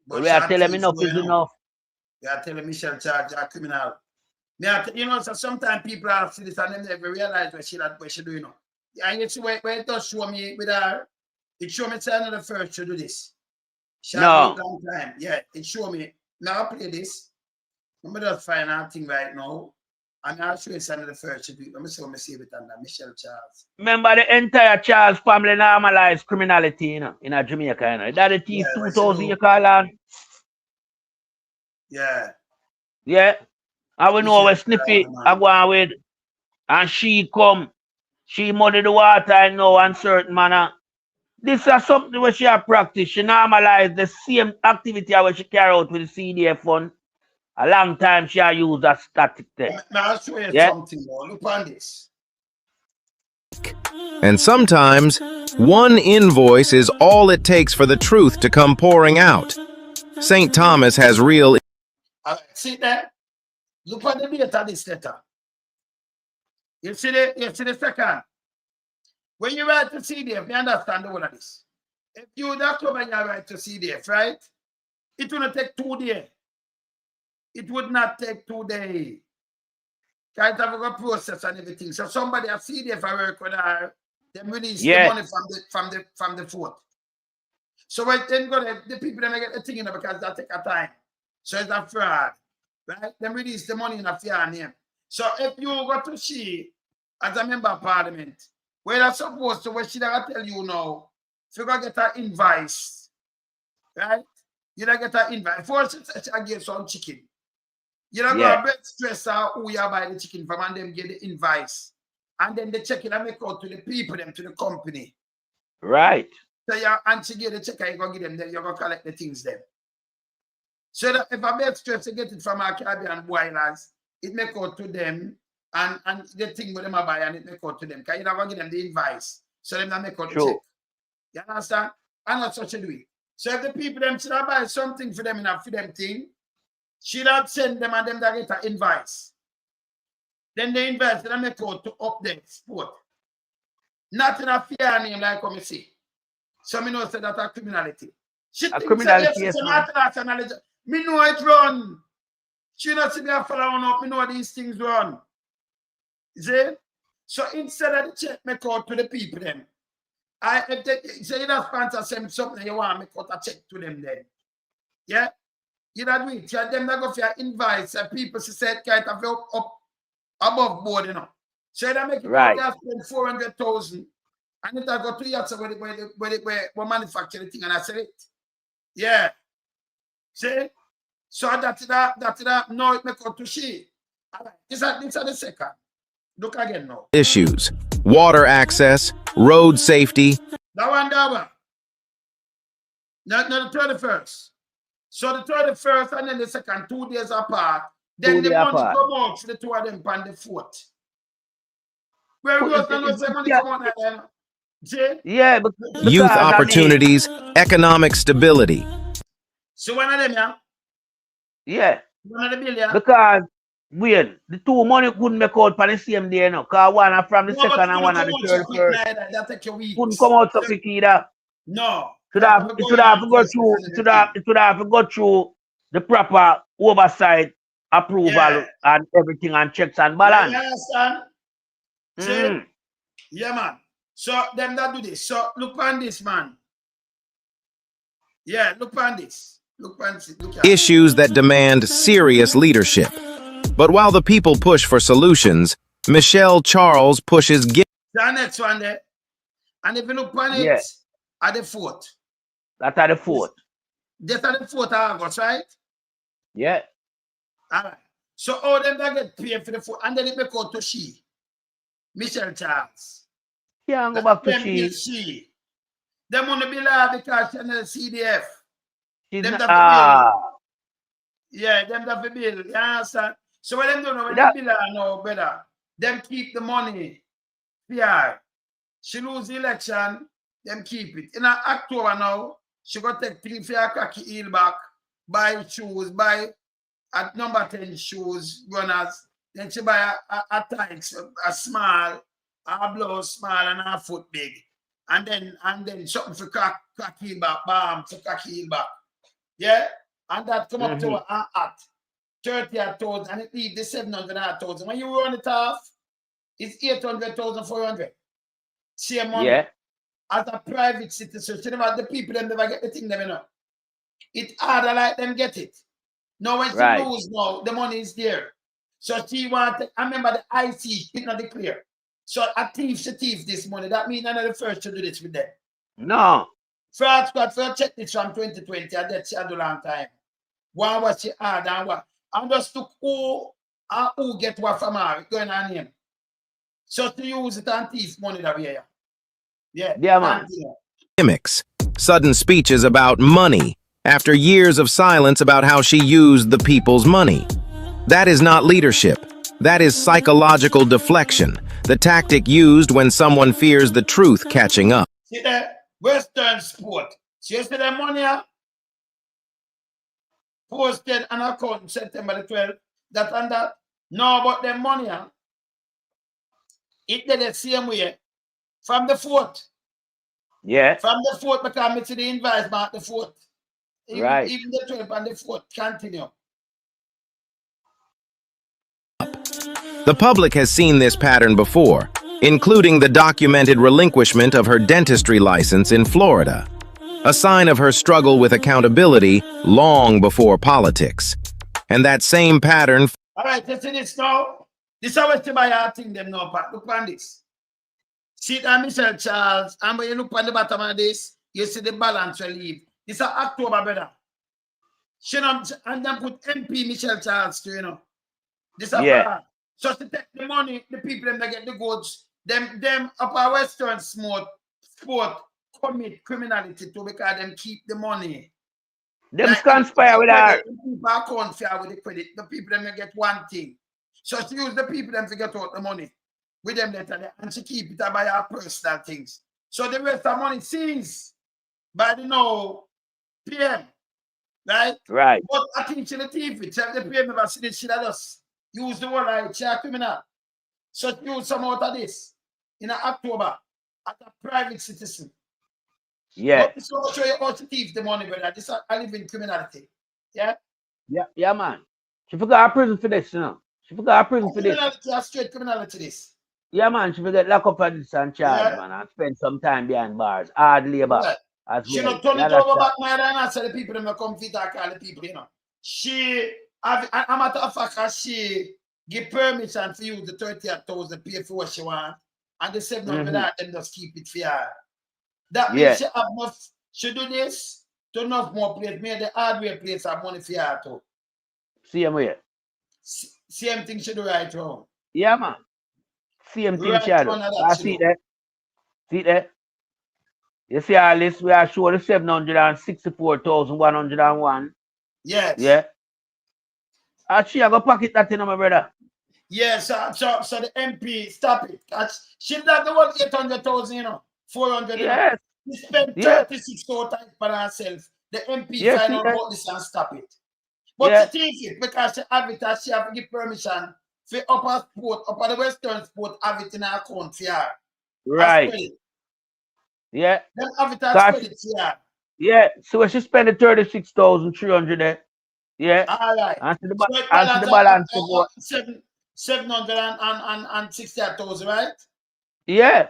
But we are telling them enough is enough. We are telling Michelle Charge a criminal. You know, so sometimes people are see this and them never realize what she doing. You know. And you see where it does show me with her, it show me it's another first to do this. She had a long time. Yeah, it show me. Now I play this. I'm just find out thing right now. And I'll show you some of the first to do it. Let me see it under Michelle Charles. Remember the entire Charles family normalized criminality, you know, in a Jamaica, you know. That it is 2000 you call on. Yeah. Yeah. I will know where Sniffy I go on with. And she come. She muddy the water, I know, in certain manner. This is something where she have practiced. She normalized the same activity where she carry out with the CDF fund. A long time she has used a static there. Now I'll show you something more. Look on this. And sometimes, one invoice is all it takes for the truth to come pouring out. St. Thomas has real... See that? Look at the date of this letter. You see the second. When you write to CDF, you understand all of this. If you don't come and you write to CDF, right? It will not take 2 days. It would not take 2 days. Kind of a process and everything. So somebody at CDF I work with her, then release the money from the fort. So when then go the people that get the thing in because that take a time. So it's a fraud. Right? Then release the money in a fair name. So if you go to she as a member of parliament, where that's supposed to, what she don't tell you now, if you go get her invoice, right? You don't get her invoice. First, I give some chicken. You don't go to stress out who you buy the chicken from and them get the invoice. And then they check it and make out to the people, them to the company. Right. So you and she get the check and you go give them, then you go collect the things then. So that if I make stress to get it from our Caribbean boilers, it make out to them and the thing with them I buy and it make out to them. Because you never give them the invoice. So them not make out the check. You understand? And that's what you do it. So if the people them should buy something for them in a for them thing, she not send them and them that get an invoice. Then the invoice they make out to update sport. Not in a fair name like what I see. So me know say that a criminality. She thinks criminality, yes, me know it run. She not see me following up, me know these things run. See? So instead of the check make out to the people them, if they say you don't sponsor something you want, make out a check to them then. Yeah? You don't do it. You them that go for your invoice and people say kind of up above board, you know. So they make it spend 400,000 And it I got 2 years where we manufacture the thing and I sell it. Yeah. See? So that no, it make out to she. This is the second. Look again now. Issues: water access, road safety. That one. Not the 31st. So the 31st and then the second, 2 days apart. Then the money come out for the two of them on the 4th. Where goes the money come out then? See? Yeah, Youth opportunities, economic stability. So one of them, yeah? Yeah. One of the bill, yeah? Because wait, the two money couldn't make out for the same day, no. Because one are from the second and one are the 31st. That take a week. Couldn't come out so quick either. No. It should have to go through the proper oversight, approval, and everything, and checks and balance. You understand? See? Yeah, man. So them that do this. So look on this, man. Yeah, look on this. Look at Issues that demand serious leadership. But while the people push for solutions, Michelle Charles pushes. The next one there. And if you look on it, at the 4th. That's at the 4th. That's at the 4th of August, right? Yeah. All right. So all them that get paid for the 4th, and then it make out to she. Michelle Charles. Yeah, go back to she. Them want to be live because she's in the CDF. Them yeah, them that for bill. You understand? So what them do now, when they bill her now, better. Them keep the money. Yeah. She lose the election, them keep it. In October now, she got take 3 for her cocky heel back, buy shoes, buy at number 10 shoes, runners. Then she buy a tights, a small, a blouse small, and a foot big. And then something for cocky heel back, balm for cocky heel back. Yeah? And that come up to her at 30,000 and it leave the 700,000. When you run it off, it's 800,400. Same money. Yeah. As a private citizen, the people them never get the thing them, you know. It's harder like them get it. Now when she lose now, the money is there. So she want I remember the IC, it's not clear. So a thief she thief this money. That means I'm not the first to do this with them. No. First check this from 2020, and that's a long time. One was she had and what. And just took who get what from her going on him. So to use it and thief money that way. Yeah, man. Gimmicks, sudden speeches about money, after years of silence about how she used the people's money. That is not leadership. That is psychological deflection, the tactic used when someone fears the truth catching up. See that Western sport. See the money posted an account in September the 12th, that and that. No, but the money, it did the same way from the 4th. Yeah. From the 4th, because it's the invoice about the 4th. Right. Even the 12th and the 4th continue. The public has seen this pattern before, including the documented relinquishment of her dentistry license in Florida, a sign of her struggle with accountability long before politics. And that same pattern... All right, you see this now? This is how we buy our thing them now, Pat. Look on this. See that Michelle Charles, and when you look on the bottom of this, you see the balance will leave. This is October, brother. She and then put MP Michelle Charles too, you know. This is so to take the money, the people them that get the goods, them up our Western sport commit criminality to because them keep the money. Them like, conspire with her. People account fair with the credit. The people them get one thing. So she use the people them to get out the money with them later, and she keep it by her personal things. So the rest of money seized by the PM. Right? Right. But I think she the thief it. The PM never see this shit at us. Use the word like she a criminal. So use some out of this in October as a private citizen. Yeah. But this will show you how to thief the money, brother. This I live in criminality. Yeah? Yeah, man. She forgot her prison for this, you know. She forgot her prison for this. Criminality, straight criminality this. Yeah, man. She forgot lock up for this and charge, man, and spend some time behind bars. Hard labor. As she well. not turn it over back, man, and answer the people that come fit and call the people, you know. She, a matter of fact, she give permission to use the 30,000 pay for what she want. and the 700 them just keep it fair. That means she have enough, she do this to enough more place. Maybe the hardware place have money for her too. Same way. Same thing she do right wrong. Yeah, man. Same thing Right she do. I see that. See that? You see all this? We are showing the 764,101. Yes. Yeah. And she go pocket that in my brother. Yes, so the MP stop it. She not the one 800,000, you know, 400. Yes. She spent 36,000 for herself. The MP find out about this and stop it. But she take it because she advertise, she have to give permission for upper the Western Sport, have it in her account for her. Right. Yeah. Then advertise credit for her. Yeah. So she spend the 36,300 there. Yeah. All right. And to the balance of what? 760,000, right? Yeah.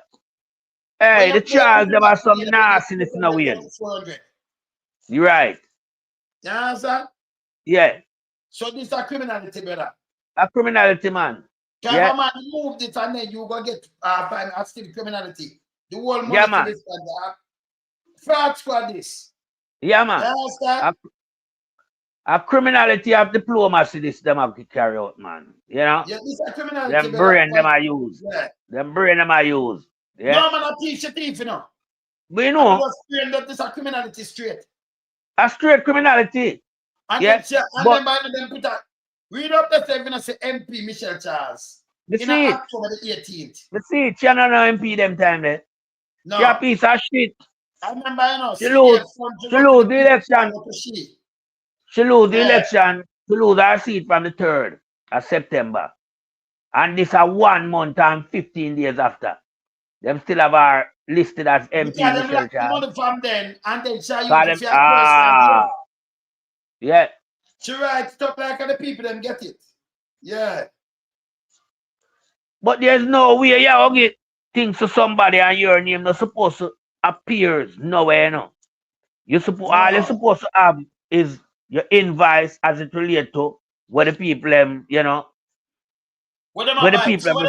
Hey, the child them have some nastiness in the way. You're right. You understand? Yeah. So this is a criminality, brother. A criminality, man. Can a man move it and then you go get still criminality. The whole money to this fraud squad this. Yeah, man. You understand? A criminality of diplomacy this them have to carry out, man. You know? Yeah, this is a criminality. Them brain them I use. Yeah. Them brain them I use. Yeah. No man, I teach you thief, you know. But you know, that this is a criminality straight. A straight criminality. And yeah. Then them put a read up the seven and say MP Michelle Charles. In October the 18th. The see, she don't know MP them time there. No. She a piece of shit. I remember, you know, she lose the election. She lose the election to lose her seat from the 3rd of September. And this are 1 month and 15 days after. Them still have her listed as MP Michelle Charles. Money from then, and then she yeah. She writes stuff like the people them get it. Yeah. But there's no way you get things to somebody and your name not supposed to appear nowhere, you know. All you're supposed to have is your invoice as it relates to what the people you know. What the people we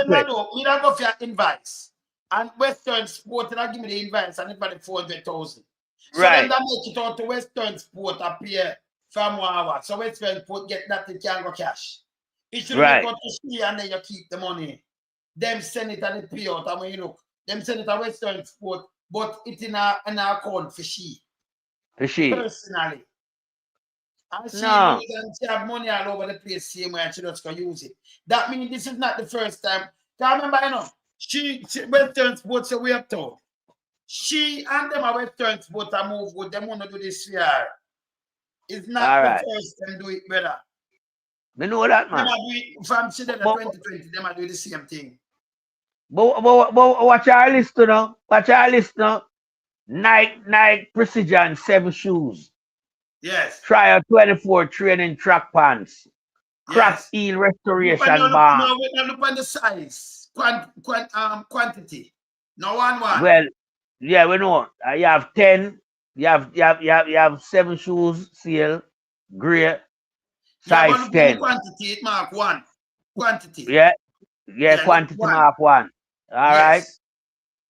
don't go for your invoice. And Western Sport and give me the invoice and it's 400,000. So then that make it out to Western Sport appear from 1 hour. So Western Sport get that it can go cash. It should make out to see and then you keep the money. Them send it and it pay out. And when you look, them send it to Western Sport, but it's in our account for she. For she. Personally. And she knows and she have money all over the place same way and she just can use it. That means this is not the first time. Because remember, you know, she Western Sport say we up to. She and them are Western Sport and move good. Them want to do this year. It's not the first time do it better. They know that, man. From 2020, they might do the same thing. But watch our list now. Watch our list now. Nike Precision 7 shoes. Yes. Trial 24 training track pants. Crack heel restoration bar. No, look on the size. Quantity. No one. Well, yeah, we know. You have 10. You have 7 shoes sale. Grey. Size 10. Quantity, it mark 1. Quantity. Yeah, quantity mark 1. All right.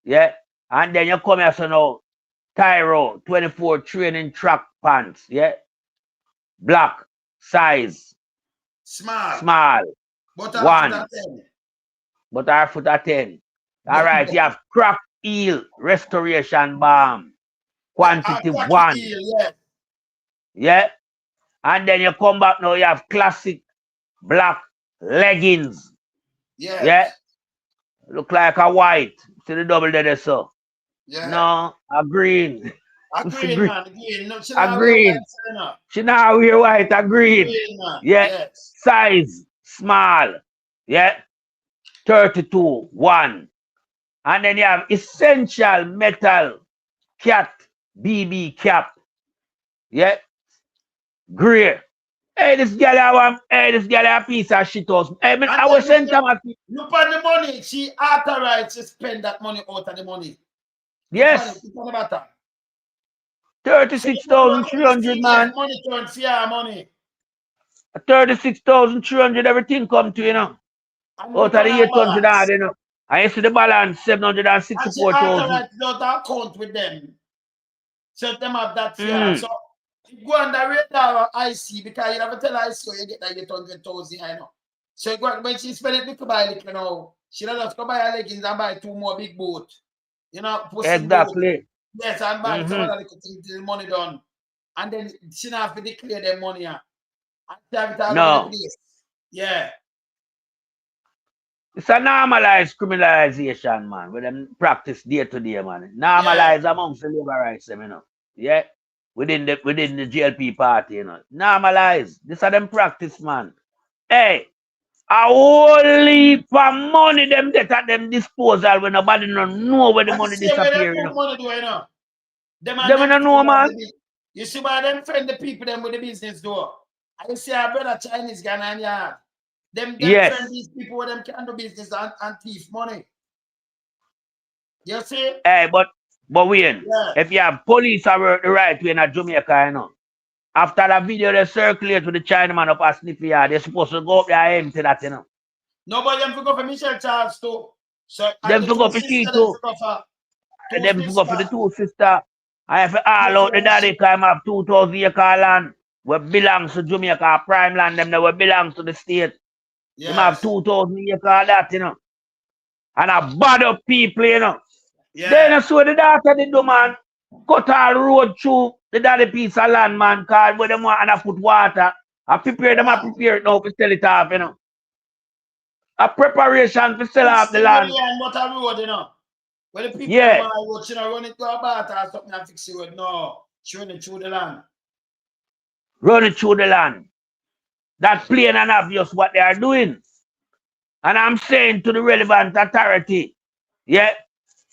Yeah. And then you come here, so now, Tyro 24 training track pants. Yeah. Black. Size. Small. But 1. But our foot at 10. All right. You have crack heel restoration balm. Quantity 1. Yeah. And then you come back now, you have classic black leggings. Yeah. Yeah. Look like a white. See the double there, so. Yeah. No, a green. A green, man. Green. No, a green. She now wear white, a green. Yeah. Yes. Size small. Yeah. 32, 1. And then you have essential metal cat BB cap. Yeah. Grey. Hey, this girl a piece of shit house. Hey, man, I was sent to my look at the money. She authorized to spend that money out of the money. Yes. 36,300, man. Money turn fair money. 36,300, everything come to, you know. Out of the 800, you know. I see the balance And she 764,000. authorized the account with them. So them have that fear. So you go on the radar IC because you never tell IC you get that 800,000, I know. So you go, when she spend it little by little now, she just go buy a leggings and buy 2 more big boats. You know, pussy boat. Exactly. Yes, and buy some other little things till the money done. And then she not have to declare their money. And she have it all over the No. place. Yeah. It's a normalized criminalization, man, where them practice day to day, man. Normalized amongst the labor rights, them, you know. Yeah. Within the GLP party, you know. Normalized. This are them practice, man. Hey, a whole heap of money them get at them disposal when nobody don't know where the money disappear, you know. Money do, you know. Them don't know, man. You see why them friend the people them with the business do. I see our brother Chinese Ghanaian. Them friend these people with them can do business and thief money. You see? Hey, but Wayne, if you have police that work the right way in Jamaica, you know, after that video they circulate with the Chinaman up at Sniffy Yard, they're supposed to go up there and empty that, you know. Nobody them to go for Michelle Charles too. So them to go for she too. Them to go for the 2 sisters. I have to all out the daddy because I have 2,000 acre land what belongs to Jamaica, prime land, them that will belong to the state. Yes. Them have 2,000 acre that, you know. And a bad up people, you know. Yeah. Then I saw the daughter did do, man. Cut all road through the daddy piece of land, man, cause where them want and I put water. I prepare them, I prepare it now to sell it off, you know. A preparation to sell off the land. What a road, you know. When the people watch, you know, run it to a bar or something and fix the road. No, run it through the land. Run it through the land. That's plain and obvious what they are doing. And I'm saying to the relevant authority, yeah,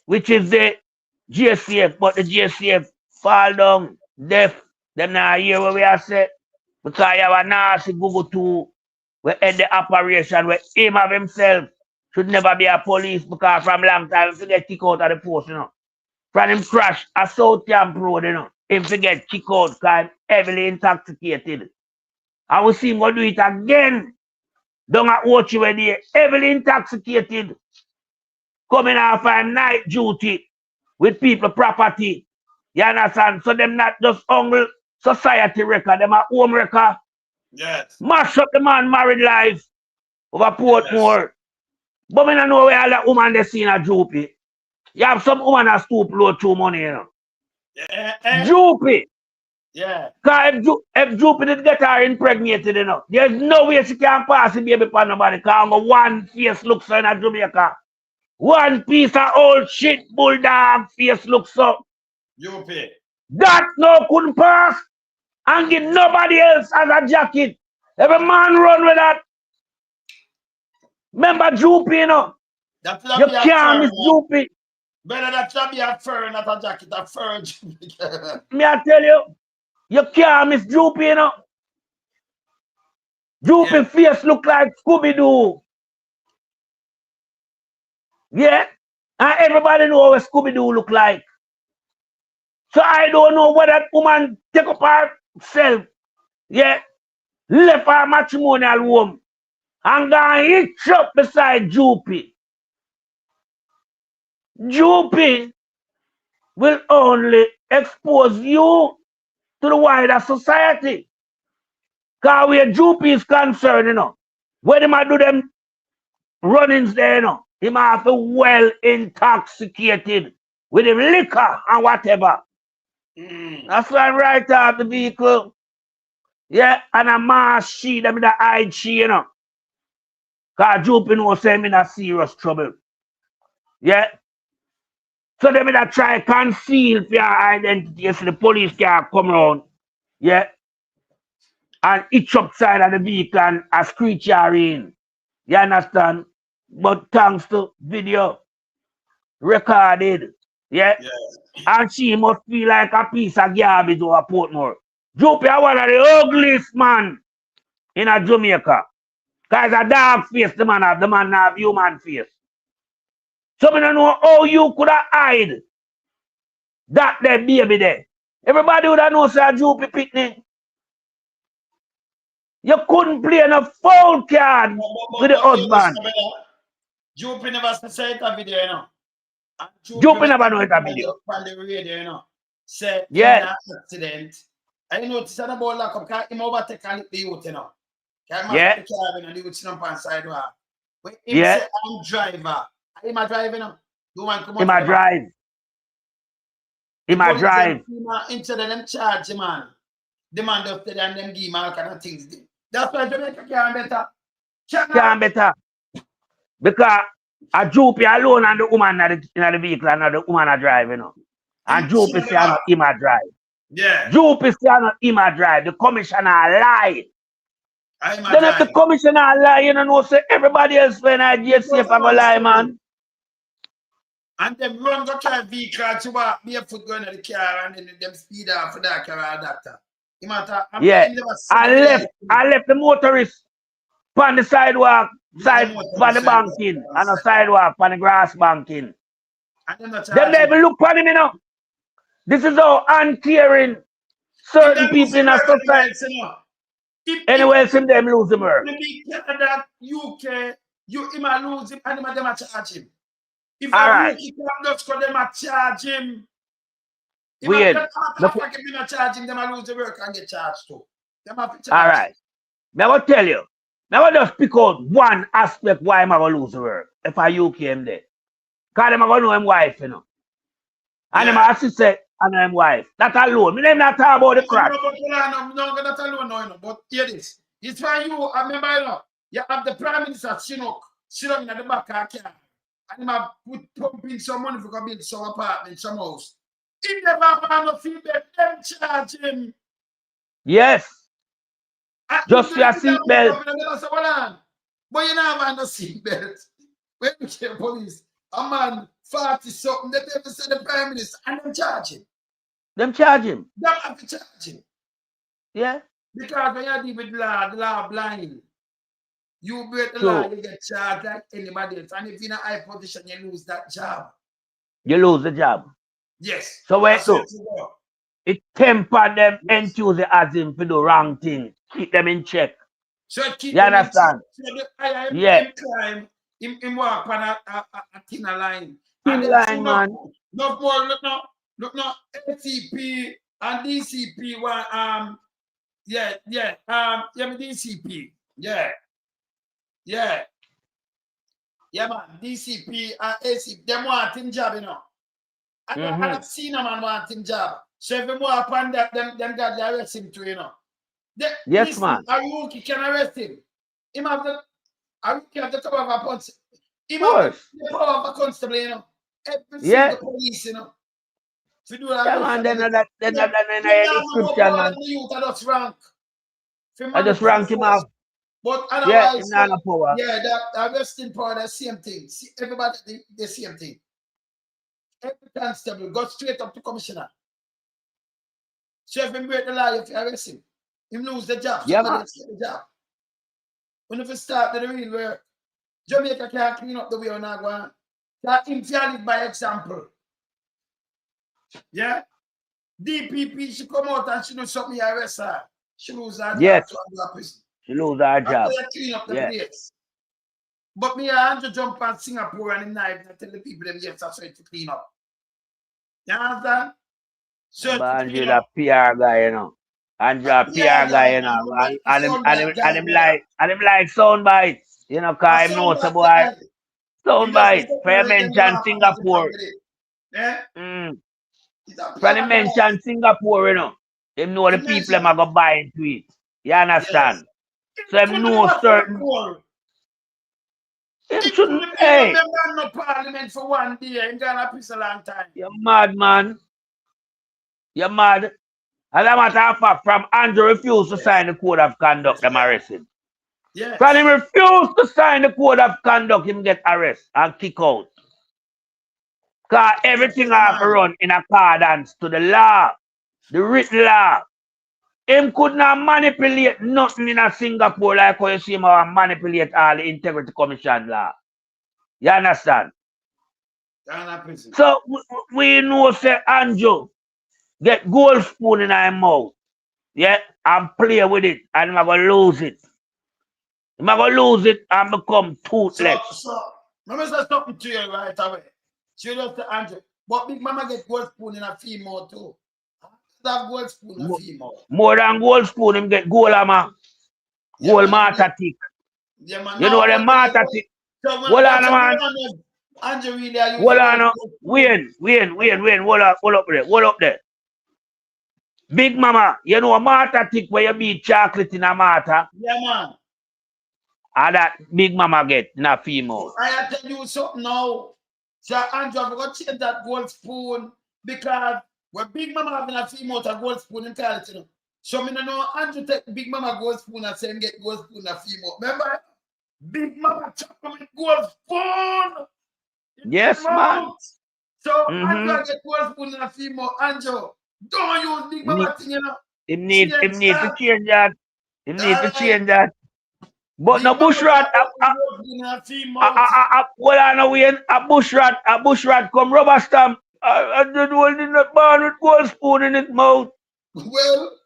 which is the GSCF, but the GSCF fall down, deaf, them not hear what we are saying. Because you have a nasty Google too, we end the operation where him of himself should never be a police because from long time he get kicked out of the post, you know. From him crash a South Camp Road, you know. Him get kicked out because heavily intoxicated. And we see him go do it again. Down at Ochi where they heavily intoxicated. Coming off a night duty with people property. You understand? So them not just hungry society record, them a home record. Yes. Mash up the man married life over Portmore. But I don't know where all that woman they see in a Jlp. You have some woman that stoop low through money, you know. Jlp. Yeah. Because if Jlp did get her impregnated, you know, there's no way she can pass the baby for nobody. Because one face looks in a Jamaica. One piece of old shit bulldog face looks up. Jlp. That no couldn't pass and give nobody else as a jacket. Every man run with that. Remember Jlp, you know? You can't miss Jlp. Better that should be a fur, not a jacket, a fur. Me I tell you can't miss Jlp, you know? Jlp face look like Scooby-Doo. Yeah? And everybody know what Scooby-Doo look like. So I don't know what that woman take up herself. Yeah? Left her matrimonial home and gone hitch up beside Jlp. Jlp will only expose you to the wider society. Because where Jlp is concerned, you know, when they might do them runnings there, you know, he might have to well intoxicated with him liquor and whatever. That's why I'm right out the vehicle. Yeah, and a mask she, them in the hide she, you know. Because Jlp knows him in a serious trouble. Yeah. So them in a try conceal for your identity so the police can come around. Yeah. And each upside of the vehicle and a screech her in. You understand? But thanks to video recorded. Yeah. And she must feel like a piece of garbage over Portmore. Jlp is one of the ugliest man in a Jamaica. Because a dog face the man have human face. So I don't know how you could have hide that there baby there. Everybody would have known say a Jlp picnic. You couldn't play a foul card with the husband. Jupiter never say it a video, you know. And Jupiter never know it a video. On the radio, you know. Say, yeah. in an accident. I notice that about lock up, because him overtake and the youth, you know. Yeah. The cabin and the youth on the sidewalk. When him Yeah. say, I'm driver. Him a drive, you know. You want to come Him a drive. Him a drive. Instead of them charge, man. The man does tell them give him all kind of things. That's why Jamaica can't better. Can't better. Because a Jupiter alone and the woman in the vehicle and the woman a drive, you know. And Jupiter say not him a drive. Yeah. Jupiter say not him a drive. The commissioner lie. Then if the commissioner lie, you know, say everybody else when I get safe I go lie, man. And them run go to a vehicle to walk barefoot going to the car and then them speed off for that car or doctor. Yeah. I left the motorist on the sidewalk, on the banking, on the sidewalk, on the grass banking. Them never look for him, you know. This is how uncaring certain people in a society. Anyway, else them lose him. Canada, UK, you might lose him and them a charge him. If right. He can't just go them a charge him. If weird. I charge him, them a lose the work and get charged too. Them have to charge. All right. Now I tell you. Now I just pick out one aspect why I'm going to lose the work. If I UK him there. Because I'm going to know him wife, you know. And him assistant and him wife. That alone. Me not talk about the crack. No, that alone, no. But hear this. It's for you. I remember, you know, you have the Prime Minister Chinook in the back of the car. And him put pumping some money for to build some apartment, some house. He never want no feedback. Them charge him. Yes. Just your seatbelt. But you never want no seatbelt. When you say police, a man 40 something, they never say the Prime Minister and them charge him. Them charge him. Them have to charge him. Yeah. Because when you deal with the law blind. You break the law, you get charged like anybody else. And if you're in a high position, you lose that job. You lose the job. Yes. So wait, so it temper them enthusiasm for the wrong thing. Keep them in check. So keep you understand? Yeah. Him walk on a thinner line. Thin line, man. No more, look no, ACP and DCP one DCP. Yeah, man, DCP and ACP, them want him job, you know. I've seen a man want him job. So if you more upon that, them got to arrest him too, you know. Yes, man. A rookie can arrest him. A rookie have the power of a constable. Him have the power of a constable, you know. Every single police, you know. To do that. Yeah, man, then that description, man. I just rank him off. But otherwise, power. Yeah, that arresting power, the same thing. See, everybody, the same thing. Every constable go straight up to commissioner. So if him break the law, if you arrest him, he lose the job. Yeah, man. The job. When if you start the real work, Jamaica can't clean up the way on that one. That him lead by example. Yeah? DPP should come out and she know something arrest her. She lose her job to under prison. She lose her job. Clean up the place. But me Andrew jump on Singapore and in knife and tell the people them yes, that's right to clean up. You understand? So Andrew the PR guy, you know. Andrew a PR guy, you know. And him like sound bites. You know, cause him know some boy. Sound bites. For you mention Singapore. Yeah? When he mention Singapore, you know. Him know the people them are going to buy into it. You understand? Yes. So him know certain. Him shouldn't pay. No parliament for one day. Him gonna piss a long time. You're mad, man. You're mad. As a matter of fact, from Andrew refused to sign the code of conduct, them arrest him. Yes. From him refused to sign the code of conduct, him get arrested and kick out. Because everything have to run in accordance to the law, the written law. Him could not manipulate nothing in a Singapore like how you see him manipulate all the Integrity Commission law. You understand? So we know say Andrew get gold spoon in his mouth, yeah, and play with it, and I'm gonna lose it. I'm gonna lose it and become toothless. Mama say something to you right away. She just to Andrew. But Big Mama get gold spoon in a female too. That gold spoon in a female. More than gold spoon, him get gold ama. Gold marta tick. Yeah, man. You know the marta tick. Hold on, man. Andrew really are Hold on. Wayne. Hold up there. Big Mama, you know a marta tick where you beat chocolate in a marta? Yeah, man. And that Big Mama get in a female. I tell you something now. So Andrew, I'm going to change that gold spoon because when Big Mama having a female with a gold spoon in college, you know. So I know Andrew take Big Mama gold spoon and say get gold spoon a female. Remember? Big Mama chop with gold spoon. Yes, man. So Andrew get gold spoon in a female. Andrew, don't use Big Mama thing, you know. Him need to change that. Him need to change that. But no bushrat, well, I know we a bushrat come rubber stamp. The one in the barn with gold spoon in his mouth. Well,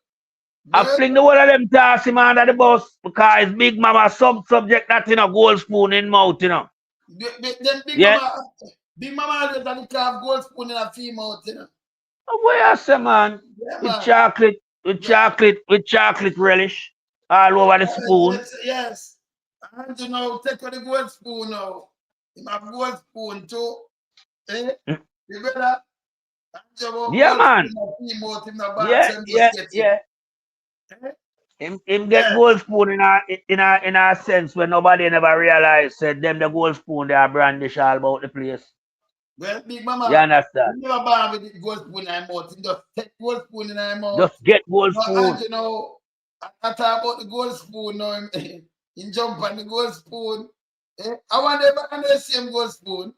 I fling the one of them toss him under the bus because Big Mama subject that in a gold spoon in mouth, you know. Then Big Mama doesn't have gold spoon in a female, you know. What I say, man? Yeah, with chocolate relish all over the spoon. Yes. And you know, take the gold spoon now. You have gold spoon too. Eh? You better. Yeah, man. Yeah. Him get gold spoon in a sense when nobody never realized said them the gold spoon they are brandish all about the place. Well, Big Mama, you understand? You never born with the gold spoon in her mouth. You just take gold spoon in her mouth. Just get gold spoon. And you know, I talk about the gold spoon now. In jump on the gold spoon. I want them on the same gold spoon.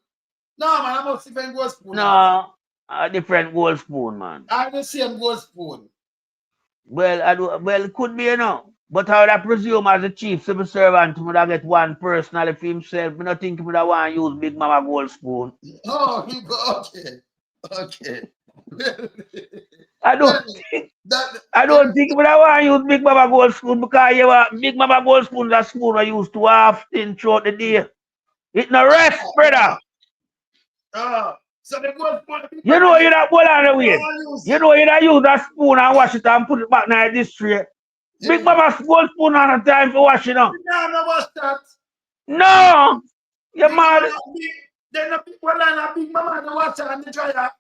No, man, I must different gold spoon. No, a different gold spoon, man. I the same gold spoon. Well, it could be, you know. But I would presume as a chief civil servant, he would get one personally for himself. I don't think he would want to use Big Mama gold spoon. Oh, okay. I don't think he would want to use Big Mama gold spoon because Big Mama gold spoon is a spoon I use too often throughout the day. It's no rest, brother. So the gold spoon. You know you don't hold on the way. You know you don't use that spoon and wash it and put it back in this tray. Big Mama gold spoon on the time for washing up. No, wash that. No! You're mad. Then a Big Mama the water and the dryer.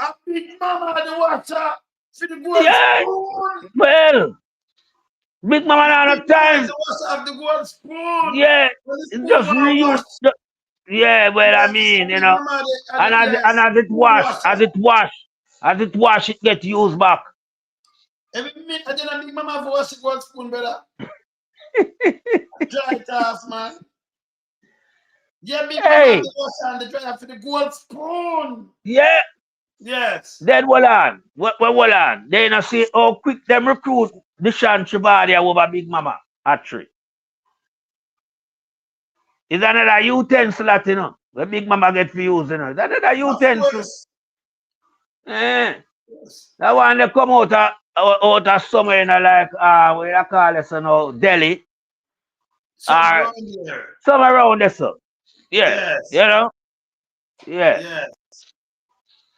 A Big Mama the water for the gold spoon. Well, Big Mama on the time. The water of the gold spoon. Yeah, it's just reuse. Yeah, well, I mean, you know, and as it wash, it get used back. Every minute, I didn't Big Mama for wash the gold spoon, brother. Dry it off, man. Yeah, Big Mama the wash and the dryer for the gold spoon. Yeah. Yes. Then hold on. Then I see how quick them recruit the Shan Chibadia over Big Mama at 3. It's another utensil that, you know, the Big Mama get for use, you know. It's another utensil. That one they come out of somewhere, you know, like, what you call it, you know, Delhi. Somewhere around there, so. Yeah. Yes. You know? Yeah. Yes.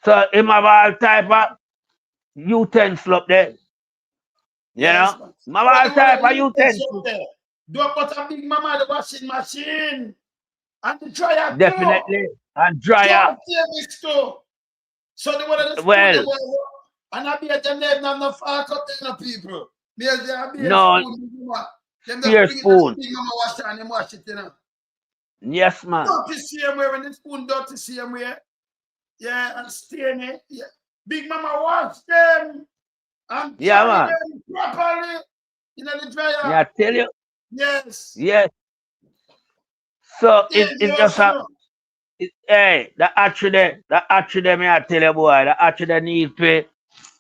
So, him have all type of utensil up there. You know? Him have all type of utensil. Don't put a Big Mama the washing machine and the dryer. Definitely. And dryer. So the one of the and I be at the name of the fuck up there, people. No. Spear spoon. Big Mama wash it and them wash it, you know. Yes, man. Dirty same way when the spoon dirty same way. Yeah, and stain it. Yeah. Big Mama wash them and man. Them properly in the dryer. Yeah, I tell you. Yes. Yes. So it's just a the actually me I tell you boy, the actually need to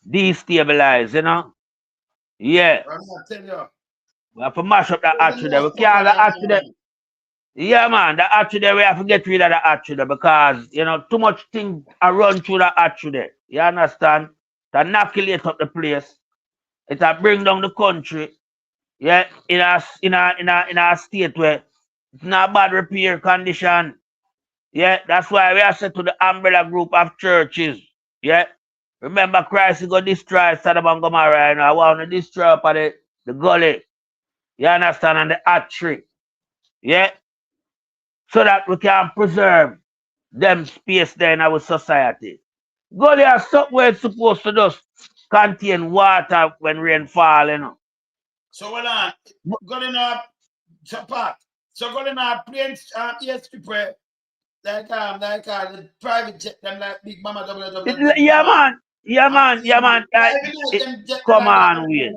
destabilize, you know. Yeah. I'm not telling you. We have to mash up the actually. We can't the actually. Yeah, man, the actually we have to get rid of the actually because you know too much things are run through the actually. You understand? To inoculate up the place. It will bring down the country. Yeah, in a state where It's not bad repair condition. Yeah, that's why we are set to the umbrella group of churches. Yeah. Remember Christ is going to destroy Sodom and Gomorrah, and I want to destroy up at the gully. You understand? And the artery. Yeah. So that we can preserve them space there in our society. Gully are somewhere it's supposed to just contain water when rain fall, you know. So well on, going up part. So going up planes ESP prayer like the private jet them like Big Mama Yeah man. Yeah man, yeah man. Come on, wait.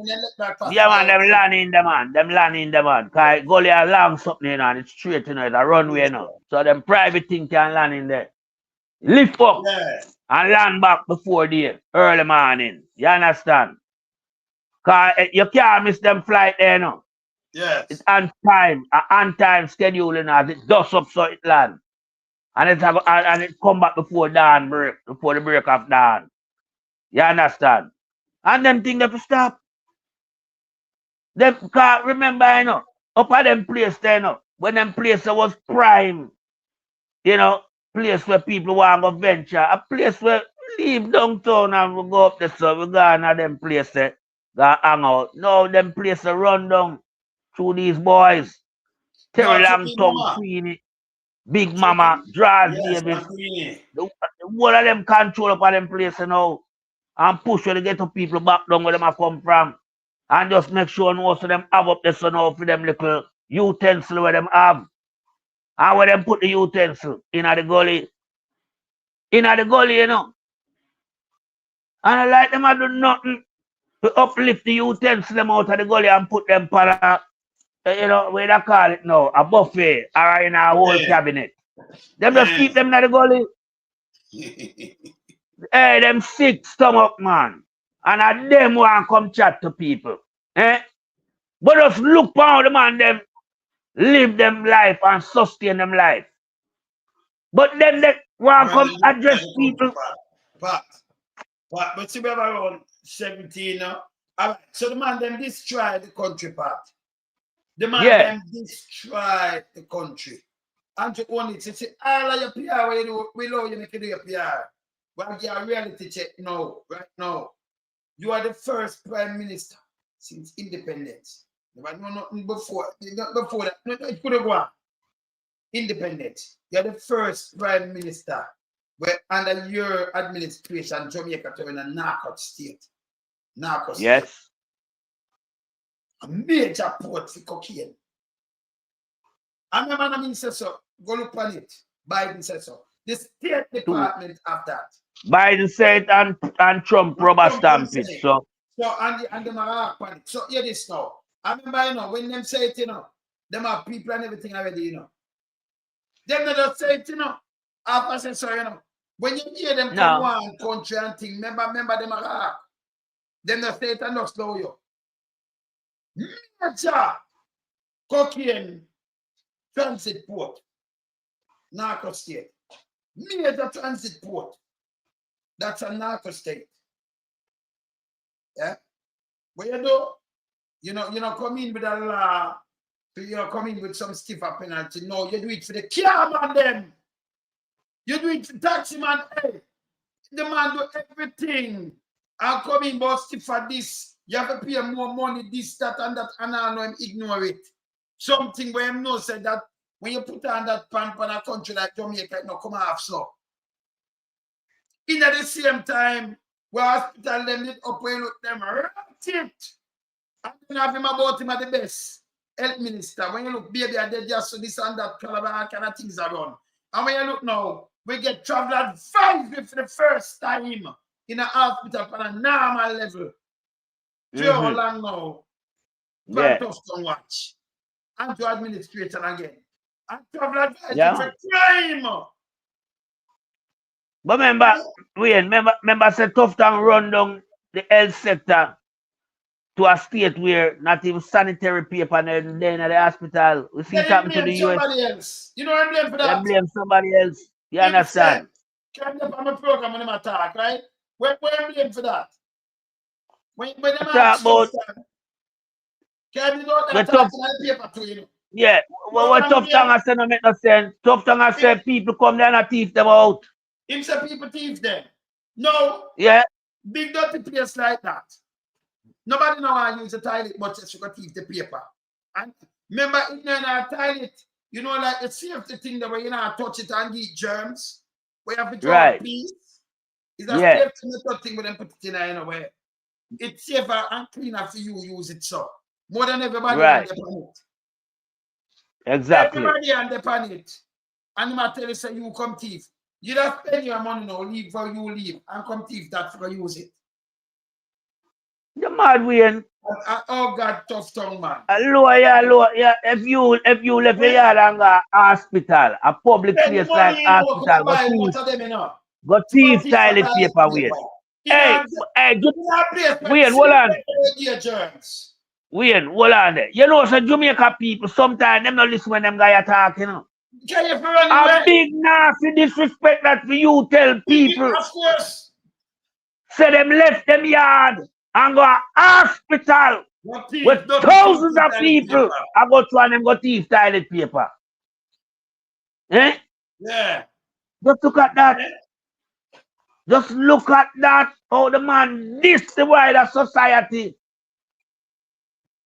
Yeah man, them landing the man. Them landing the man. Cause Gully are long something, you know, and it's straight, you know, it's a runway, you know. So them private thing can land in there. Lift up and land back before the early morning. You understand? Cause you can't miss them flight there, you know. Yes. It's on time schedule, you know, as it does up so it land. And it come back before dawn break, before the break of dawn. You understand? And them things have to stop. Them can't remember, you know, up at them place there, you know, when them place was prime, you know, place where people want to venture, a place where leave downtown and we go up there, so we go on them place there, go hang out. No, them place run down through these boys. Terry Langton, Queenie, Big Mama, Drvgs, the whole of them control up at them place, you know, and push where they get to people back down where them have come from. And just make sure most of them have up the sun out for them little utensil where them have. And where them put the utensil in the gully. In the gully, you know. And I like them I do nothing to uplift the utensil them out of the gully and put them para, you know, where they call it now, a buffet or in a whole cabinet. Them just keep them in the gully. Hey, them sick stomach, man. And I them want come chat to people. Eh? But just look how the man them live them life and sustain them life. But then they want come address people. But see, we have around 17 now. So the man them destroy the country part. The man them destroy the country. And to own it, say, all of your PR, where you do, we know you make it do your PR. But your reality check now, right now. You are the first prime minister since independence. There was nothing before that. No, it could have gone. Independence. You are the first prime minister where under your administration, Jamaica turned a narco state. Narco state. Yes. A major port for cocaine. And my man says so. Go look on it. Biden says so. The State Department of that. Biden said and Trump rubber stamp it. So and them are on it. So hear this now. I remember, you know, when them say it, you know, them have people and everything already, you know. Them they just say it, you know. After say so, you know. When you hear them from one country and thing, remember them are them they say it and just slow you. Major cocaine transit port. Narco state. Major transit port. That's a narco state. Yeah? What you do? You know, come in with a law, you know, come in with some stiffer penalty. No, you do it for the car man them. You do it for taxi man. Hey, the man do everything. And come in but stiffer this. You have to pay more money, this, that, and that, and I know him ignore it. Something where him know said that when you put on that pant on a country like Jamaica, it no come off so. In at the same time, where hospital them lit up where look them right it. And then have him about him at the best health minister. When you look, baby, I did just so this and that caliber kind of things around. And when you look now, we get travel advisory for the first time in a hospital on a normal level. How long now? Yeah. Don't watch. And to administration again. And travel advisory for crime. But remember said tough time run down the health sector to a state where not even sanitary paper and then at the hospital. We see something to the US. Somebody else. You know what I blame for that? They blame somebody else. You understand? Can you on the program when them attack, right? Where I blame for that? When them talk about can you know that attack on the paper too, you know? Yeah. What Tough Tongue I said no make no sense. Tough Tongue I said people come there and thief them out. Him say people thief them. No. Yeah. Big dirty place like that. Nobody know how to use the toilet, but you can thief the paper. And remember, in a toilet, you know, like the safety thing that where you know touch it and get germs. We have to draw a piece. It's a safety method thing with them put it in anyway. It's safer and cleaner for you use it so. More than everybody on the planet. Exactly. Everybody on the planet. And I tell you, say you come thief. You don't spend your money now, leave for you leave, and come thief that for use it. The mad Wayne. Oh God, Tough Tongue, man. Lower. Yeah. If you left your yard and go hospital, a public place like hospital, go thief toilet paper, Wayne. Hey, Wayne, hold on. Wayne, hold on there. You know, so Jamaica people, sometimes them not listen when them guys are talking, you know. A big nasty disrespect that for you tell people. Of course. Say them left them yard and go hospital with thousands of people. I go to and them go thief toilet paper. Eh? Yeah. Just look at that. Just look at that. How the man this the wider society.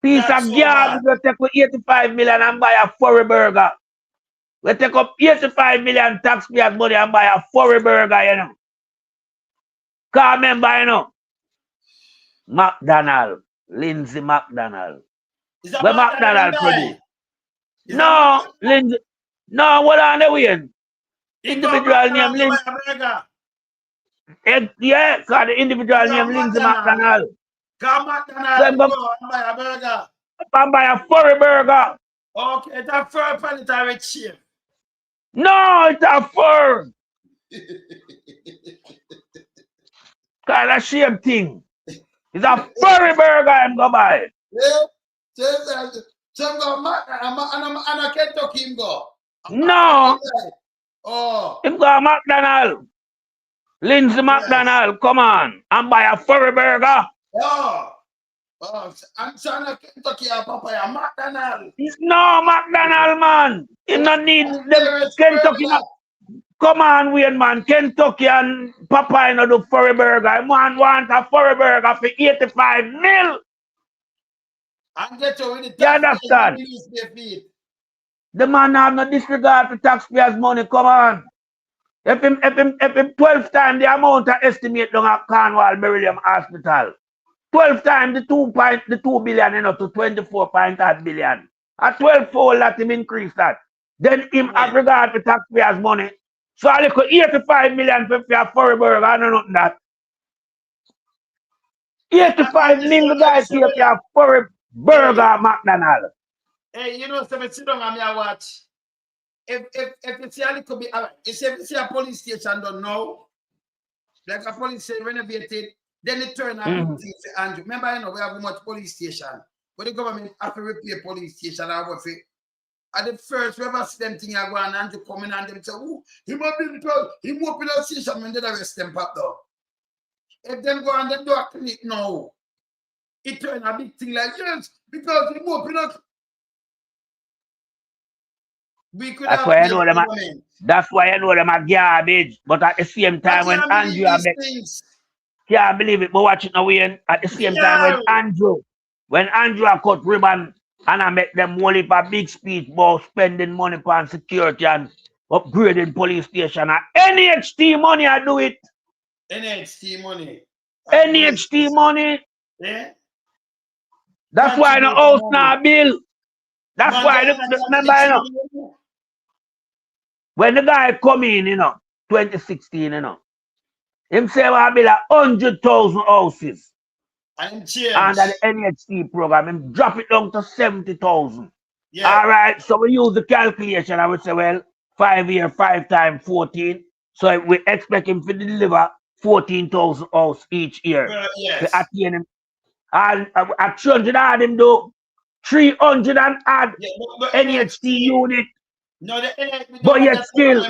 Piece of garbage will take with 85 million and buy a furry burger. We take up 85 million taxpayers' money and buy a furry burger, you know. Because remember, you know, McDonald, Lindsay McDonald. Where McDonald produce? No, Lindsay. No, what on the way? Individual name Lindsay. Yeah, because the individual name Lindsay McDonald. Come McDonald, buy a burger. Buy a furry burger. Okay, it's a fur planetary chip. No, it's a fur. Kind of shame thing. It's a furry burger I'm going to buy. Yeah, so go and a Kentucky him go. No. Oh. Him go McDonald. Lindsay McDonald, come on. And buy a furry burger. Oh. Oh, I'm trying to Kentucky or Papaya McDonald. No, McDonald, man. You don't need them Kentucky. Come on, Wayne, man. Kentucky and Papaya no do furry burger. Man want a furry burger for 85 mil. And get you with the you understand? The man have no disregard for taxpayers' money. Come on. If him 12 times the amount I estimate down at Cornwall Beryllium Hospital. 12 times the 2 billion, you know, to 24.8 billion. At 12-fold that him increase that. Then him have regard for taxpayers' money. So I look 85 million for a furry burger, I don't know that. 85 million guys here for a furry burger at McDonald's. Hey, you know, so I sit down and I watch. If you see a little bit, if you see a police station don't know, like a police station renovated, then they turn out things for Andrew. Remember, you know, we have much police station, but the government have to repair police station. At the first, we ever see them thing I go and Andrew come in and them say, oh, he might be because he open the station when they arrest them pop though. If them go and they do a clinic now, it turn a big thing like yes, because he open up. We could that's why I know them. That's why I know them are garbage. But at the same time, when Andrew can't believe it, but watch it now, Wayne. At the same time, when Andrew cut ribbon and I make them only for big speech about spending money on security and upgrading police station. NHT money, I do it. NHT money. NHT money. Yeah. That's why the house now bill. That's why remember, you know, when the guy come in, you know, 2016, you know, him say I build 100,000 houses. And under the NHT program, him drop it down to 70,000. Yeah. All right, so we use the calculation. I would say, well, 5 years, 5 times 14. So we expect him to deliver 14,000 houses each year. Yes. To attain him. And at 300 add him do 300 and add NHT unit. No, but yet still.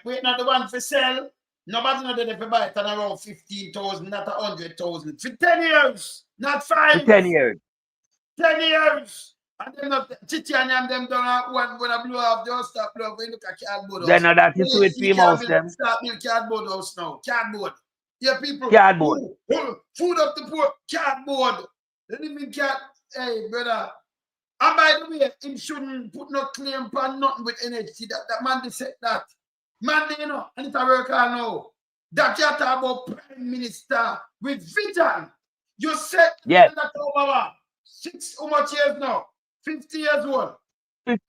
We're not the one for sell. Nobody know that if you buy it at around 15,000, not 100,000. For 10 years, not 5. For 10 years. 10 years. And them not Chichi and them don't one when I blow off, they don't stop blow. When you look at cardboard house. Then that is with You females them. start build cardboard house now. Cardboard. Yeah, people. Cardboard. Food up the poor. Cardboard. They live in cat. Hey, brother. And by the way, him shouldn't put no claim on nothing with NHC. That man they said that. Man, you know, and it's a worker now. That you talk about Prime Minister with vision. You said yes. that over 6 how much years now? 50 years old.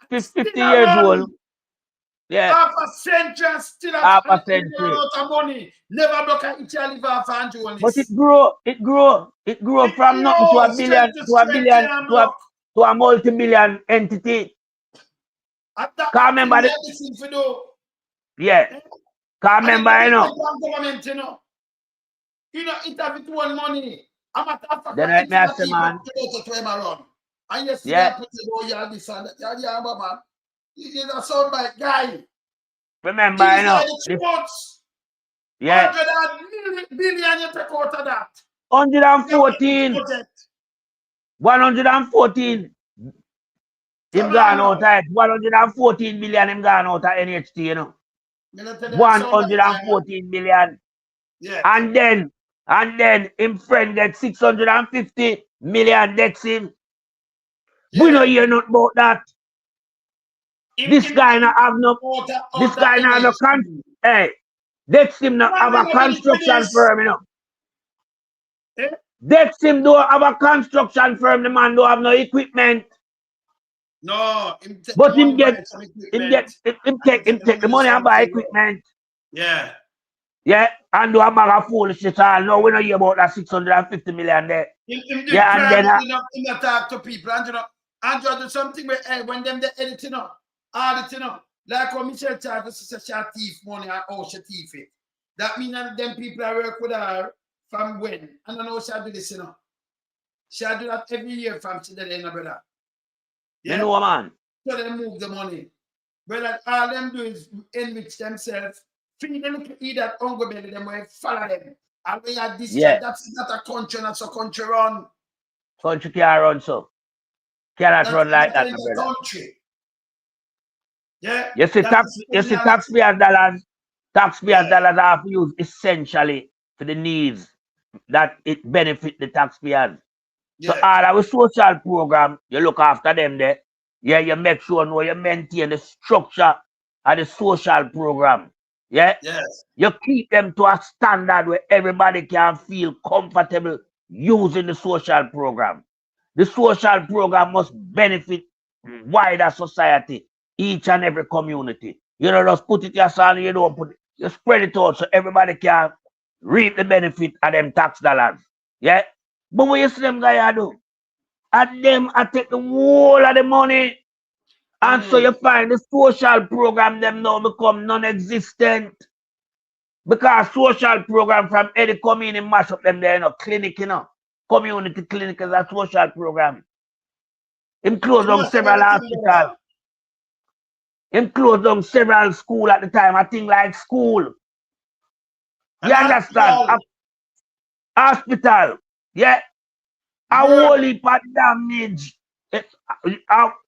50 years old. Yeah. Half a century still half a century. Lot of money. Never broke a Italy liver for Andrew. But it grew from nothing to a billion to a multi-billion entity. Can't remember the yeah. Can't remember, you know. Government, you know, it have its own money. I'm a fact. Then let me ask you, man. And yesterday, I put the boy here, this and that. Yeah, man. He's a soundbite guy. Remember, you know. Yeah. 100 billion you take out of that. 114. 114. Him gone out of 114 million. Him gone out of NHT, you know. 114 million. Yeah. And then him friend get 650 million. That's him. Yeah. We don't hear nothing about that. This guy not have no. This guy not have no. Hey, that's him not have a construction firm, you know. That's him don't have a construction firm. The man don't have no equipment. No, but him take the money and buy equipment. Yeah. Yeah, and do a bag of foolishness all. No, we don't hear about that 650 million there. Yeah, and then he talk to people, and you know, and do something where when them they editing up, auditing up, like when Michelle charge us she thief money and oh she thief it. That means that them people I work with her from when, and I know she do this, you know. She do that every year from she did in brother. Yeah. You know, man. So they move the money. But like, all them do is enrich themselves. Feed them to eat that hunger belly, them way follow them. And we have this, that's not a country, that's a country run. Country can't run so. Cannot run like that, brother. Country. Yeah. You see, taxpayers dollars are used essentially for the needs that it benefit the taxpayers. So all our social program, you look after them there. Yeah, you make sure you maintain the structure of the social program. Yeah? Yes. You keep them to a standard where everybody can feel comfortable using the social program. The social program must benefit wider society, each and every community. You don't just put it yourself, you don't put it, you spread it out so everybody can reap the benefit of them tax dollars. Yeah? But what you see them guys do? And them I take the whole of the money. And so you find the social program them now become non-existent. Because social program from any community mash up them there, you know, clinic, you know. Community clinic is a social program. Him closed down several hospitals. Him closed down several schools at the time. I think like school. You understand? Hospital. Yeah. A whole heap of damage.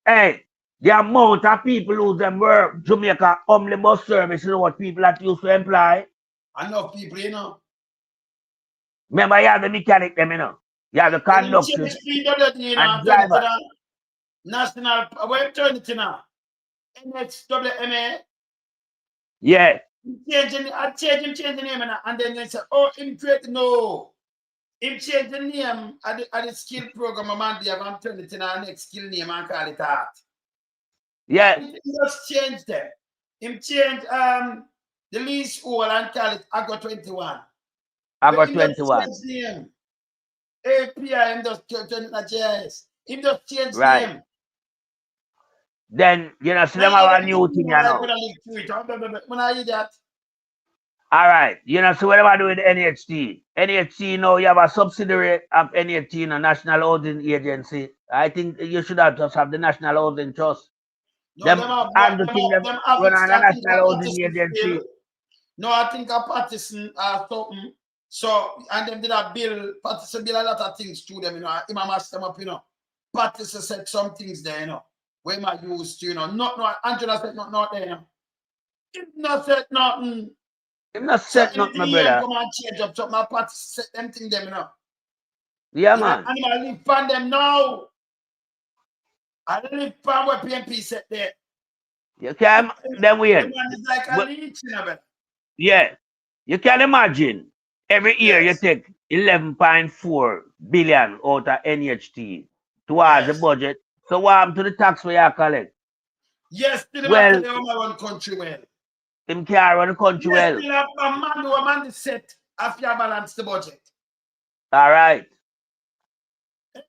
Hey, the amount of people who them work, Jamaica omnibus service, you know what people that used to employ? Enough people, you know. Remember, you have the mechanic, them, you know. You have the conductor and driver. National, where turn it now? NHWMA. Yeah. Changing the name, and then they say, oh, him create no. Him change the name at the skill program, I'm turning it in our next skill name and call it art. Yeah. He just change them. Him change the lease hall and call it Agro 21. Agro 21. Name. API, him just turn it to JS. Him just change name. Then, you know, so them have a new thing, you know. When I hear that. All right, you know, so what am I doing with NHT? NHT, now you have a subsidiary of NHT, a National Housing Agency. I think you should have just have the National Housing Trust. No, them run on the National Housing Agency. No, I think a partisan something. So, and them did a bill, partisan bill a lot of things to them, you know. Him a mash them up, you know. Patricia said some things there, you know, where my used to, you know, not Angela said not there, you know. Him not said nothing. Him not So said nothing, my anything brother. come and change up, so my Patricia said them thing them, you know. Yeah, man. And I live from them now. I live from where PNP said there. You can then The wait. man is like a leech, you know, Yeah. You can imagine every year you yes. take 11.4 billion out of NHT towards the Yes. budget. So what happened to the tax we are collect? Yes, still Well, tell you how my run country well. him can't run the country Yes, well. still have a man who a man is set after you balance the budget. All right.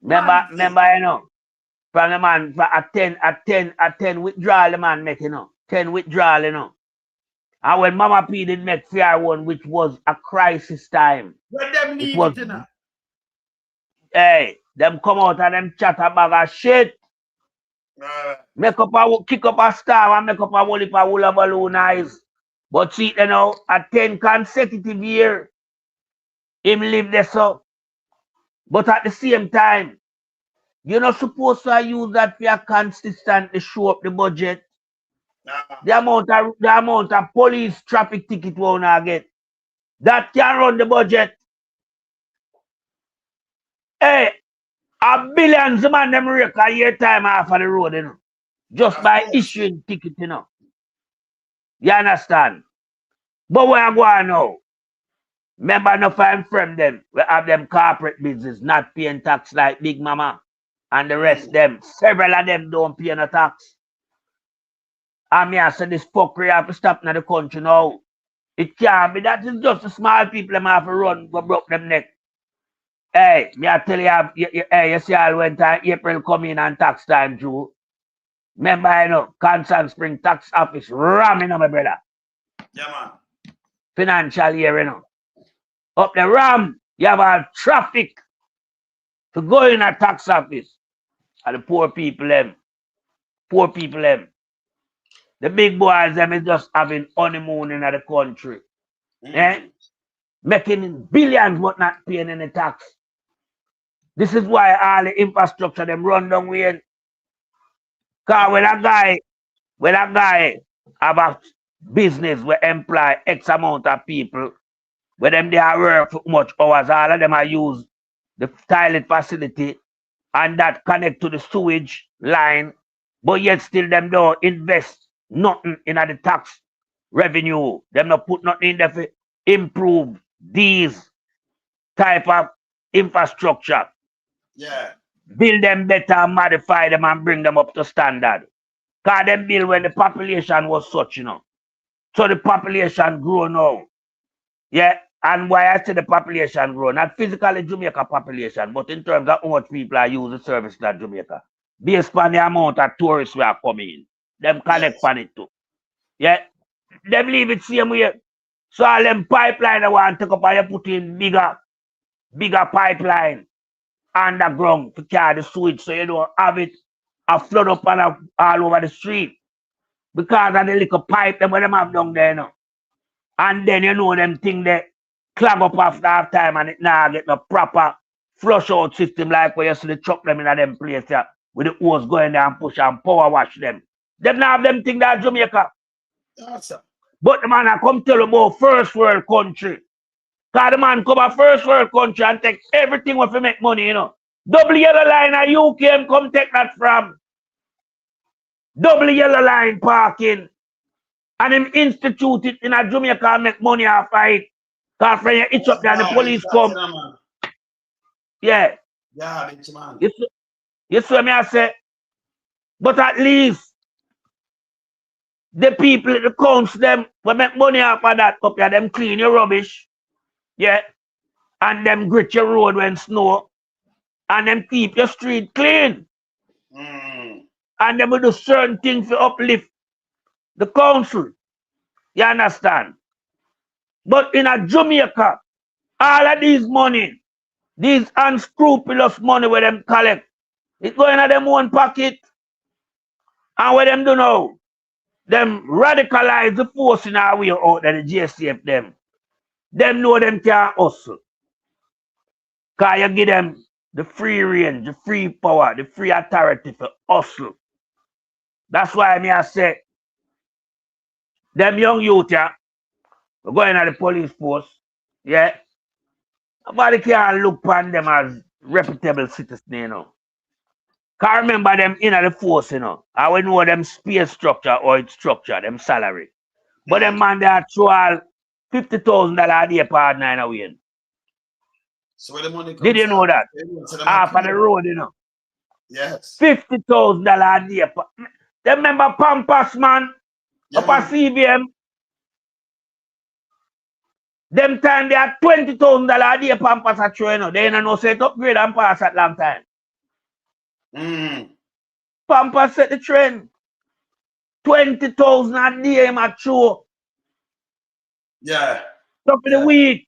Man, Remember, you know, from the man for a 10 withdrawal the man make, you know. 10 withdrawal, you know. And when Mama P did make fair one, which was a crisis time. let them It leave was, it, you know. hey, them come out and them chat a bag of shit. Kick up a star and make up a whole heap of hula balloon eyes. But see, you know, a 10 consecutive year, him live there so. But at the same time, you're not supposed to use that for consistently show up the budget. The amount of police traffic ticket we wanna get. That can run the budget. Hey, a billions of man them rake a year time off of the road, you know. Just by issuing ticket, you know. You understand? But where I go on now, remember enough I'm from them. We have them corporate business, not paying tax like Big Mama and the rest them. Several of them don't pay no tax. And me I say this fuckery have to stop in the country now. It can't be that it's just the small people them have to run go broke them neck. Hey, me I tell you see all when time April come in and tax time through. Remember, you know, Constant Spring Tax Office ramming on my brother. Yeah, man. Financial year, you know. Up the ram, you have all traffic to go in a tax office. And the poor people them. Poor people them. The big boys them is just having honeymoon in the country. Eh? Making billions but not paying any tax. This is why all the infrastructure them run down with. Cause when a guy have a business where employ X amount of people, where them they are work for much hours, all of them are use the toilet facility and that connect to the sewage line, but yet still them don't invest nothing in the tax revenue. Them not put nothing in there to improve these type of infrastructure. Yeah. Build them better, modify them and bring them up to standard. Cause them build when the population was such, you know. So the population grow now. Yeah. And why I say the population grow, not physically Jamaica population, but in terms of how much people are using the service in Jamaica. Based on the amount of tourists we are coming in. Them connect on it too. Yeah. Them leave it same way. So all them pipeline I want to take up and you put in bigger pipeline underground to carry the sewage so you don't have it a flood up and all over the street. Because of the little pipe them when them have down there, you know. And then you know them thing they clog up after half time and it now get the proper flush out system like where you see the truck them in them place yeah, with the hose going there and push and power wash them. Them now have them thing that Jamaica. Awesome. But the man I come tell you about first world country. Cause the man come a first world country and take everything what to make money, you know. Double yellow line at UK come take that from. Double yellow line parking. And him institute it in a Jamaica and make money off of it. Cause when you itch up there, the police come. Yeah. Yeah, bitch, man. You see me I say? But at least the people, the council, them will make money off of that up there. Them clean your rubbish. Yeah. And them grit your road when snow. And them keep your street clean. And them will do certain things to uplift the council. You understand? But in a Jamaica, all of these money, these unscrupulous money where them collect, it go in them own pocket. And what them do now, them radicalize the force in our way out there, the JCF them. Them know them can't hustle. Cause you give them the free range, the free power, the free authority for hustle. That's why I say, them young youth, yeah, we're going at the police force, yeah. Nobody can look upon them as reputable citizens, you know. Can't remember them in the force, you know. I will know them space structure or its structure, them salary. But them man, they are all $50,000 a day per 9 away. So where the money comes Did you know that? Half of the road, you know. Yes. $50,000 a day. Them remember Pampas, man? Yeah, Up at CBM. Them time they had $20,000 a day Pampas at show, you know. They don't know set upgrade and pass at long time. Pampas set the trend. 20,000 a day at show. Yeah. So for the week.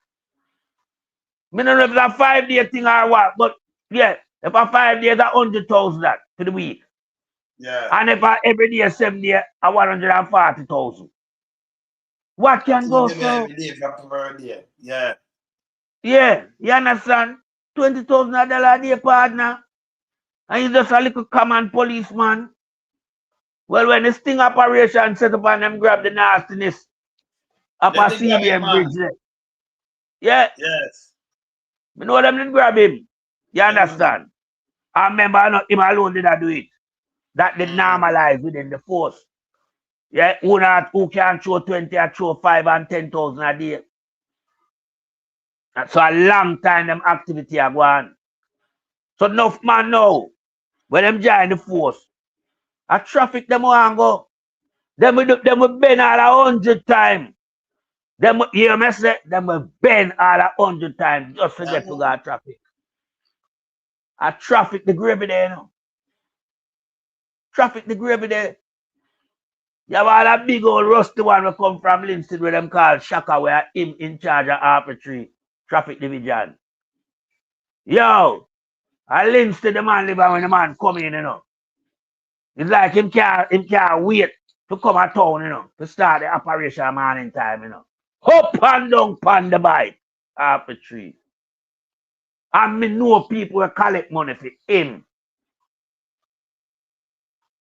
I don't know if it's a 5-day thing or what, but yeah, if a 5 days, 100,000 that for the week. Yeah. And if every day, 7 days, 140,000. What can go so? Every day per day. Yeah. Yeah, you understand? $20,000 a day, partner. And he's just a little common policeman. Well, when the sting operation set up and them grab the nastiness up a CBM bridge there. Yeah. Yes. You know them didn't grab him. You understand? I remember not him alone did I do it. That did normalize within the force. Yeah, who can show 20 or show 5 and 10,000 a day. That's a long time them activity are going. So enough man now, when them join the force, a traffic them want go. Them will bend all 100 times. Them you hear me say, them will bend all 100 times just to get to that traffic. A traffic the gravy there, you know. Traffic the gravy there. You have all a big old rusty one will come from Linstead where them call Shaka, where him in charge of Arbitrary Traffic Division. Yo, I Linstead the man live when the man come in, you know. It's like him can't wait to come at town, you know, to start the operation morning time, you know. Up and down pan the bike, Arbitrary. And me know people will collect money for him.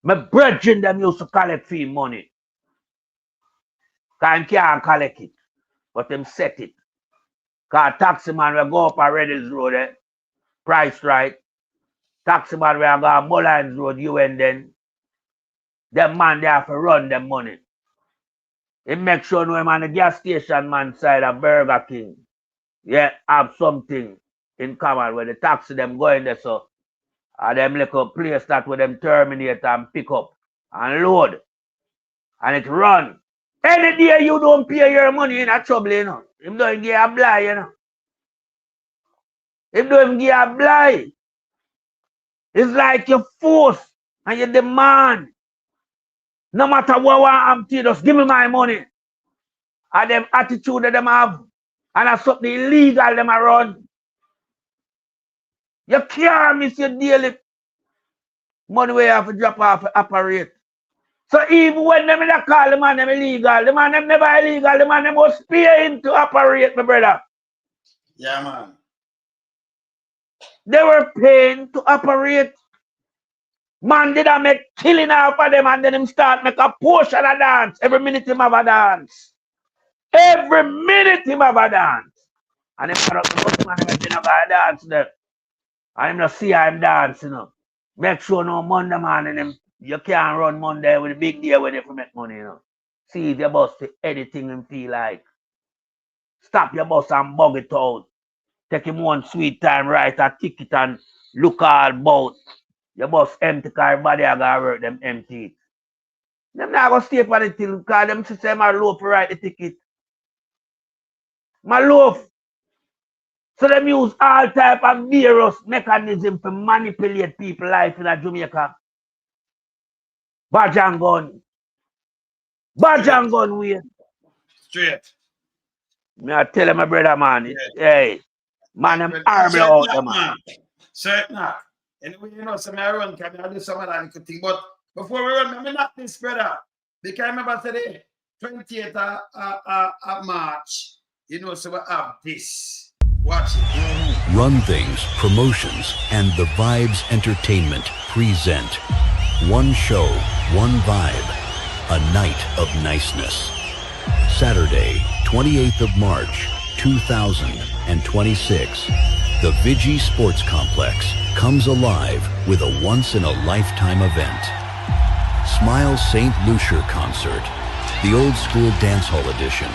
My brethren them used to collect fee money. Because can't collect it. But them set it. Because taxi man will go up a Reddit's road, price right. Taxi man will go on Mullines Road, UN then. Them man they have to run them money. He make sure no him on the gas station man side of Burger King. Yeah, have something in common where the taxi them going there so. And them little place that where them terminate and pick up and load. And it run. Any day you don't pay your money in a trouble, you know. Him don't give a blind, you know. Him don't give a blind. It's like you force and you demand. No matter what I'm to just give me my money. And them attitude that them have. And that's something illegal them run. You can't miss your daily money where you have to drop off to operate. So even when them call the man them illegal, the man them never illegal, the man them must pay him to operate, my brother. Yeah, man. They were paying to operate. Man did I make killing off of them and then him start make a portion of dance. Every minute him have a dance. Every minute him have a dance. And him got up the man him have a dance there. And him not see how him dance, you know. Make sure no Monday man and him you can't run Monday with a big day when you make money, you know. See if your boss to anything him feel like. Stop your boss and bug it out. Take him one sweet time, write a ticket and look all about. Your boss empty car, everybody are gonna work them empty. Them not gonna stay for the till because them system are low for write the ticket. My loaf. So them use all type of various mechanism to manipulate people life in a Jamaica. Badge and gun. Badge and gun way. Straight. Me I tell my brother man, hey, man, I'm horrible out there, man. Certain not. Anyway, you know, some I run can I do some of that little thing. But before we run, me not this brother. Because I remember today, 28th of March, you know, so we have this. Watch it. Run Things Promotions and The Vibes Entertainment present One Show, One Vibe, a Night of Niceness. Saturday, 28th of March, 2026. The Vigi Sports Complex comes alive with a once-in-a-lifetime event. Smile St. Lucia Concert, the old school dancehall edition.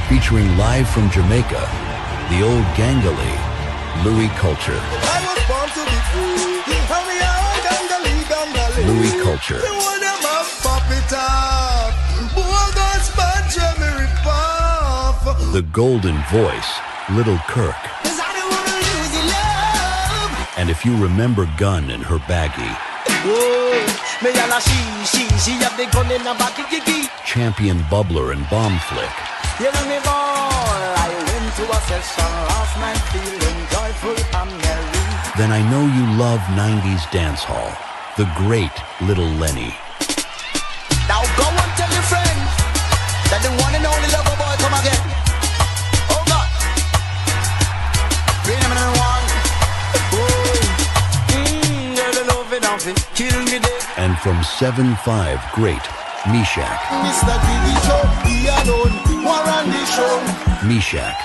Featuring live from Jamaica, the old Gangali, Louis Culture. Louis Culture. The Golden Voice, Little Kirk. And if you remember Gun in her baggie. Champion Bubbler and Bomb Flick. Then I know you love 90s dance hall. The great Little Lenny. Now go and tell your friends that the one and only lover boy come again. Oh God. Bring him in one. Girl, the love it off it. Kill me dead. And from 7'5", great Meshach. Mr. Diddy Show, he alone, war on the show. Meshach.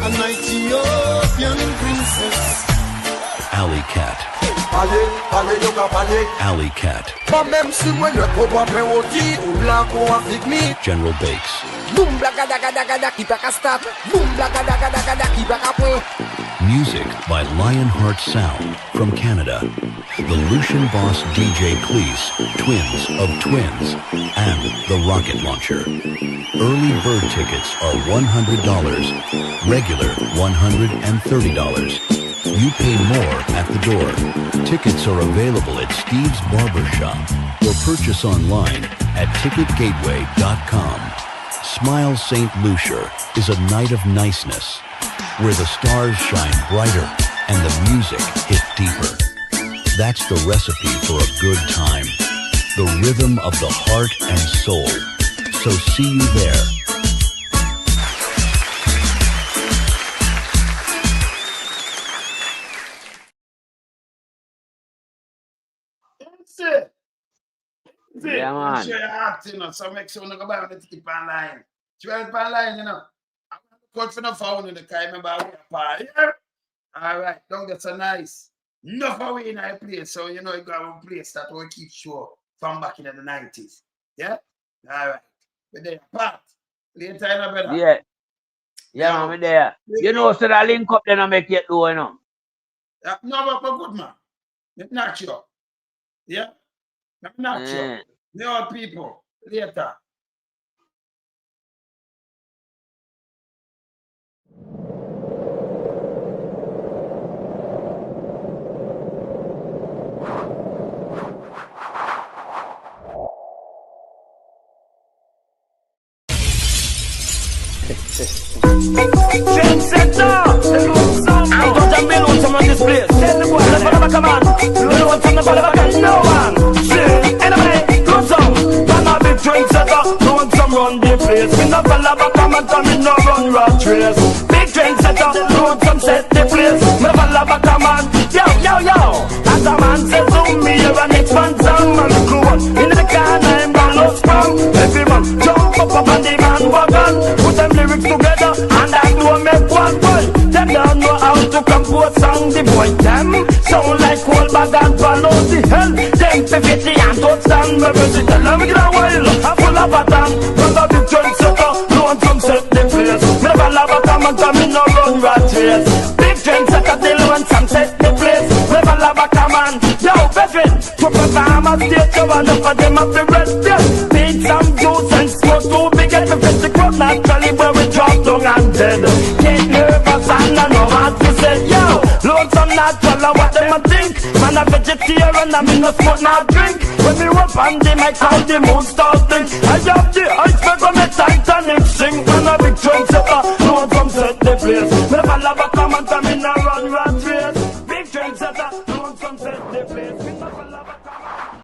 A Ethiopian princess. Alley Cat. Alley Cat. General Bakes. Music by Lionheart Sound from Canada. The Lucian Boss DJ Cleese, Twins of Twins, and the Rocket Launcher. Early bird tickets are $100, regular $130. You pay more at the door. Tickets are available at Steve's Barber Shop or purchase online at ticketgateway.com. Smile St. Lucia is a night of niceness where the stars shine brighter and the music hit deeper. That's the recipe for a good time. The rhythm of the heart and soul. So see you there. Yeah, man. Share your heart, you know, so make sure you go buy the ticket online. 12 online, you know. I'm going to go for the phone in the car. Remember, we are here. All right, don't get so nice. Enough of we in our place, so you know you got a place that will keep sure from back in the 90s. Yeah? All right. We're there. Part. Later, you know, brother. Yeah. Yeah, man, we're there. You know, so that link up then I make it do, you know. No, but good, man. It's natural. Yeah? It's natural. The old people. Later. I'm gonna build on some of this place. Tell the boy, let's come on. You want some of the no one. Anyway, do some. Run a big drink setter. Doing some run the place. We no follow back come and come in no run rat race. Big drink setter. Doing some set the place. Me follow back come on. Yo, yo, yo. As a man says to me, you're an expansion man. Cool. In the car, I'm gonna lose from. Every man jump up on the man wagon. Put them lyrics together and I do make one boy. Them don't know how to compose song. The boy them sound like cold bag and follow the hell. Them 50 and touchdown. Me visit them let me get a while. I'm full of pattern. Run a big trend setter. No one come set the place. Me never love a come and come in no run rat race. Big trend setter till one some set the place. Never love a come on. Yo, veteran. To perform a stage show and for them up the rest. Beat some juice and smoke too big at the fest. The crowd naturally where we drop down and dead. Get nervous and I know what to say. Yo, load some natural what them a think. Man a vegetarian and me no smoke no drink. When me up on the mic how the mood starting. I have the iceberg on the Titanic sing. Man a big trend setter. Load some set the place. Me never love a comment and me no run rat race. Big trend setter. Load some set the place. Me never love